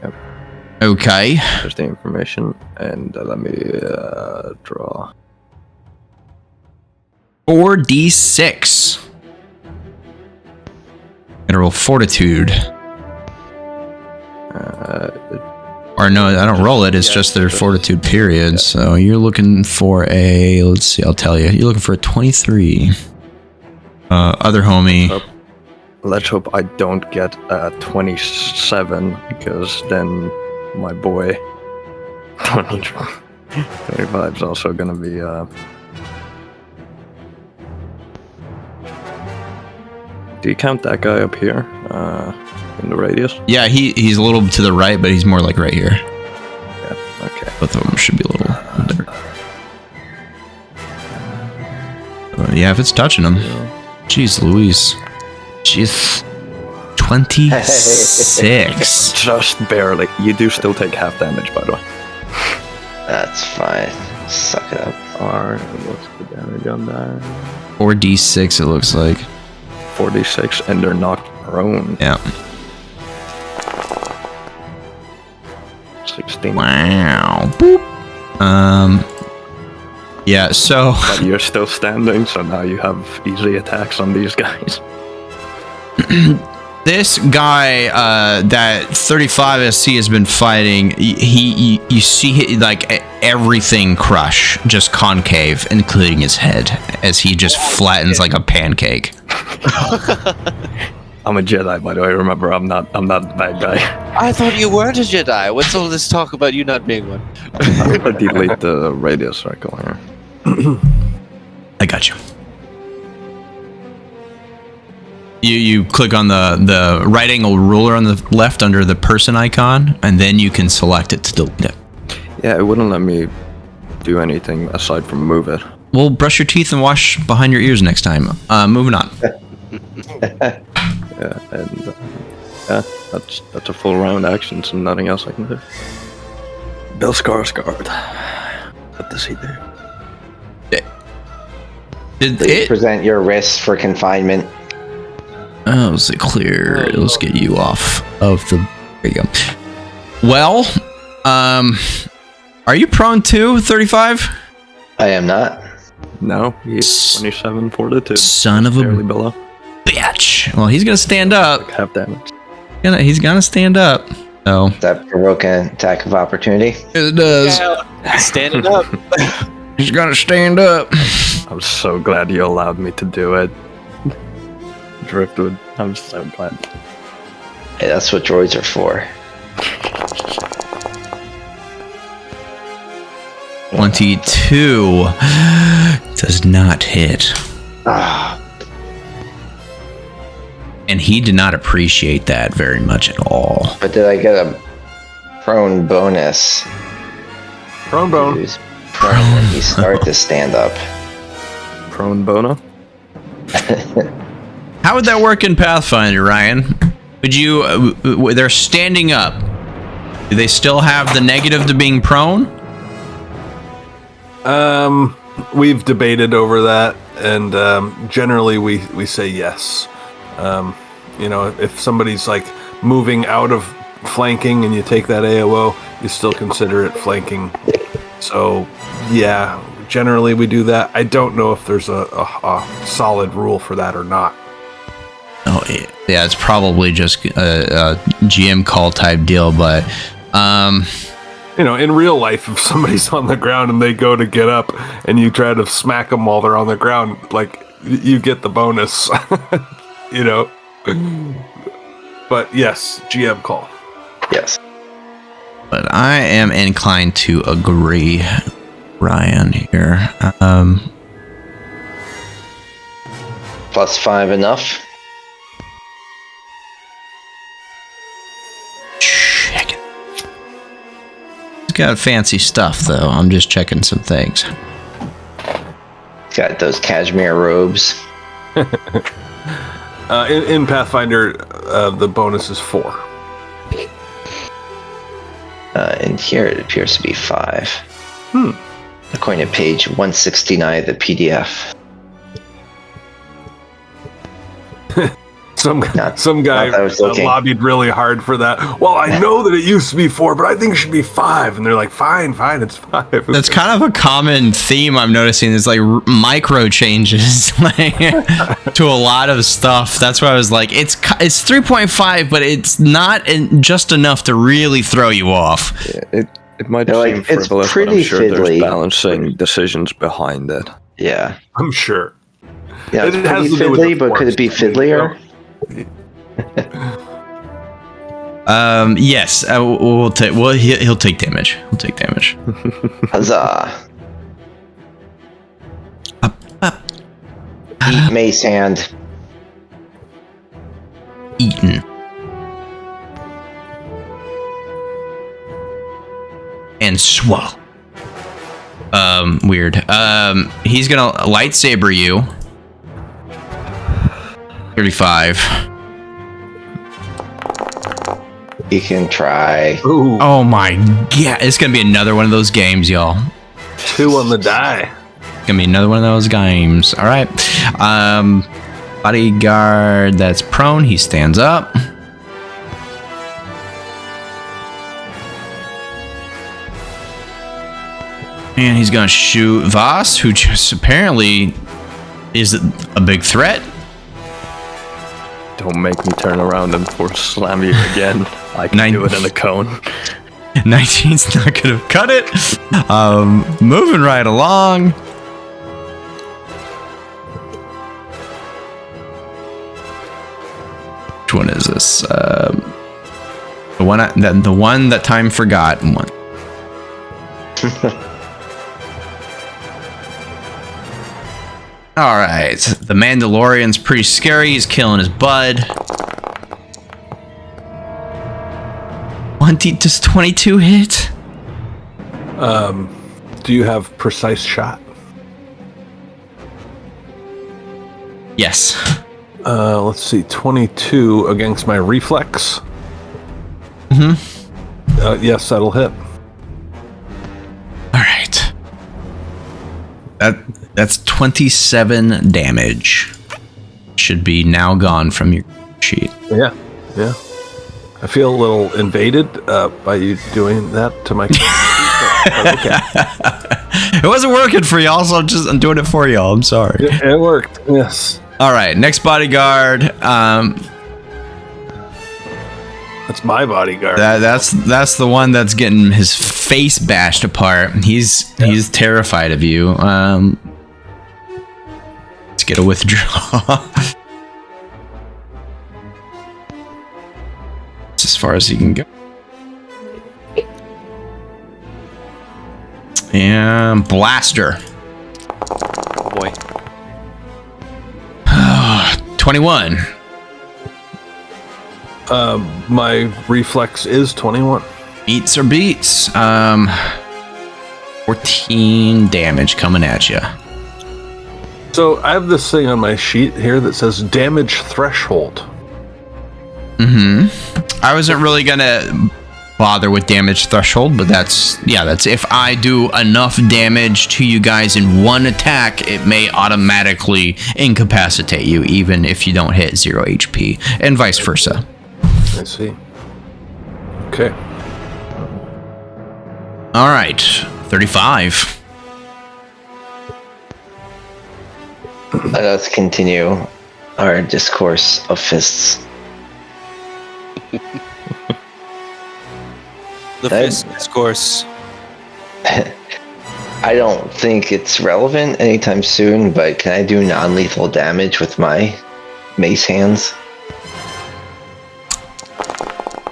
Yep. Okay. There's the information, and let me draw. 4d6. Gotta roll fortitude. Or no, I don't roll it. It's just their fortitude period. Yeah. So you're looking for a. Let's see. I'll tell you. You're looking for a 23. Other homie. Let's hope I don't get a 27, because then my boy 25 is also gonna be. Do you count that guy up here in the radius? Yeah, he's a little to the right, but he's more like right here. Yeah. Okay. Both of them should be a little there. Yeah, if it's touching him. Jeez Louise. Jeez. 26. Just barely. You do still take half damage, by the way. That's fine. Suck it up. Alright, what's the damage on that? 4d6 it looks like. 46, and they're knocked prone. Yeah. 16. Wow. Boop. Yeah, so... But you're still standing, so now you have easy attacks on these guys. This guy that 35 SC has been fighting, you see like everything crush, just concave, including his head, as he just flattens like a pancake. I'm a Jedi, by the way. Remember, I'm not the bad guy. I thought you weren't a Jedi. What's all this talk about you not being one? I'm gonna delete the radius circle here. I got you. You click on the right angle ruler on the left under the person icon, and then you can select it to delete it. Yeah, it wouldn't let me do anything aside from move it. Well, brush your teeth and wash behind your ears next time. Moving on. Yeah, and yeah, that's a full round action, so nothing else I can do. Bill Skarsgård. What does he do? Did Please it? present your wrist for confinement. Oh, let's see, clear. Let's get you off of the. There you go. Well, are you prone to 35? I am not. No, he's 27 fortitude. Son of a Barely below. bitch. Well, he's gonna stand up. Half damage. He's gonna stand up. So Does that provoke an attack of opportunity? it does. Yeah, standing up. He's gonna stand up. I'm so glad you allowed me to do it. Driftwood, I'm so glad. Hey, that's what droids are for. 22 does not hit. Ah, And he did not appreciate that very much at all. but did I get a prone bonus? Prone bone. Use prone when you start to stand up. Prone Bona? How would that work in Pathfinder, Ryan? Would you... they're standing up. Do they still have the negative to being prone? We've debated over that, and generally we say yes. You know, if somebody's like moving out of flanking and you take that AOO, you still consider it flanking. So, yeah, generally we do that. I don't know if there's a solid rule for that or not. Oh, yeah, it's probably just a GM call type deal, but... You know, in real life, if somebody's on the ground and they go to get up and you try to smack them while they're on the ground, like, you get the bonus, you know? But yes, GM call. Yes. But I am inclined to agree, Ryan, here. +5 enough? Check it. He's got fancy stuff, though. I'm just checking some things. Got those cashmere robes. In Pathfinder, the bonus is 4. And here it appears to be 5. According to page 169 of the PDF. Some guy I was looking. lobbied really hard for that. Well, I know that it used to be 4, but I think it should be 5. And they're like, fine, it's 5. That's kind of a common theme I'm noticing. Is like micro changes like, to a lot of stuff. That's why I was like, it's 3.5, but it's not just enough to really throw you off. Yeah, it might They're seem like, it's frivolous, but pretty I'm sure fiddly. there's balancing decisions behind it. Yeah. I'm sure. Yeah, it's It has pretty to do with fiddly, the but could it be force. fiddlier? Yes, we'll take. Well, he'll take damage. He'll take damage. Huzzah. Eat mace hand. Eaten. And swallow. Weird. He's gonna lightsaber you. 35. You can try. Ooh, Oh my god. It's gonna be another one of those games, y'all. 2 on the die. Gonna be another one of those games. Alright. Bodyguard that's prone, he stands up. And he's gonna shoot Voss, who just apparently is a big threat. Don't make me turn around and force slam you again. I can do it in a cone. 19's not gonna cut it. Moving right along. Which one is this? The one that time forgot. One. All right, the Mandalorian's pretty scary. He's killing his bud. 22 hit? Do you have precise shot? Yes. Let's see, 22 against my reflex. Yes, that'll hit. All right. That's 27 damage. Should be now gone from your sheet. Yeah. I feel a little invaded by you doing that to my okay. It wasn't working for y'all, so I'm doing it for y'all. I'm sorry. It worked. Yes. All right, next bodyguard. That's my bodyguard. That's the one that's getting his face bashed apart. He's terrified of you. Let's get a withdraw. as far as he can go. And blaster. Oh boy. 21. My reflex is 21. Beats or beats. 14 damage coming at you. So I have this thing on my sheet here that says damage threshold. I wasn't really gonna bother with damage threshold, but that's if I do enough damage to you guys in one attack, it may automatically incapacitate you, even if you don't hit 0 HP, and vice versa. I see. Okay. All right, 35. Let us continue our discourse of fists. The fist discourse. I don't think it's relevant anytime soon, but can I do non-lethal damage with my mace hands?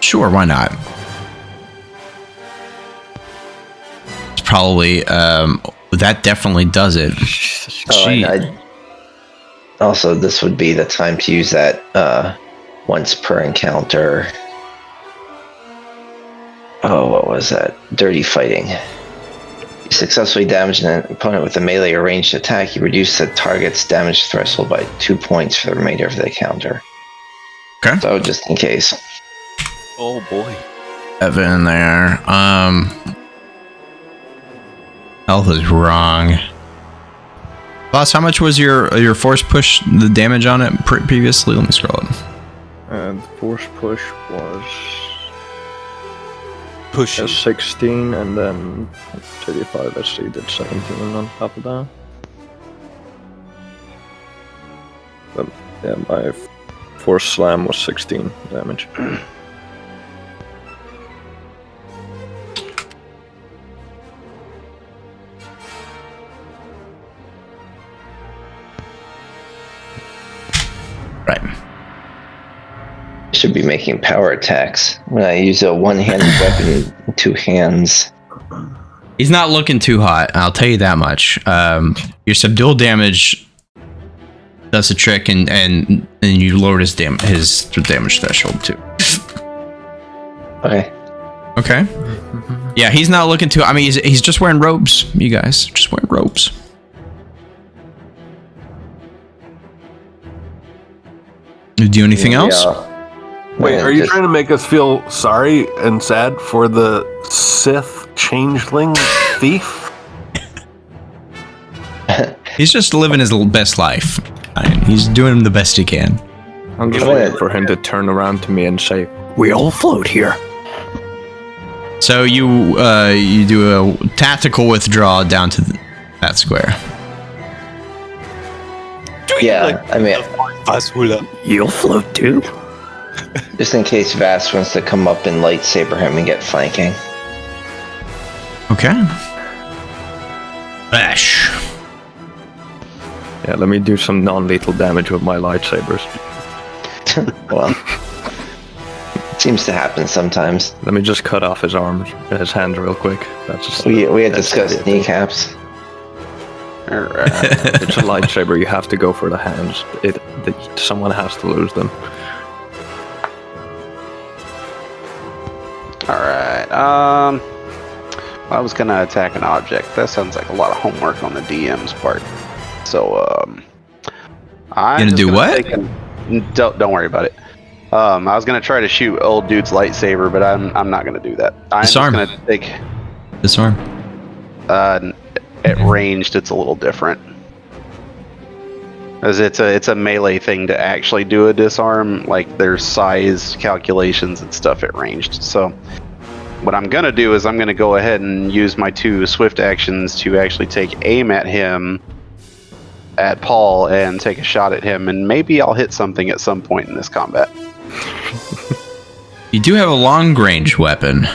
Sure, why not? It's probably that definitely does it. Also, this would be the time to use that once per encounter. Oh, what was that? Dirty fighting. You successfully damage an opponent with a melee or ranged attack, you reduce the target's damage threshold by 2 points for the remainder of the encounter. Okay. So, just in case. Oh boy. Evan there. Health is wrong. Boss, how much was your force push, the damage on it previously? Let me scroll it. And the force push was Push. 16, and then 35 SC did 17 on top of that. But yeah, my force slam was 16 damage. Right. Should be making power attacks when I use a one-handed weapon in two hands. He's not looking too hot, I'll tell you that much. Your subdual damage does the trick, and you lowered his damage threshold too. Okay. Okay. Yeah, he's not looking too. I mean, he's just wearing robes. You guys, just wearing robes. You do anything else? Wait, are you trying to make us feel sorry and sad for the Sith changeling thief? He's just living his best life. He's doing the best he can. I'm just waiting for him to turn around to me and say, "We all float here." So you do a tactical withdrawal down to that square. Yeah, I mean, You'll float too. just in case Vass wants to come up and lightsaber him and get flanking. Okay. Bash. Yeah, let me do some non-lethal damage with my lightsabers. Well, it seems to happen sometimes. Let me just cut off his arms, his hands real quick. That's just, We had that's discussed it. kneecaps. It's a lightsaber. You have to go for the hands. Someone has to lose them. Alright, I was gonna attack an object. That sounds like a lot of homework on the DM's part. So, I'm Gonna just do what? Don't worry about it. I was gonna try to shoot old dude's lightsaber, but I'm not gonna do that. I'm Disarm. just gonna take. Disarm. At ranged, it's a little different, as it's a melee thing to actually do a disarm. Like there's size calculations and stuff at ranged. So what I'm gonna do is I'm gonna go ahead and use my 2 swift actions to actually take aim at him, at Paul, and take a shot at him, and maybe I'll hit something at some point in this combat. You do have a long range weapon.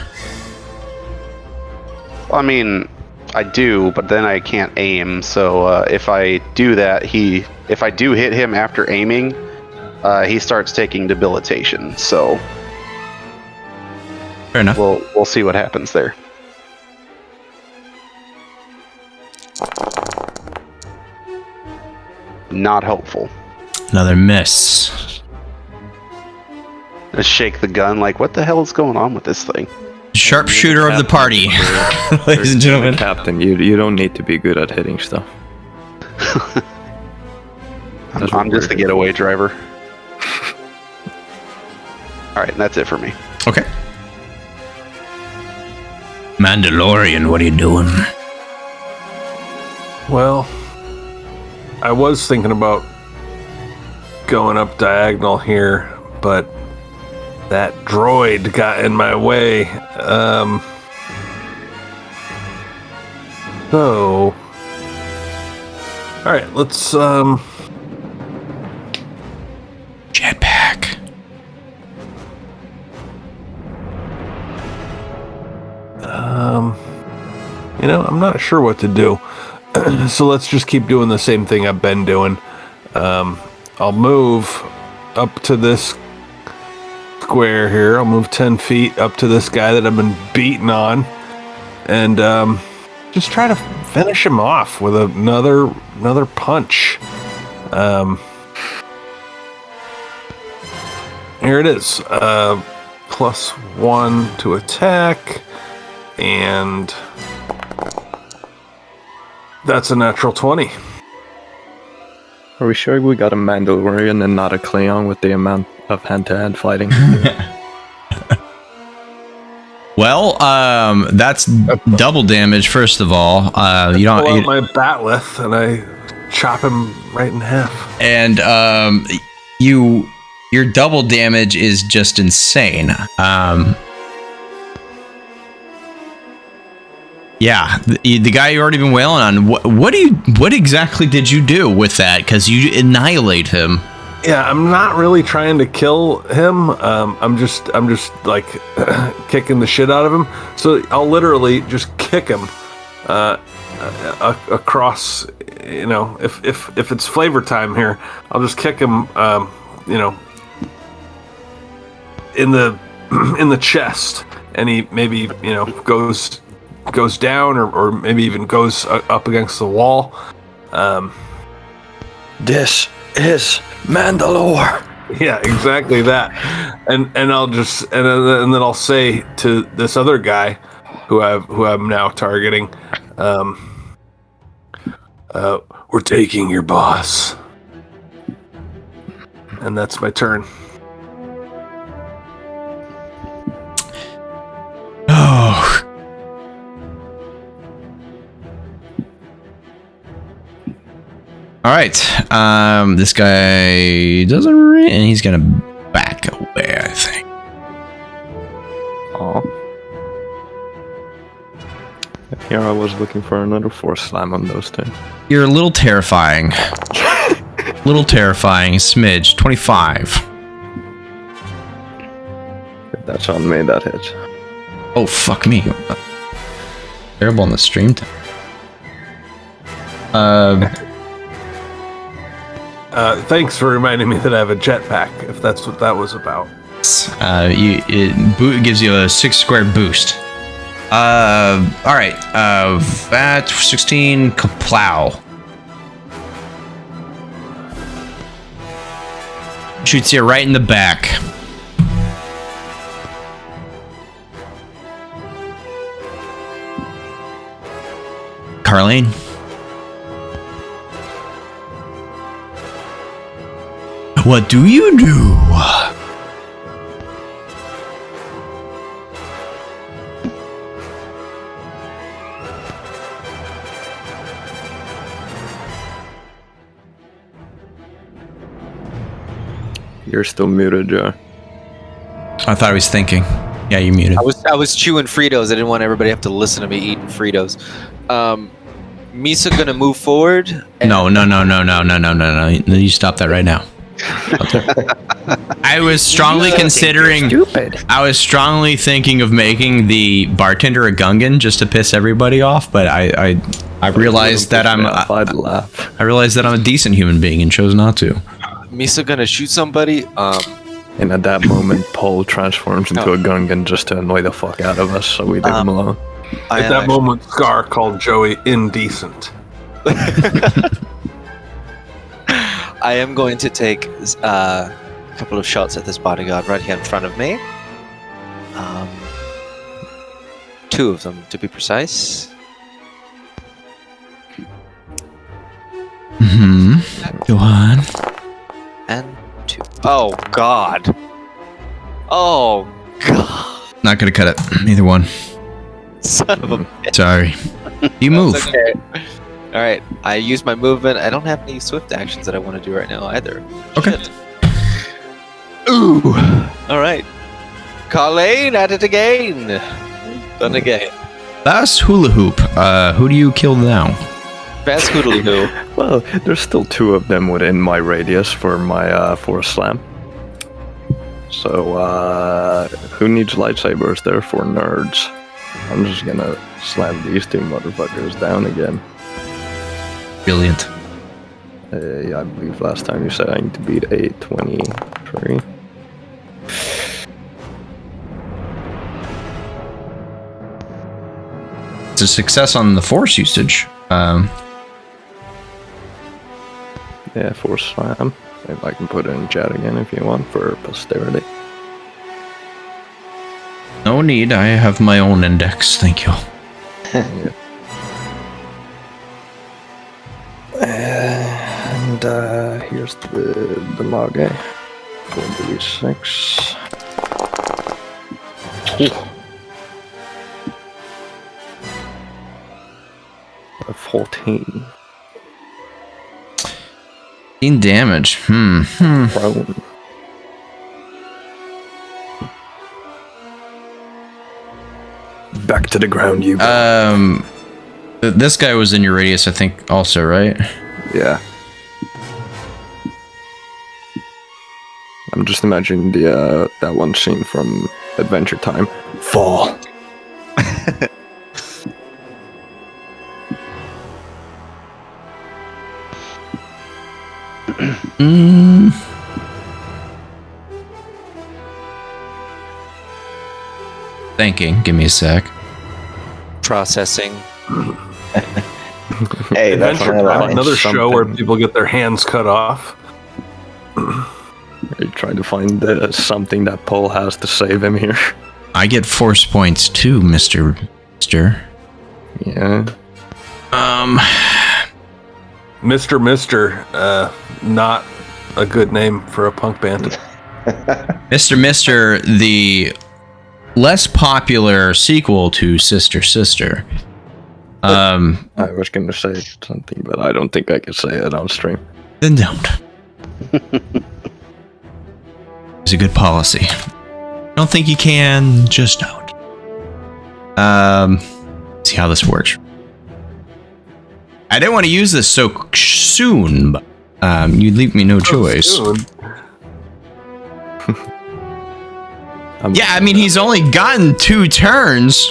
I mean, I do, but then I can't aim. So if I do that, if I do hit him after aiming, he starts taking debilitation. So Fair enough. We'll see what happens there. Not hopeful. Another miss. I shake the gun like, what the hell is going on with this thing? Sharpshooter of the party, ladies and gentlemen. Captain, you don't need to be good at hitting stuff. I'm just the getaway driver. Alright, that's it for me. Okay. Mandalorian, what are you doing? Well, I was thinking about going up diagonal here, but that droid got in my way. So, all right, let's Jetpack. I'm not sure what to do. So let's just keep doing the same thing I've been doing. I'll move up to this square here. I'll move 10 feet up to this guy that I've been beating on, and just try to finish him off with another punch. Here it is. +1 to attack, and that's a natural 20. Are we sure we got a Mandalorian and not a Klingon with the amount of hand-to-hand fighting? Well, that's double damage. First of all, you don't. Pull out my batleth and I chop him right in half. And your double damage is just insane. Yeah, the guy you already been wailing on. What exactly did you do with that? Because you annihilate him. Yeah, I'm not really trying to kill him. I'm just like kicking the shit out of him. So I'll literally just kick him across. You know, if it's flavor time here, I'll just kick him. In the chest, and he maybe goes down or maybe even goes up against the wall. This is Mandalore. Yeah, exactly that. And I'll just and then I'll say to this other guy who I'm now targeting, we're taking your boss. And that's my turn. Oh. All right. This guy doesn't and he's gonna back away, I think. Oh. Here I was looking for another force slam on those two. You're a little terrifying. Little terrifying. Smidge. 25. That's on me, that hits. Oh, fuck me. Terrible on the stream. Thanks for reminding me that I have a jetpack, if that's what that was about. It gives you a 6 square boost. Alright. That 16 Kaplow. Shoots you right in the back. Carlene? What do you do? You're still muted, Joe. I thought I was thinking. Yeah, you muted. I was chewing Fritos. I didn't want everybody to have to listen to me eating Fritos. Misa gonna move forward. No. You stop that right now. I was strongly considering. Stupid. I was strongly thinking of making the bartender a Gungan just to piss everybody off, but I realized that I'd laugh. I realized that I'm a decent human being and chose not to. Misa gonna shoot somebody. And at that moment, Pol transforms into a Gungan just to annoy the fuck out of us, so we leave him alone. At that moment, Scar called Joey indecent. I am going to take a couple of shots at this bodyguard right here in front of me. 2 of them, to be precise. Go on. And 2. Oh, God. Oh, God. Not gonna cut it. Neither one. Son of a bitch. Sorry. You move. That's okay. Alright, I use my movement. I don't have any swift actions that I want to do right now either. Okay. Shit. Ooh. Alright. Colleen at it again. Done again. That's hula hoop. Who do you kill now? Fast hoodly hoo. Well, there's still 2 of them within my radius for my Force Slam. So, who needs lightsabers? They're for nerds. I'm just gonna slam these 2 motherfuckers down again. Brilliant. I believe last time you said I need to beat 823. It's a success on the force usage. Yeah, Force Slam. If I can put it in chat again if you want for posterity. No need. I have my own index. Thank you. Yeah. And here's the Mage. 4d6. 14. 15 damage. Prone. Back to the ground, you go. This guy was in your radius, I think, also, right? Yeah. I'm just imagining the that one scene from Adventure Time. Fall. Thinking. Give me a sec. Processing. Hey, that's Adventure kind of Time, another show something. where people get their hands cut off. Are you trying to find something that Pol has to save him here? I get force points too, Mister. Yeah. Mr. Not a good name for a punk band. Mister, the less popular sequel to Sister. I was going to say something, but I don't think I can say it on stream. Then don't. It's a good policy. Don't think you can, just don't. See how this works. I didn't want to use this so soon, but you leave me no choice. Soon. Yeah, I mean, he's only gotten 2 turns.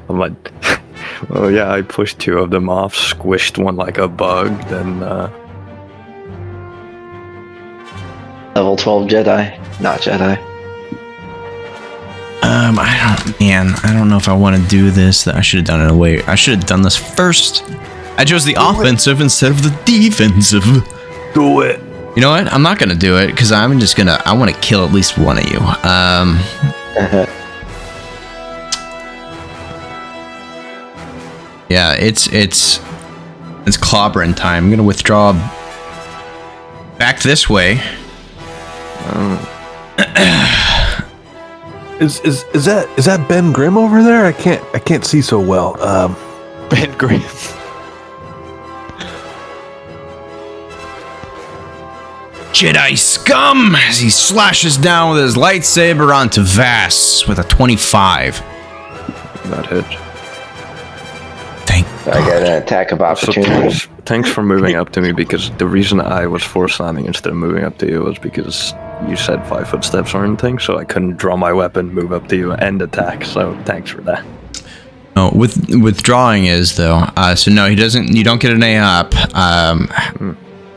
I'm like, well, yeah, I pushed 2 of them off, squished one like a bug, then, Level 12 Jedi, not Jedi. I don't know if I want to do this. I should have done it away. I should have done this first. I chose the offensive instead of the defensive. Do it. You know what? I'm not gonna do it because I want to kill at least one of you. Yeah, it's clobbering time. I'm gonna withdraw back this way. Is that Ben Grimm over there? I can't see so well. Ben Grimm. Jedi Scum as he slashes down with his lightsaber onto Vass with a 25. that hit. Thank I got an attack of So opportunity. thanks for moving up to me, because the reason I was force slamming instead of moving up to you was because you said 5 footsteps or anything, so I couldn't draw my weapon, move up to you, and attack. So thanks for that. No, withdrawing is though. So no, he doesn't. You don't get an A up.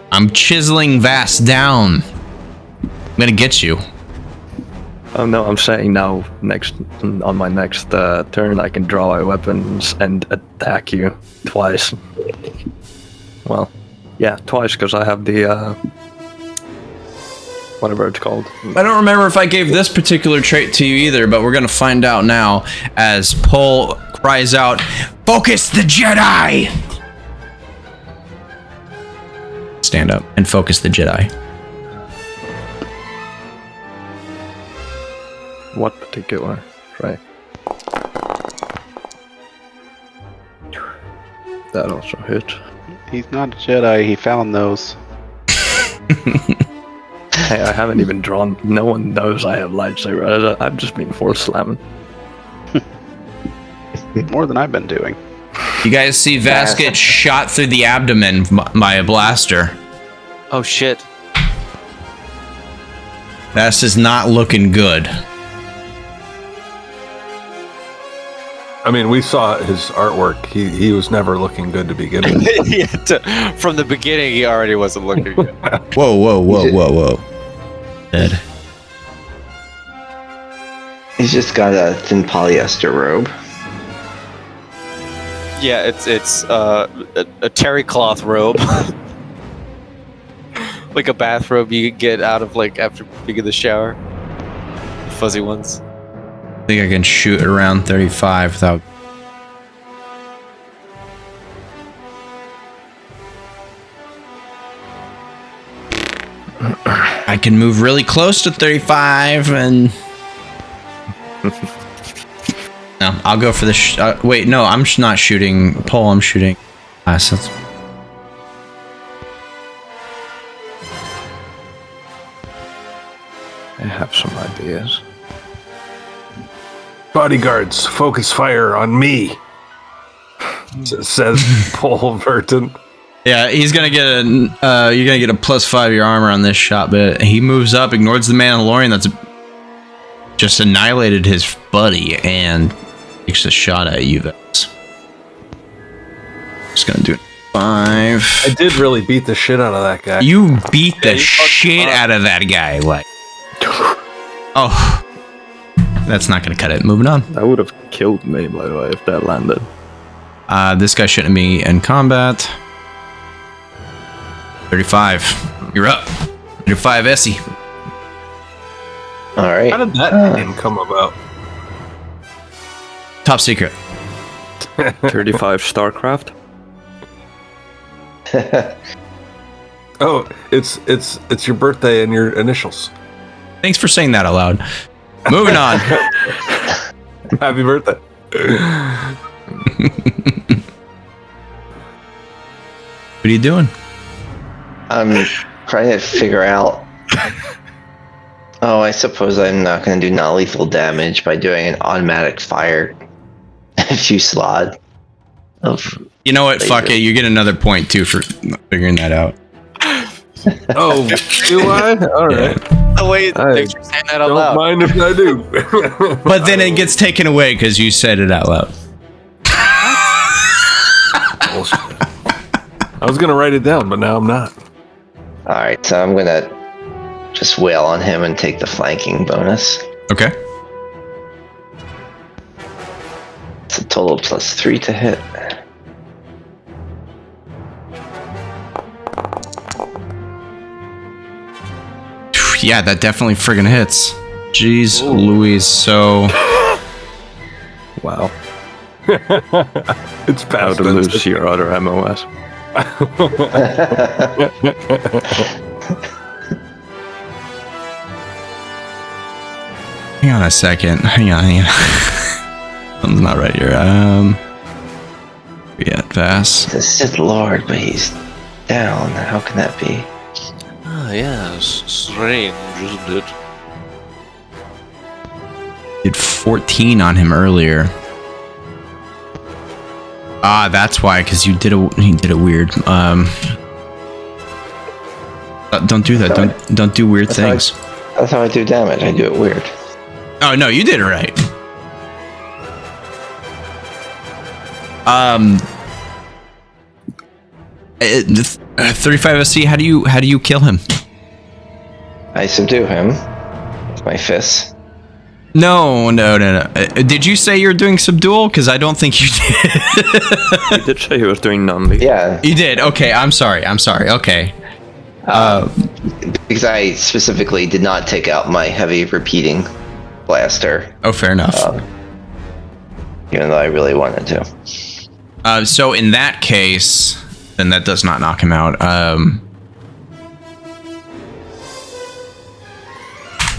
I'm chiseling Vass down. I'm gonna get you. Oh no, I'm saying now, on my next turn, I can draw my weapons and attack you twice. Well, yeah, twice, because I have the, whatever it's called. I don't remember if I gave this particular trait to you either, but we're gonna find out now as Pol cries out, "Focus the Jedi!" Stand up and focus the Jedi. What particular? Right. That also hits. He's not a Jedi. He found those. Hey, I haven't even drawn. No one knows I have lightsaber. I've just been force slamming. More than I've been doing. You guys see Vas get shot through the abdomen by a blaster. Oh shit. Vas is not looking good. I mean, we saw his artwork. He was never looking good to begin with. From the beginning, he already wasn't looking good. Whoa. Dead. He's just got a thin polyester robe. Yeah, it's a terry cloth robe. Like a bathrobe you get out of like after being in the shower. The fuzzy ones. I think I can shoot around 35 without... I can move really close to 35 and... No, I'll go for the... wait, no, I'm not shooting Pol, I'm shooting... So I have some ideas. Bodyguards, focus fire on me, says Pol Virten. yeah, he's gonna get a... you're gonna get a +5 your armor on this shot, but he moves up, ignores the Mandalorian that's just annihilated his buddy, and takes a shot at you, Vex. Just gonna do it. 5. I did really beat the shit out of that guy. You beat the shit out of that guy, like... Oh. That's not gonna cut it. Moving on. That would have killed me, by the way, if that landed. This guy shouldn't be in combat. 35. You're up. 35 Essie. All right. How did that name come about? Top secret. 35 StarCraft. Oh, it's your birthday and your initials. Thanks for saying that out loud. Moving on. Happy birthday. What are you doing? I'm trying to figure out. Oh, I suppose I'm not going to do non-lethal damage by doing an automatic fire fusillade of. You know what? Fuck it. You get another point too for figuring that out. Oh, do I? All right. Oh wait, thanks for saying that out loud. Don't mind if I do. But then it gets taken away because you said it out loud. I was gonna write it down, but now I'm not. All right, so I'm gonna just wail on him and take the flanking bonus. Okay. It's a total +3 to hit. Yeah, that definitely friggin' hits. Jeez Louise, so... Wow. It's How past to lose tense. your other MOS. Hang on a second. Hang on. Something's not right here. Yeah, pass. The Sith Lord, but he's down. How can that be? Oh yeah, it's strange, isn't it? Did 14 on him earlier. Ah, that's why, because he did a weird. Don't do that. Don't do weird things. That's how I do damage. I do it weird. Oh no, you did it right. 35 SC. How do you kill him? I subdue him with my fists. No. Did you say you're doing subdual? Because I don't think you did. He did say he was doing non-lethal. Yeah. You did. Okay, I'm sorry. Okay. Because I specifically did not take out my heavy repeating blaster. Oh, fair enough. Even though I really wanted to. So in that case, then that does not knock him out.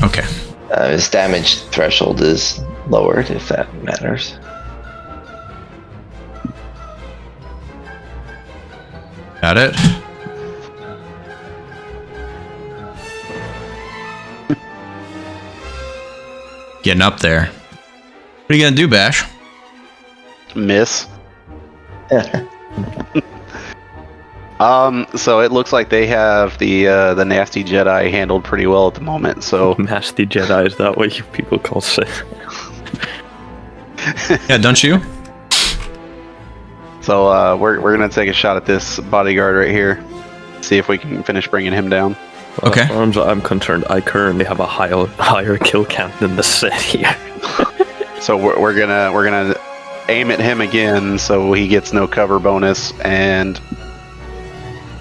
Okay. His damage threshold is lowered, if that matters. Got it. Getting up there. What are you gonna do, Bash? Miss. So it looks like they have the nasty Jedi handled pretty well at the moment. So Nasty Jedi, is that what you people call Sith? Yeah, don't you? So we're gonna take a shot at this bodyguard right here. See if we can finish bringing him down. Okay. As far as I'm concerned, I currently have a higher kill count than the Sith here. So we're gonna aim at him again, so he gets no cover bonus, and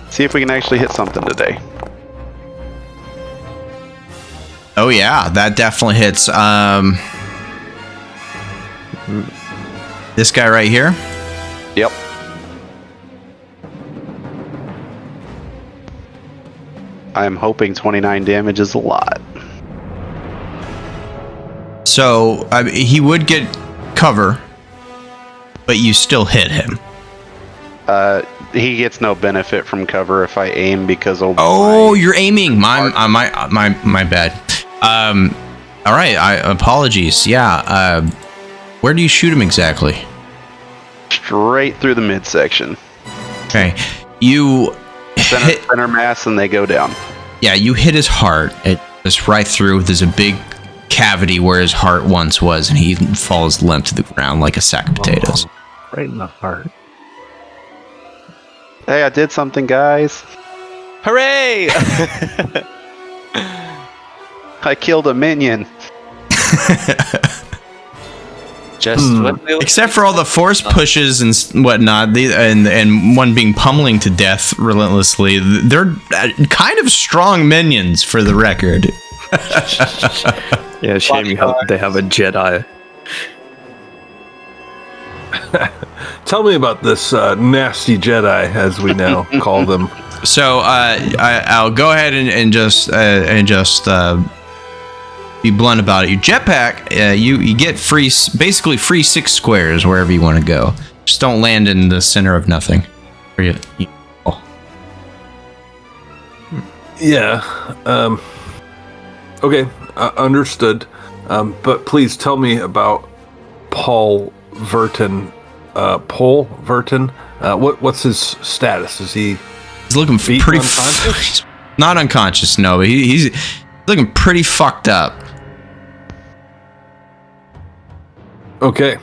see if we can actually hit something today. Oh yeah, that definitely hits. This guy right here. Yep. I'm hoping 29 damage is a lot. So he would get cover, but you still hit him. He gets no benefit from cover if I aim because of You're aiming. My bad. All right. Apologies. Yeah. Where do you shoot him exactly? Straight through the midsection. Okay. You hit center mass and they go down. Yeah, you hit his heart. It just right through. There's a big cavity where his heart once was, and he falls limp to the ground like a sack of potatoes. Right in the heart. Hey, I did something, guys. Hooray! I killed a minion. Just what we Except for all the force pushes and whatnot, and one being pummeling to death relentlessly. They're kind of strong minions, for the record. Yeah, shame they have a Jedi. Tell me about this nasty Jedi, as we now call them. So I'll go ahead and just be blunt about it. Your jetpack, you get basically free 6 squares wherever you want to go. Just don't land in the center of nothing. Yeah. Okay. Understood. But please tell me about Pol Virten. Pol Virten. What's his status? Is he? He's looking pretty unconscious? Not unconscious, no. But he's looking pretty fucked up. Okay.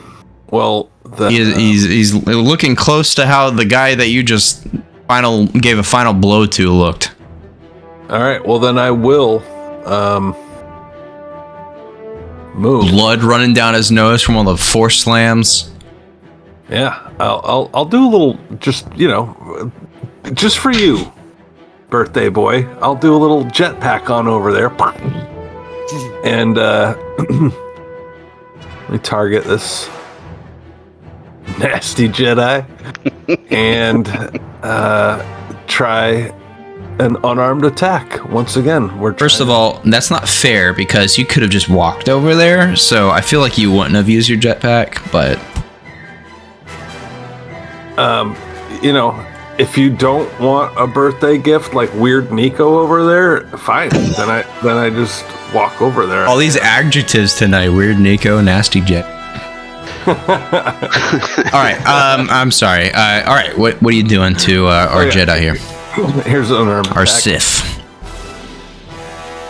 Well, he's looking close to how the guy that you just gave a final blow to looked. All right. Well, then I will move. Blood running down his nose from all the force slams. Yeah, I'll do a little, just just for you, birthday boy. I'll do a little jetpack on over there, and let me target this nasty Jedi and try an unarmed attack once again. First of all, that's not fair because you could have just walked over there. So I feel like you wouldn't have used your jetpack, but. If you don't want a birthday gift like Weird Nico over there, fine. Then I just walk over there. All these adjectives tonight: Weird Nico, nasty jet. All right. I'm sorry. All right. What are you doing to our Jedi here? Here's an unarmed our attack. Sith.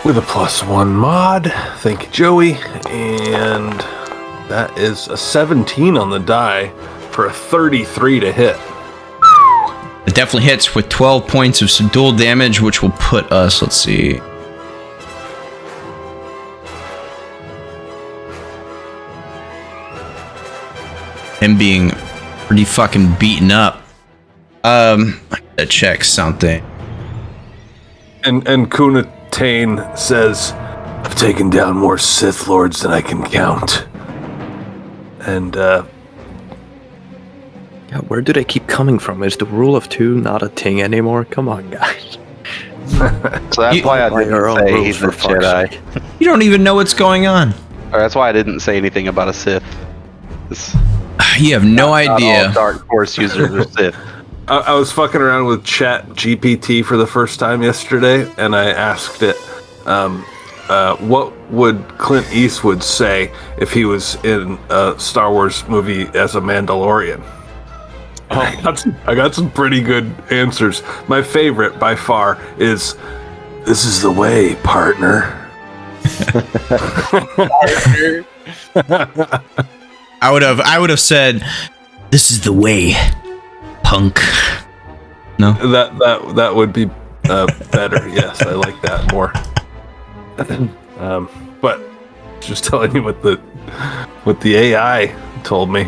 With a +1 mod. Thank you, Joey. And that is a 17 on the die for a 33 to hit. It definitely hits with 12 points of dual damage, which will put us, let's see, him being pretty fucking beaten up. I gotta check something. And Kuna Tane says, I've taken down more Sith Lords than I can count. And, Yeah, where do they keep coming from? Is the rule of two not a thing anymore? Come on, guys. So that's why I By your didn't own say rules, he's for a fuck's Jedi. sake. You don't even know what's going on. Or that's why I didn't say anything about a Sith. You have no Not all idea. Dark Force users are Sith. I was fucking around with Chat GPT for the first time yesterday, and I asked it, what would Clint Eastwood say if he was in a Star Wars movie as a Mandalorian? I got some pretty good answers. My favorite, by far, is, "This is the way, partner." I would have said, "This is the way, punk." No. That would be better. Yes, I like that more. But just telling you what the AI told me.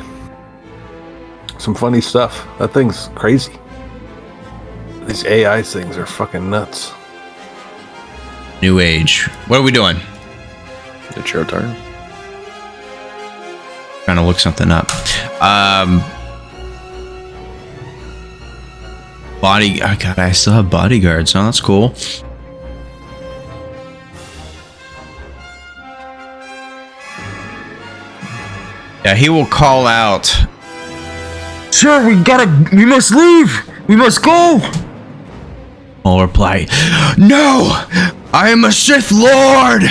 Some funny stuff. That thing's crazy. These AI things are fucking nuts. New Age. What are we doing? It's your turn. Trying to look something up. Body. Oh God, I still have bodyguards. Oh, that's cool. Yeah, he will call out. Sir, we must leave. We must go. I'll reply, no, I am a Sith Lord.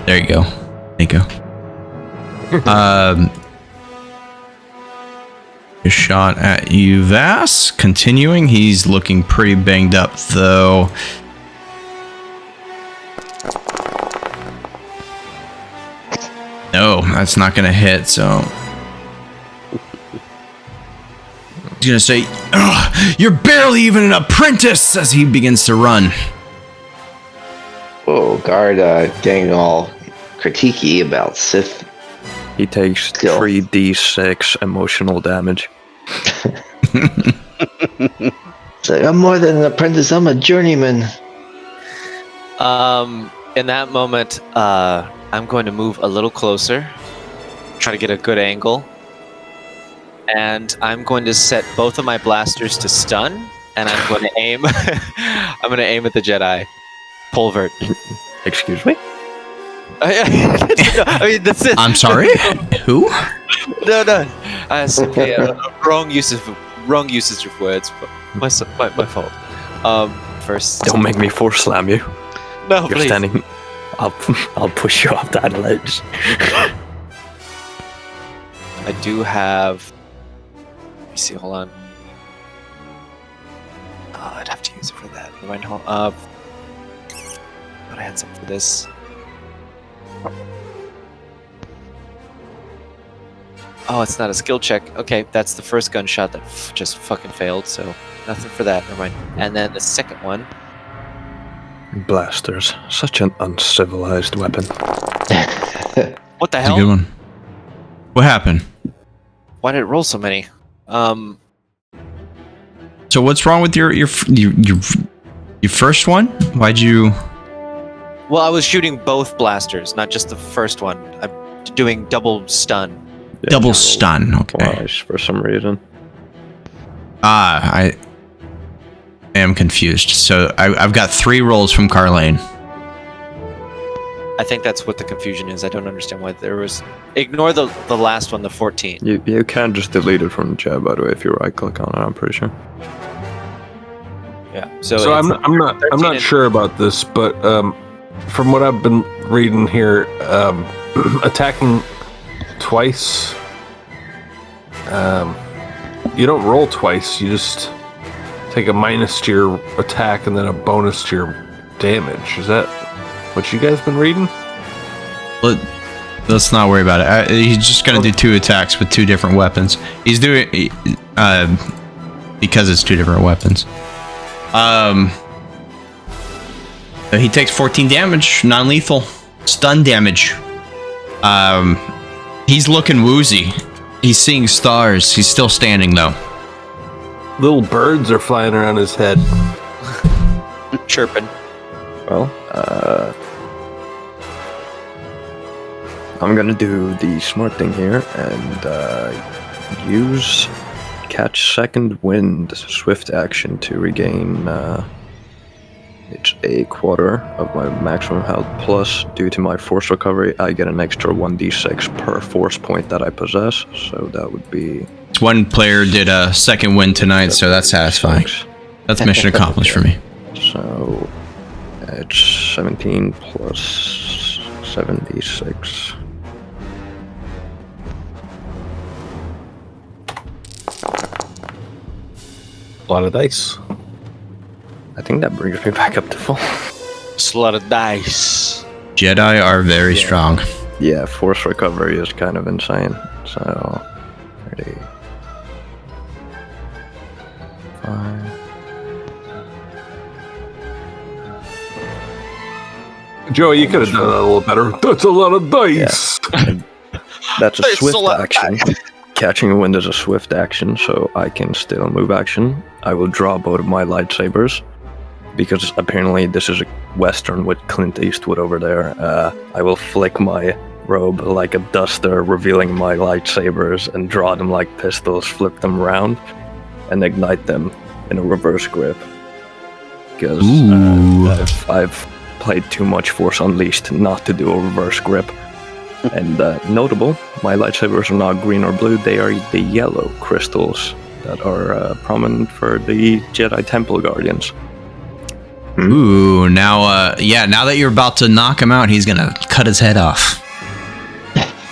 There you go. There you go. A shot at you, Vass. Continuing, he's looking pretty banged up, though. No, that's not gonna hit, so... He's gonna say, "Ugh, you're barely even an apprentice," as he begins to run. Whoa, guard getting all critiquey about Sith. He takes Still. 3d6 emotional damage. It's like, I'm more than an apprentice, I'm a journeyman. In that moment, I'm going to move a little closer, try to get a good angle, and I'm going to set both of my blasters to stun, and I'm going to aim. I'm going to aim at the Jedi, Pol Virten. Excuse me? I mean, the Sith. I'm sorry? Who? No. Okay, wrong usage of words. But my fault. First. Don't make me force slam you. No, You're please. standing. I'll push you off that ledge. I do have. Let me see. Hold on. Oh, I'd have to use it for that. Never mind. But I had something for this. Oh, it's not a skill check. Okay, that's the first gunshot that just fucking failed. So nothing for that. Never mind. And then the second one. Blasters. Such an uncivilized weapon. What the That's a hell? good one. What happened? Why did it roll so many? So what's wrong with your first one? Why'd you... Well, I was shooting both blasters, not just the first one. I'm doing double stun. Double stun, okay. Twice for some reason. I am confused. So I've got 3 rolls from Carlane. I think that's what the confusion is. I don't understand why there was... Ignore the last one, the 14. You can just delete it from the chat, by the way, if you right click on it, I'm pretty sure. Yeah. So it's I'm not 13 and- sure about this, but from what I've been reading here, attacking twice, you don't roll twice. You just take a minus to your attack and then a bonus to your damage. Is that what you guys been reading? Let's not worry about it. He's just gonna do 2 attacks with 2 different weapons. He's doing because it's 2 different weapons. He takes 14 damage, non-lethal, stun damage. He's looking woozy. He's seeing stars. He's still standing though. Little birds are flying around his head. Chirping. Well, I'm gonna do the smart thing here and use catch second wind swift action to regain. It's a quarter of my maximum health. Plus, due to my force recovery, I get an extra 1d6 per force point that I possess. So that would be. One player did a second win tonight, so that's satisfying. That's mission accomplished for me. So it's 17 plus 76. A lot of dice. I think that brings me back up to full. It's a lot of dice. Jedi are very strong. Yeah, force recovery is kind of insane. So 30. 5. Joey, you could have done that a little better. That's a lot of dice. That's a It's a swift lot of action. Catching a wind is a swift action, so I can still move action. I will draw both of my lightsabers, because apparently this is a western with Clint Eastwood over there. I will flick my robe like a duster, revealing my lightsabers, and draw them like pistols, flip them around, and ignite them in a reverse grip. Because I've played too much Force Unleashed not to do a reverse grip. And notable, my lightsabers are not green or blue, they are the yellow crystals that are prominent for the Jedi Temple Guardians. Ooh, now that you're about to knock him out, he's gonna cut his head off.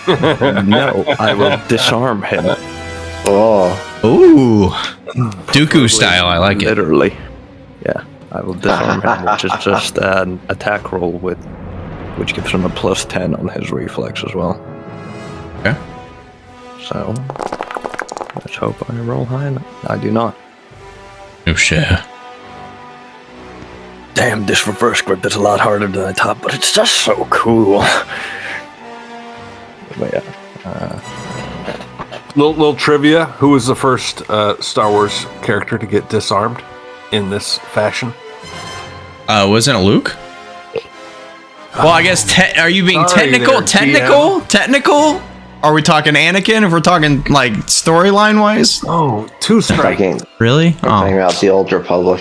No, I will disarm him. Oh, Ooh, Dooku style, I like it. Literally. Yeah, I will disarm him, which is just an attack roll which gives him a plus 10 on his reflex as well. Okay. So, let's hope I roll high enough. I do not. Oh shit. Damn, this reverse grip is a lot harder than I thought, but it's just so cool. But yeah. Little trivia. Who was the first Star Wars character to get disarmed in this fashion? Wasn't it Luke? Well, I guess, are you being Sorry technical? there, GM. Technical? Are we talking Anakin if we're talking, like, storyline-wise? Oh, two strike. Really? talking Oh. about the Old Republic.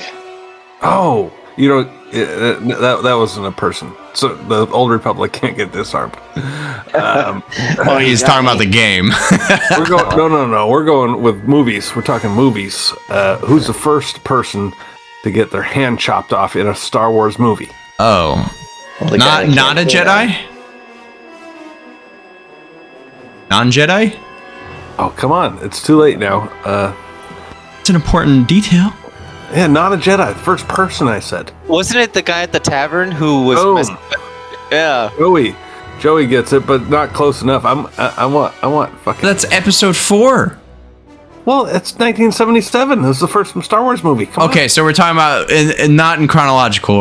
Oh, you know, that wasn't a person. So the Old Republic can't get disarmed. Oh, he's talking about the game. We're going, no. We're going with movies. We're talking movies. Who's the first person to get their hand chopped off in a Star Wars movie? Oh. Well, the guy that Not a can't do Jedi? that. Non-Jedi? Oh, come on. It's too late now. It's an important detail. Yeah, not a Jedi. First person, I said. Wasn't it the guy at the tavern who was? Boom. Yeah. Joey gets it, but not close enough. I want fucking. That's episode 4. Well, it's 1977. It was the first Star Wars movie. Come Okay, so we're talking about not in chronological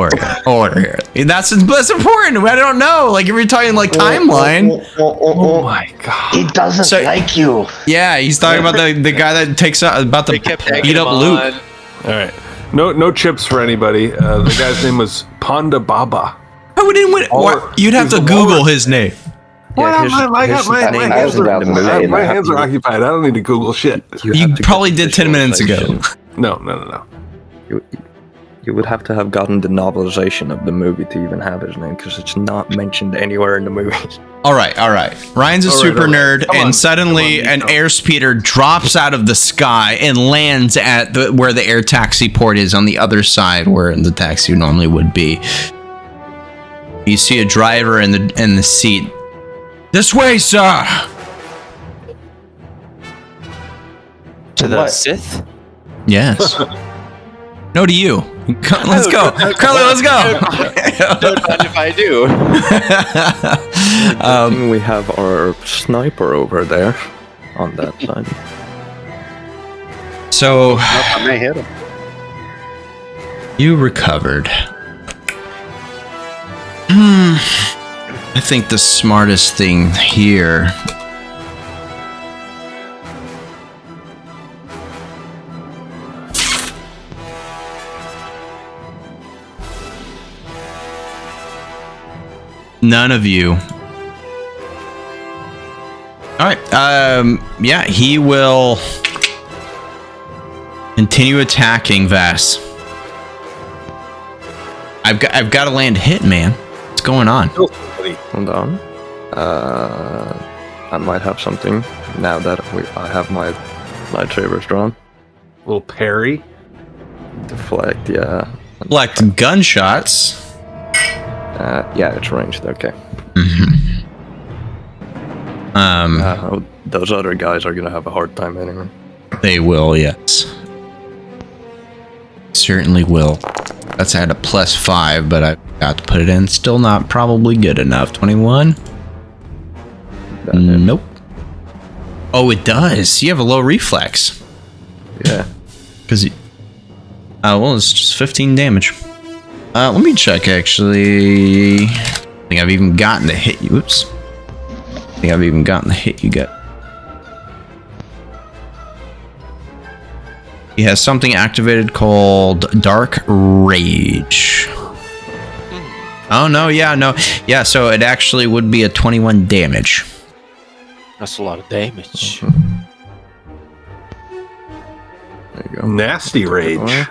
order here. That's important. I don't know. Like, if you're talking, like, timeline. Oh my god. He doesn't So- like you. Yeah, he's talking about the guy that takes out, about to They kept tagging beat up him Luke. on. All right. No chips for anybody. The guy's name was Ponda Baba. Oh, we didn't win. Or- You'd have he's to a Google Lord. his name. Yeah, My hands are occupied. I don't need to Google shit. You probably did 10 minutes ago. No. You would have to have gotten the novelization of the movie to even have his name, because it's not mentioned anywhere in the movie. All right. Ryan's a super nerd, Come and on, suddenly an airspeeder drops out of the sky and lands at where the air taxi port is on the other side, where the taxi normally would be. You see a driver in the seat. This way, sir. To the What? Sith? Yes. No to you. Let's go, Carly. Let's go. Don't mind if I do. We have our sniper over there on that side. So I may hit him. you recovered. I think the smartest thing here None of you. All right. Yeah, he will continue attacking Vass. I've got to land hit, man. What's going on? Hold on. I might have something now that I have my lightsabers drawn. Little parry. Deflect, yeah. Select gunshots. Yeah, it's ranged. Okay. Those other guys are gonna have a hard time anyway. They will, yes. Certainly will. That's at a +5, but I got to put it in. Still not probably good enough. 21. Nope. Oh, it does. You have a low reflex. Yeah. Because well, it's just 15 damage. Let me check, actually. I think I've even gotten the hit you. Oops. I think I've even gotten the hit you got. He has something activated called Dark Rage. Oh, no, yeah, no. Yeah, so it actually would be a 21 damage. That's a lot of damage. There you go. Nasty rage.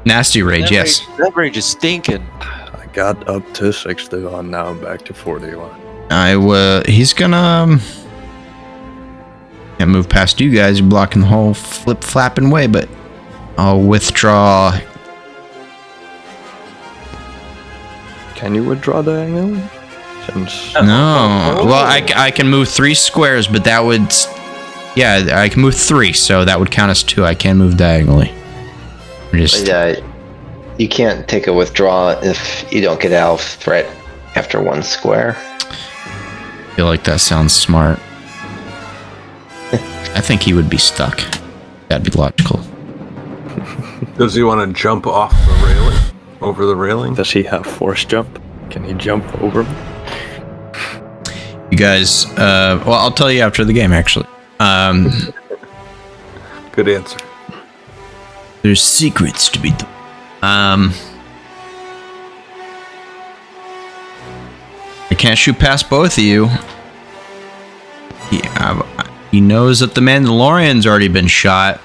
Nasty Rage, yes. That rage is stinking. I got up to 61, now I'm back to 41. He's gonna can't move past you guys. You're blocking the whole flip-flapping way, but I'll withdraw. Can you withdraw diagonally? Since No. Well, I can move 3 squares, but that would... Yeah, I can move 3, so that would count as 2. I can move diagonally. Just... Yeah, you can't take a withdraw if you don't get out of threat after 1 square. I feel like that sounds smart. I think he would be stuck. That'd be logical. Does he want to jump off the railing? Over the railing? does he have force jump? Can he jump over me? You guys, well, I'll tell you after the game, actually. Good answer. There's secrets to be done. I can't shoot past both of you. He knows that the Mandalorian's already been shot.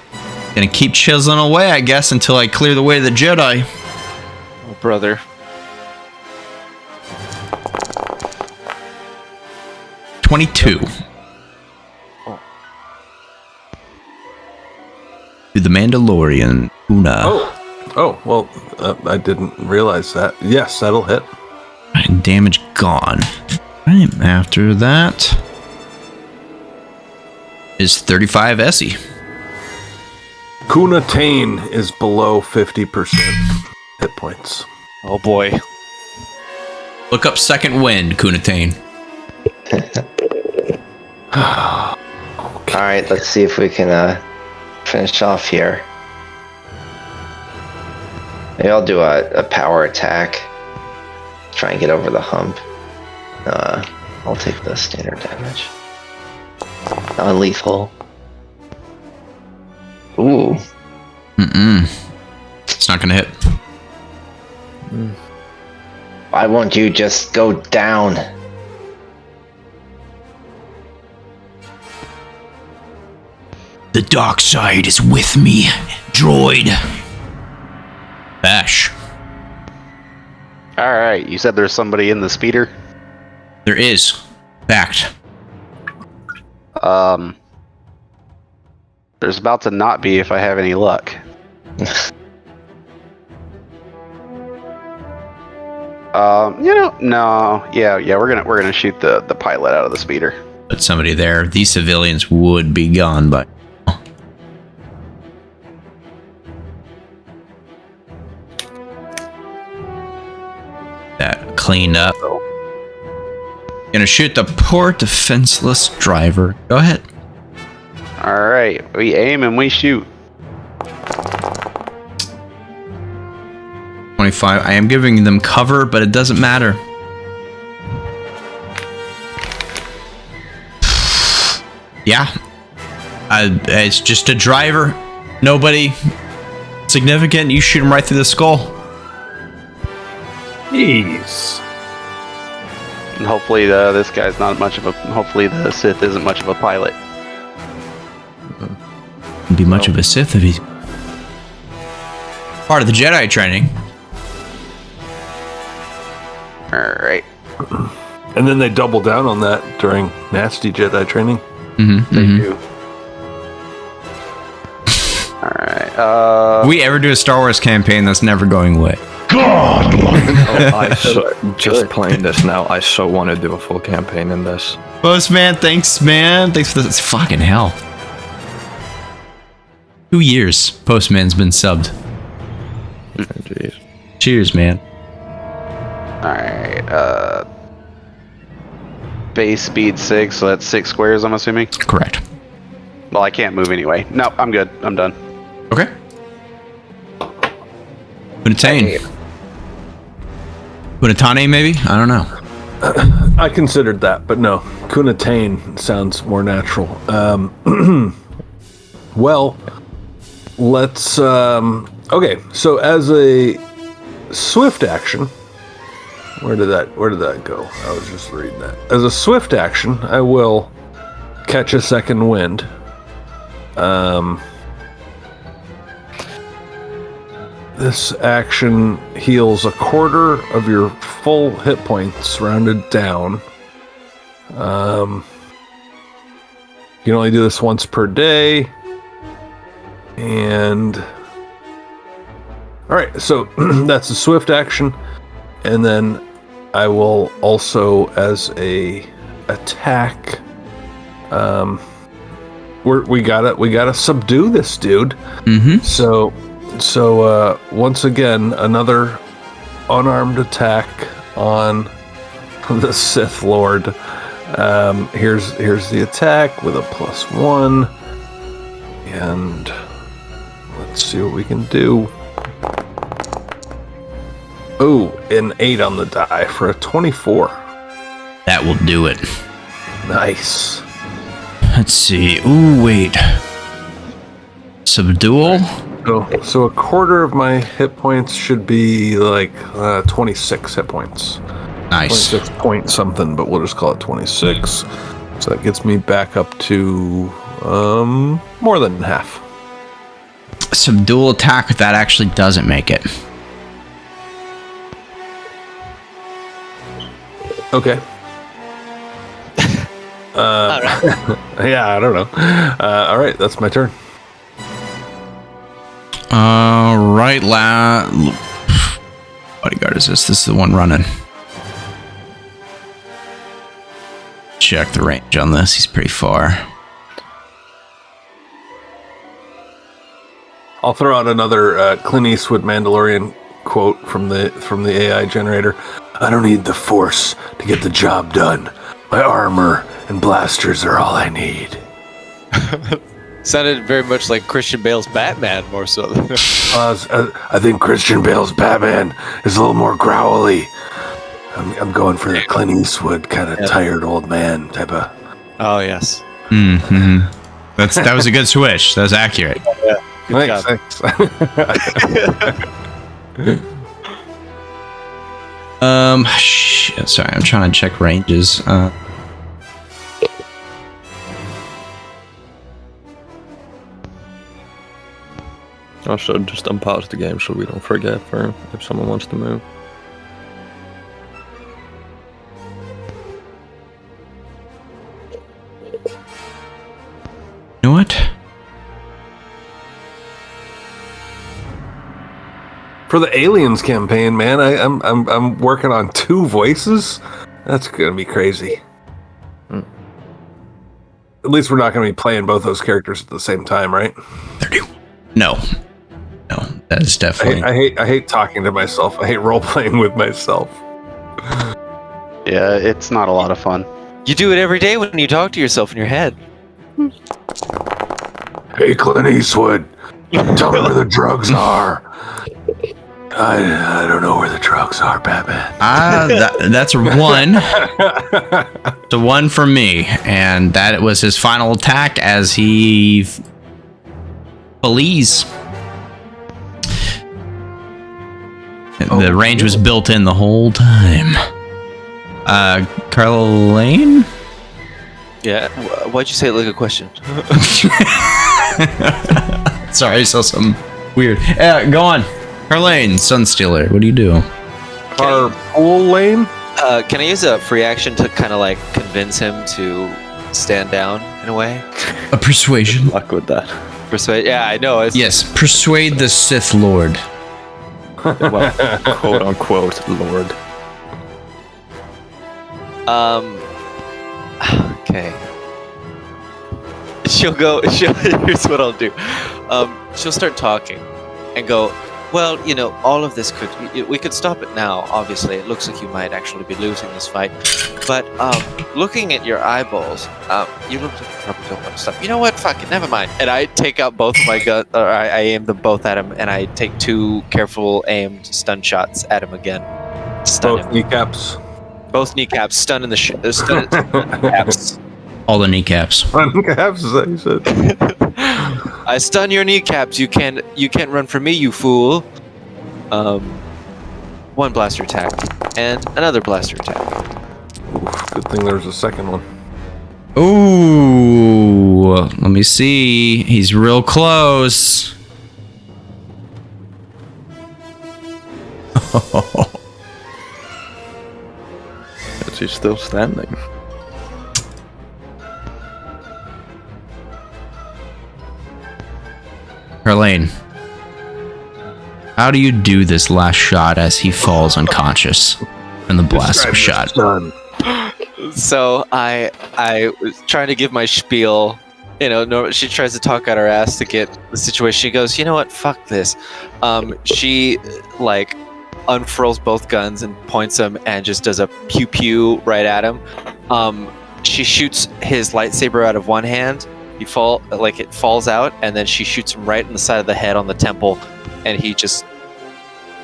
Gonna keep chiseling away, I guess, until I clear the way to the Jedi. Oh, brother. 22. Oh. To the Mandalorian, Una. Oh, well, I didn't realize that. Yes, that'll hit. And damage gone. Right, after that is 35 Essie. Kuna Tain is below 50% hit points. Oh boy. Look up Second Wind, Kunatane. Alright, let's see if we can finish off here. Maybe I'll do a power attack. Try and get over the hump. I'll take the standard damage. Non-lethal. Ooh. It's not gonna hit. Why won't you just go down? The dark side is with me, droid. Bash. Alright, you said there's somebody in the speeder? There is. Fact. There's about to not be if I have any luck. No. Yeah, we're gonna shoot the pilot out of the speeder. Put somebody there. These civilians would be gone by. That cleaned up. Gonna shoot the poor defenseless driver. Go ahead. Alright, we aim and we shoot. 25. I am giving them cover, but it doesn't matter. Yeah. It's just a driver. Nobody significant. You shoot him right through the skull. Jeez. And hopefully this guy's not much of a. Hopefully the Sith isn't much of a pilot. Wouldn't be much of a Sith if he's part of the Jedi training. All right. And then they double down on that during nasty Jedi training. They do. All right. We ever do a Star Wars campaign that's never going away? Just playing this now, I so want to do a full campaign in this. Postman, thanks, man. Thanks for this. Fucking hell. 2 years Postman's been subbed. Oh, jeez. Cheers, man. All right. Base speed 6, so that's 6 squares. I'm assuming. Correct. Well, I can't move anyway. No, I'm good. I'm done. Okay. Punatane. Punatane, maybe? I don't know. I considered that, but no. Kunatane sounds more natural. Well, let's... okay, so as a swift action... Where did that go? I was just reading that. As a swift action, I will catch a second wind. This action heals a quarter of your full hit points, rounded down. You can only do this once per day. And... Alright, so that's a swift action. And then I will also, as a attack... we gotta subdue this dude. Mm-hmm. So once again, another unarmed attack on the Sith Lord. Here's the attack with a +1, and let's see what we can do. Oh, an 8 on the die for a 24. That will do it. Nice. Let's see. Ooh, wait. Subdual? So a quarter of my hit points should be like 26 hit points. Nice. 26 point something, but we'll just call it 26. So that gets me back up to more than half. Subdual attack, that actually doesn't make it. Okay. Yeah, I don't know. All right, that's my turn. Right, bodyguard is this? This is the one running. Check the range on this. He's pretty far. I'll throw out another Clint Eastwood Mandalorian quote from the AI generator. I don't need the Force to get the job done. My armor and blasters are all I need. Sounded very much like Christian Bale's Batman, more so. I think Christian Bale's Batman is a little more growly. I'm going for the Clint Eastwood kind of tired old man type of. Oh yes. Mm-hmm. That was a good switch. That was accurate. Yeah. Good Thanks. Shit, sorry, I'm trying to check ranges. Also, just unpause the game so we don't forget for if someone wants to move. You know what? For the Aliens campaign, man, I'm working on 2 voices. That's gonna be crazy. At least we're not gonna be playing both those characters at the same time, right? 30. No, that is definitely. I hate talking to myself. I hate role playing with myself. Yeah, it's not a lot of fun. You do it every day when you talk to yourself in your head. Hey, Clint Eastwood, tell me where the drugs are. I don't know where the drugs are, Batman. That's a 1. It's a 1 from me, and that was his final attack as he flees. The range was built in the whole time. Carlane? Yeah. Why'd you say it like a question? Sorry, I saw something weird. Go on. Carlane, Sunstealer, what do you do? Carpool lane? Can I use a free action to kind of like convince him to stand down in a way? A persuasion? Luck with that. Persuade? Yeah, I know. Yes, persuade the Sith Lord. Well, quote unquote, Lord. Okay. Here's what I'll do. She'll start talking and go, well, you know, all of this we could stop it now, obviously. It looks like you might actually be losing this fight. But, looking at your eyeballs, you look like you probably don't want to stop. You know what? Fuck it, never mind. And I take out both of my guns, or I aim them both at him, and I take 2 careful aimed stun shots at him again. Stun Both him. kneecaps. Both kneecaps, stun in the stun kneecaps. All the kneecaps. Kneecaps, is that you said? I stun your kneecaps. You can't run from me, you fool. 1 blaster attack and another blaster attack. Oof, good thing there's a second one. Ooh, let me see. He's real close. Is he still standing? Carlane, how do you do this last shot as he falls unconscious from the blaster shot? Done. So I was trying to give my spiel. You know, she tries to talk out her ass to get the situation. She goes, you know what? Fuck this. She like unfurls both guns and points them and just does a pew pew right at him. She shoots his lightsaber out of one hand. It falls out, and then she shoots him right in the side of the head on the temple, and he just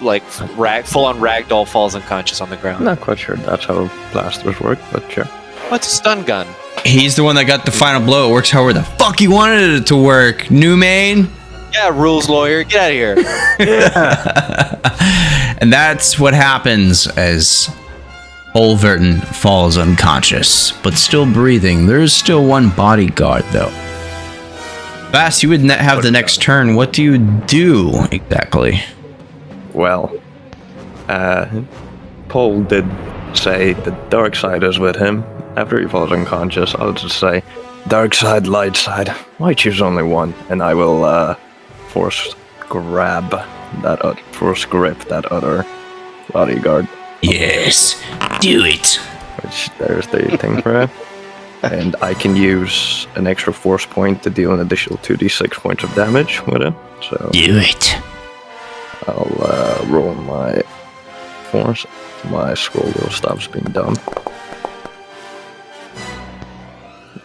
like full on ragdoll falls unconscious on the ground. I'm not quite sure that's how blasters work, but sure. What's a stun gun? He's the one that got the final blow. It works however the fuck he wanted it to work. New main. Yeah, rules lawyer, get out of here. And that's what happens as Pol Virten falls unconscious, but still breathing. There is still one bodyguard, though. Bass, you would have the next turn. What do you do exactly? Well, Pol did say the dark side is with him. After he falls unconscious, I'll just say, dark side, light side. Why choose only one? And I will force grip that other bodyguard. Yes, do it. Which there's the thing for it. And I can use an extra force point to deal an additional 2d6 points of damage with it. So Do it. I'll roll my force. My scroll wheel stops being dumb.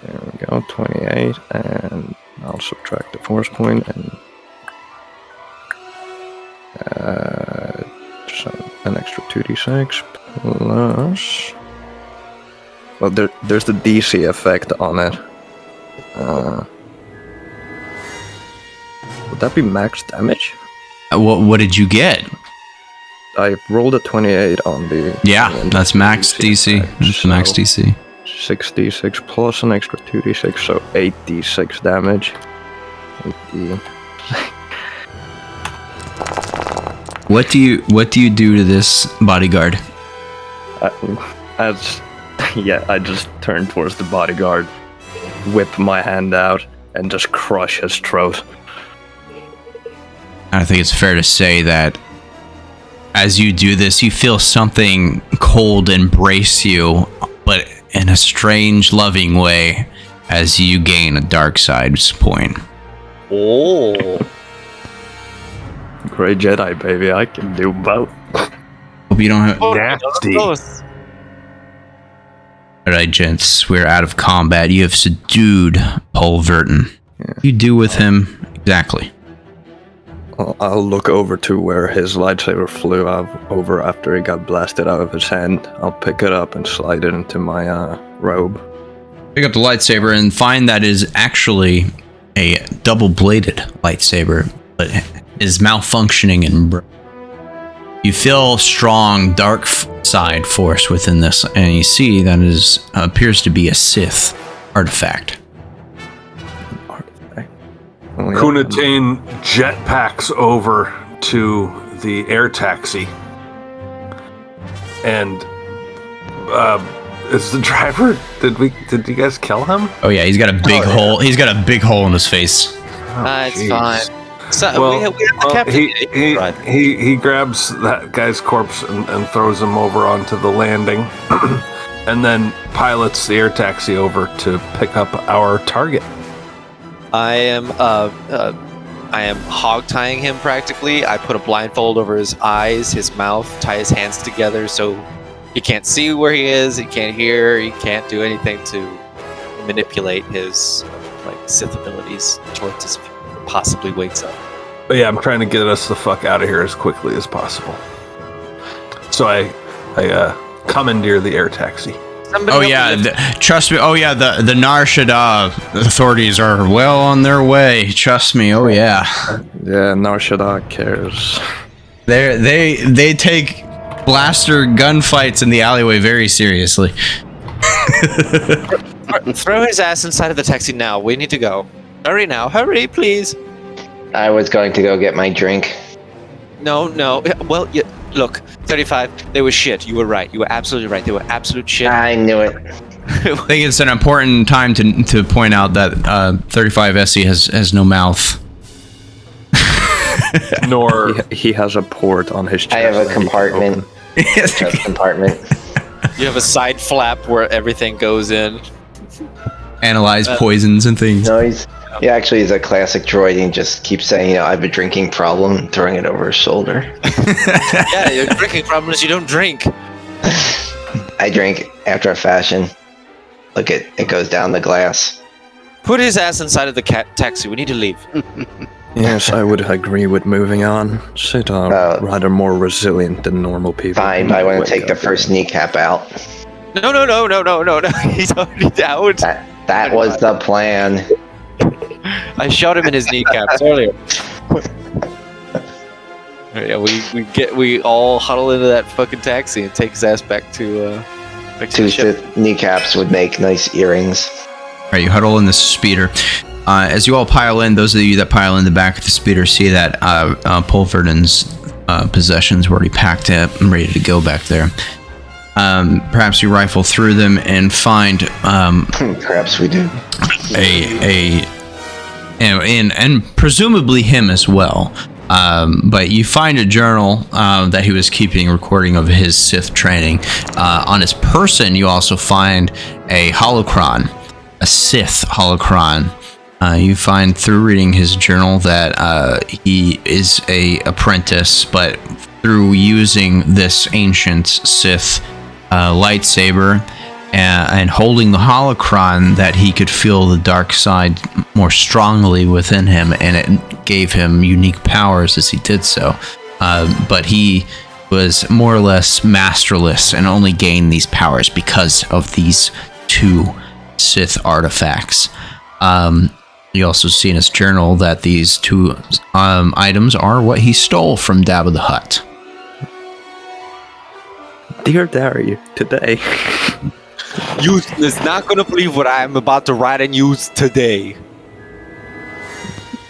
There we go, 28, and I'll subtract the force point and so an extra 2d6 plus. Well, there's the DC effect on it. Would that be max damage? What did you get? I rolled a 28 on the. Yeah, that's max DC. That's max DC. 6d6 plus an extra 2d6, so 8d6 damage. 8d. What do you do to this bodyguard? I just turn towards the bodyguard, whip my hand out, and just crush his throat. I think it's fair to say that as you do this, you feel something cold embrace you, but in a strange, loving way, as you gain a dark side point. Oh. Great Jedi, baby, I can do both. Hope you don't have. Nasty. Alright, gents, we're out of combat. You have subdued Pol Virten. Yeah. What do you do with him exactly? I'll look over to where his lightsaber flew over after he got blasted out of his hand. I'll pick it up and slide it into my robe. Pick up the lightsaber and find that is actually a double-bladed lightsaber, but is malfunctioning and You feel strong dark side force within this, and you see that it appears to be a Sith artifact. Kunatane jetpacks over to the air taxi, and is the driver? Did you guys kill him? Oh yeah, he's got a big hole. He's got a big hole in his face. It's fine. So Well, we have the captain. he grabs that guy's corpse and throws him over onto the landing, and then pilots the air taxi over to pick up our target. I am hog tying him practically. I put a blindfold over his eyes, his mouth, tie his hands together so he can't see where he is, he can't hear, he can't do anything to manipulate his Sith abilities towards us if he possibly wakes up. But yeah, I'm trying to get us the fuck out of here as quickly as possible. So I commandeer the air taxi. Trust me. Oh yeah, the Nar Shaddaa authorities are well on their way. Trust me. Oh yeah. Yeah, Nar Shaddaa cares. They take blaster gunfights in the alleyway very seriously. Throw his ass inside of the taxi now. We need to go. Hurry now. Hurry, please. I was going to go get my drink. No. Well, look, 35. They were shit. You were right. You were absolutely right. They were absolute shit. I knew it. I think it's an important time to point out that 35 SE has no mouth. Nor He has a port on his chest. I have a that he can compartment. open. Chest compartment. You have a side flap where everything goes in. Analyze poisons and things. No, he's a classic droid. He just keeps saying, I have a drinking problem, throwing it over his shoulder. Yeah, your drinking problem is you don't drink. I drink after a fashion. Look, it goes down the glass. Put his ass inside of the taxi. We need to leave. Yes, I would agree with moving on. Sith are rather more resilient than normal people. Fine, but I want to take the first kneecap out. No. He's already out. That was the plan. I shot him in his kneecaps earlier. Yeah, we all huddle into that fucking taxi and take his ass back to Two the ship. Sith kneecaps would make nice earrings. All right, you huddle in the speeder. As you all pile in, those of you that pile in the back of the speeder see that Pol Virten's possessions were already packed up and ready to go back there. Perhaps you rifle through them and find Perhaps we do. and presumably him as well. But you find a journal that he was keeping, recording of his Sith training. On his person, you also find a holocron, a Sith holocron. You find through reading his journal that he is a apprentice, but through using this ancient Sith lightsaber and holding the holocron, that he could feel the dark side more strongly within him, and it gave him unique powers as he did so. But he was more or less masterless and only gained these powers because of these two Sith artifacts. You also see in his journal that these two items are what he stole from Jabba the Hutt. Dear Diary, today. You is not gonna believe what I am about to write and use today.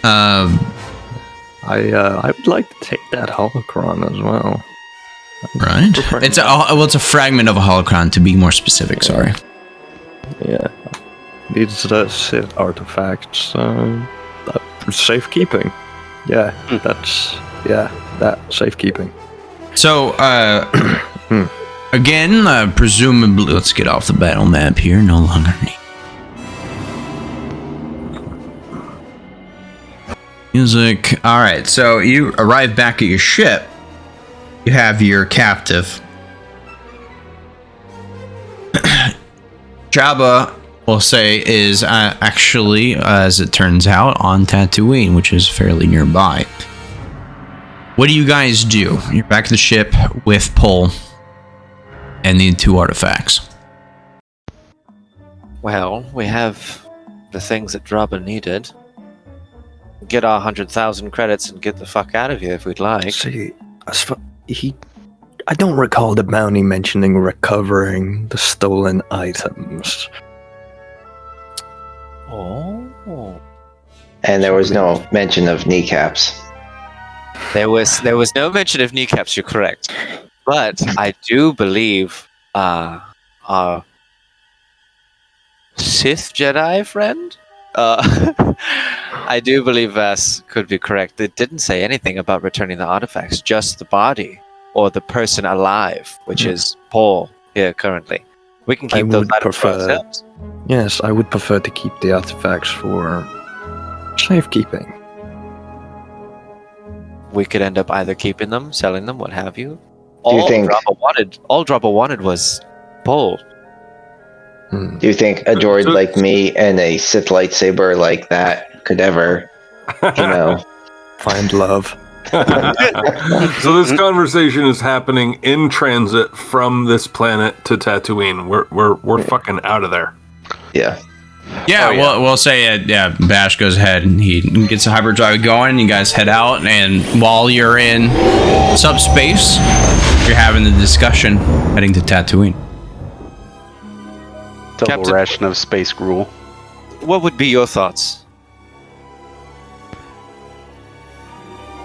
I would like to take that holocron as well. Right? It's a fragment of a holocron, to be more specific. Sorry. Yeah. These Sith artifacts, safekeeping. Yeah, that safekeeping. So, again, presumably, let's get off the battle map here. No longer need music. All right, so you arrive back at your ship. You have your captive. Draba, we'll say, is actually, as it turns out, on Tatooine, which is fairly nearby. What do you guys do? You're back at the ship with Pol and the two artifacts. Well, we have the things that Draba needed. Get our 100,000 credits and get the fuck out of here if we'd like. See, I don't recall the bounty mentioning recovering the stolen items. Oh. And there was no mention of kneecaps. There was no mention of kneecaps, you're correct. But I do believe our Sith Jedi friend, I do believe Vass could be correct. It didn't say anything about returning the artifacts, just the body or the person alive, which is Pol here currently. We can keep those items for ourselves. Yes, I would prefer to keep the artifacts for safekeeping. We could end up either keeping them, selling them, what have you. Do you think? All Draba wanted was Pol. Do you think a droid like me and a Sith lightsaber like that could ever, find love? So this conversation is happening in transit from this planet to Tatooine. We're fucking out of there. Yeah. Yeah, we'll say Bash goes ahead and he gets the hyperdrive going. You guys head out, and while you're in subspace, you're having the discussion heading to Tatooine. Double Captain- ration of space gruel. What would be your thoughts?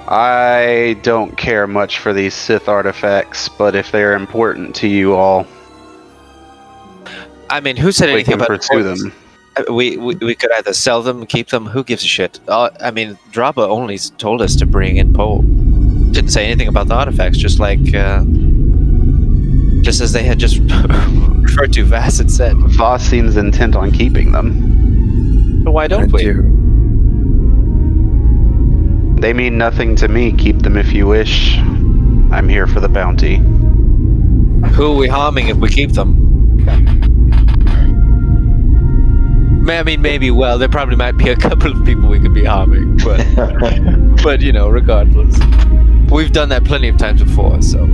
I don't care much for these Sith artifacts, but if they're important to you all, I mean, who said we anything can about pursue importance? them. We could either sell them, keep them. Who gives a shit? I mean, Draba only told us to bring in Pol. Didn't say anything about the artifacts. Just as they had just referred to, Vass had said. Voss seems intent on keeping them. But why don't we? They mean nothing to me. Keep them if you wish. I'm here for the bounty. Who are we harming if we keep them? I mean, maybe. Well, there probably might be a couple of people we could be harming, but regardless, we've done that plenty of times before. So,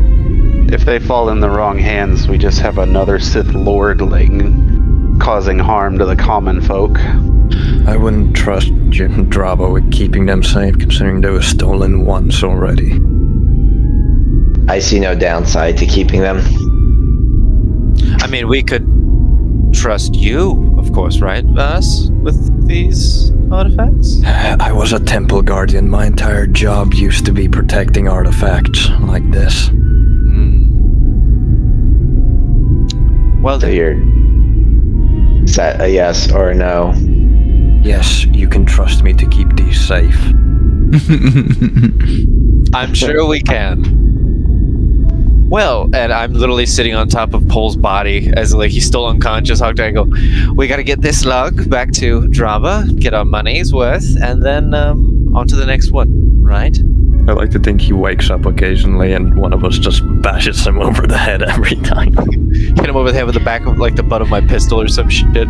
if they fall in the wrong hands, we just have another Sith lordling causing harm to the common folk. I wouldn't trust Jim Draba with keeping them safe, considering they were stolen once already. I see no downside to keeping them. I mean, we could trust you, of course, right, Vass, with these artifacts? I was a temple guardian. My entire job used to be protecting artifacts like this. Well, So is that a yes or a no? Yes, you can trust me to keep these safe. I'm sure we can. Well, and I'm literally sitting on top of Pol's body as he's still unconscious. Hog I go, we got to get this lug back to Draba, get our money's worth, and then on to the next one, right? I like to think he wakes up occasionally and one of us just bashes him over the head every time. Hit him over the head with the back of the butt of my pistol or some shit.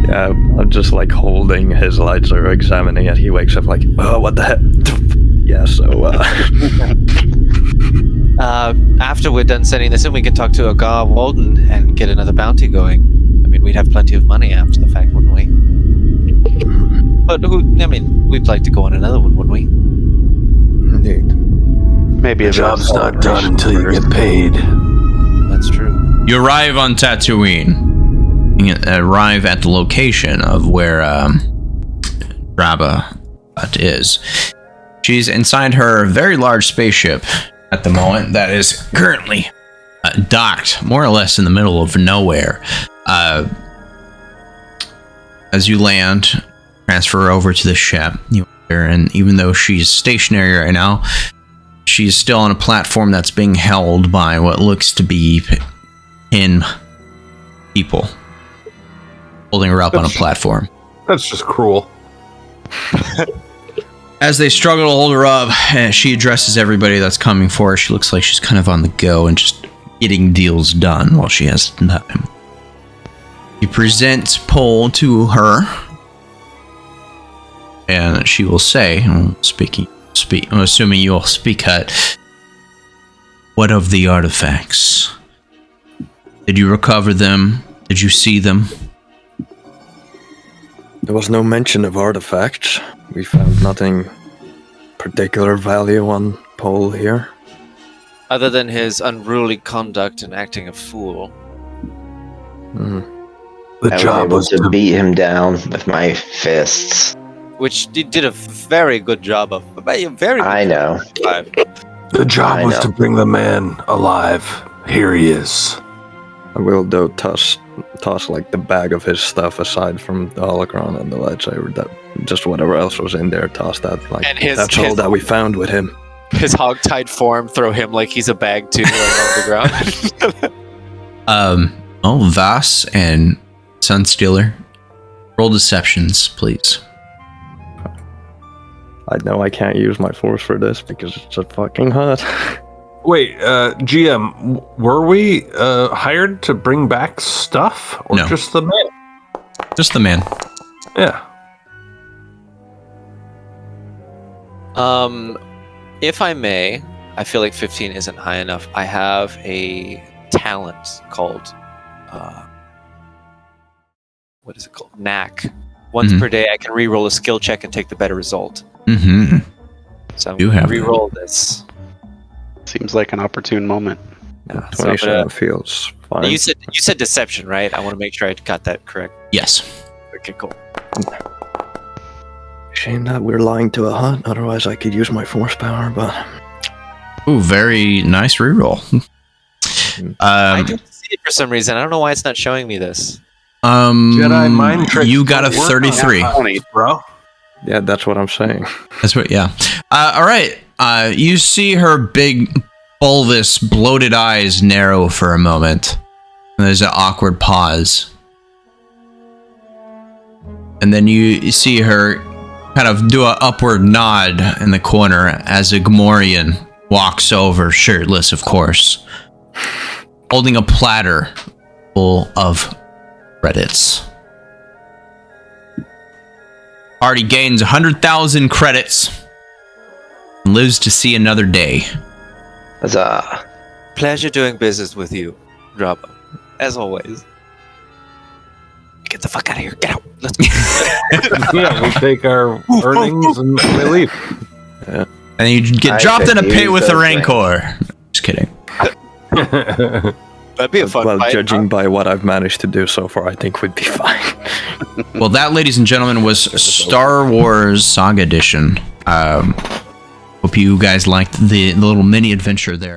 Yeah, I'm just holding his lightsaber, examining it. He wakes up oh, what the heck? Yeah, so after we're done sending this in, we can talk to Agar Walden and get another bounty going. I mean, we'd have plenty of money after the fact, wouldn't we? But we'd like to go on another one, wouldn't we? Indeed. Maybe The job's not done until you get paid. That's true. You arrive on Tatooine. You arrive at the location of where Draba is. She's inside her very large spaceship at the moment that is currently docked more or less in the middle of nowhere. As you land, transfer over to the ship, and even though she's stationary right now, she's still on a platform that's being held by what looks to be 10 people holding her up on a platform. That's just cruel. As they struggle to hold her up, she addresses everybody that's coming for her. She looks like she's kind of on the go and just getting deals done while she has time. You present Pol to her, and she will say, I'm assuming you'll speak Hutt. What of the artifacts? Did you recover them? Did you see them? There was no mention of artifacts. We found nothing particular value on Pol here. Other than his unruly conduct and acting a fool. Mm. The I was job able was to to beat him down with my fists. Which he did a very good job of. A very good I know. job. the job I was know. to bring the man alive. Here he is. I will though toss like the bag of his stuff aside from the holocron and the lightsaber. That just whatever else was in there, toss that. Like And his- that's all his- that we found with him. His hog-tied form, throw him like he's a bag too, like on the ground. Vas and Sunstealer, roll deceptions, please. I know I can't use my force for this because it's a fucking Hutt. Wait, GM, were we hired to bring back stuff, or No. just the man? Just the man. Yeah. If I may, I feel like 15 isn't high enough. I have a talent called, what is it called? Knack. Once Mhm. per day, I can re-roll a skill check and take the better result. Mm-hmm. So I'm You going have to re-roll this. Seems like an opportune moment. Yeah, so I'm 27 gonna- feels fine. you said deception, right? I want to make sure I got that correct. Yes. Okay, cool. Shame that we're lying to a Hutt. Otherwise, I could use my force power. But Ooh, very nice reroll. I don't see it for some reason. I don't know why it's not showing me this. Jedi mind tricks You got a don't work on 33. that, bro. yeah, that's what I'm saying. That's what, yeah. All right. You see her big, bulbous, bloated eyes narrow for a moment. And there's an awkward pause. And then you see her kind of do an upward nod in the corner as a Gamorrean walks over, shirtless, of course, holding a platter full of credits. Party gains 100,000 credits and lives to see another day. Huzzah. Pleasure doing business with you, Draba. As always. Get the fuck out of here. Get out. Let's go. Yeah, we take our earnings and we leave. And you get I dropped in a could pit use with a those rancor. Just kidding. That'd be a fun Well, fight. judging by what I've managed to do so far, I think we'd be fine. Well, that, ladies and gentlemen, was Star Wars Saga Edition. Hope you guys liked the little mini adventure there.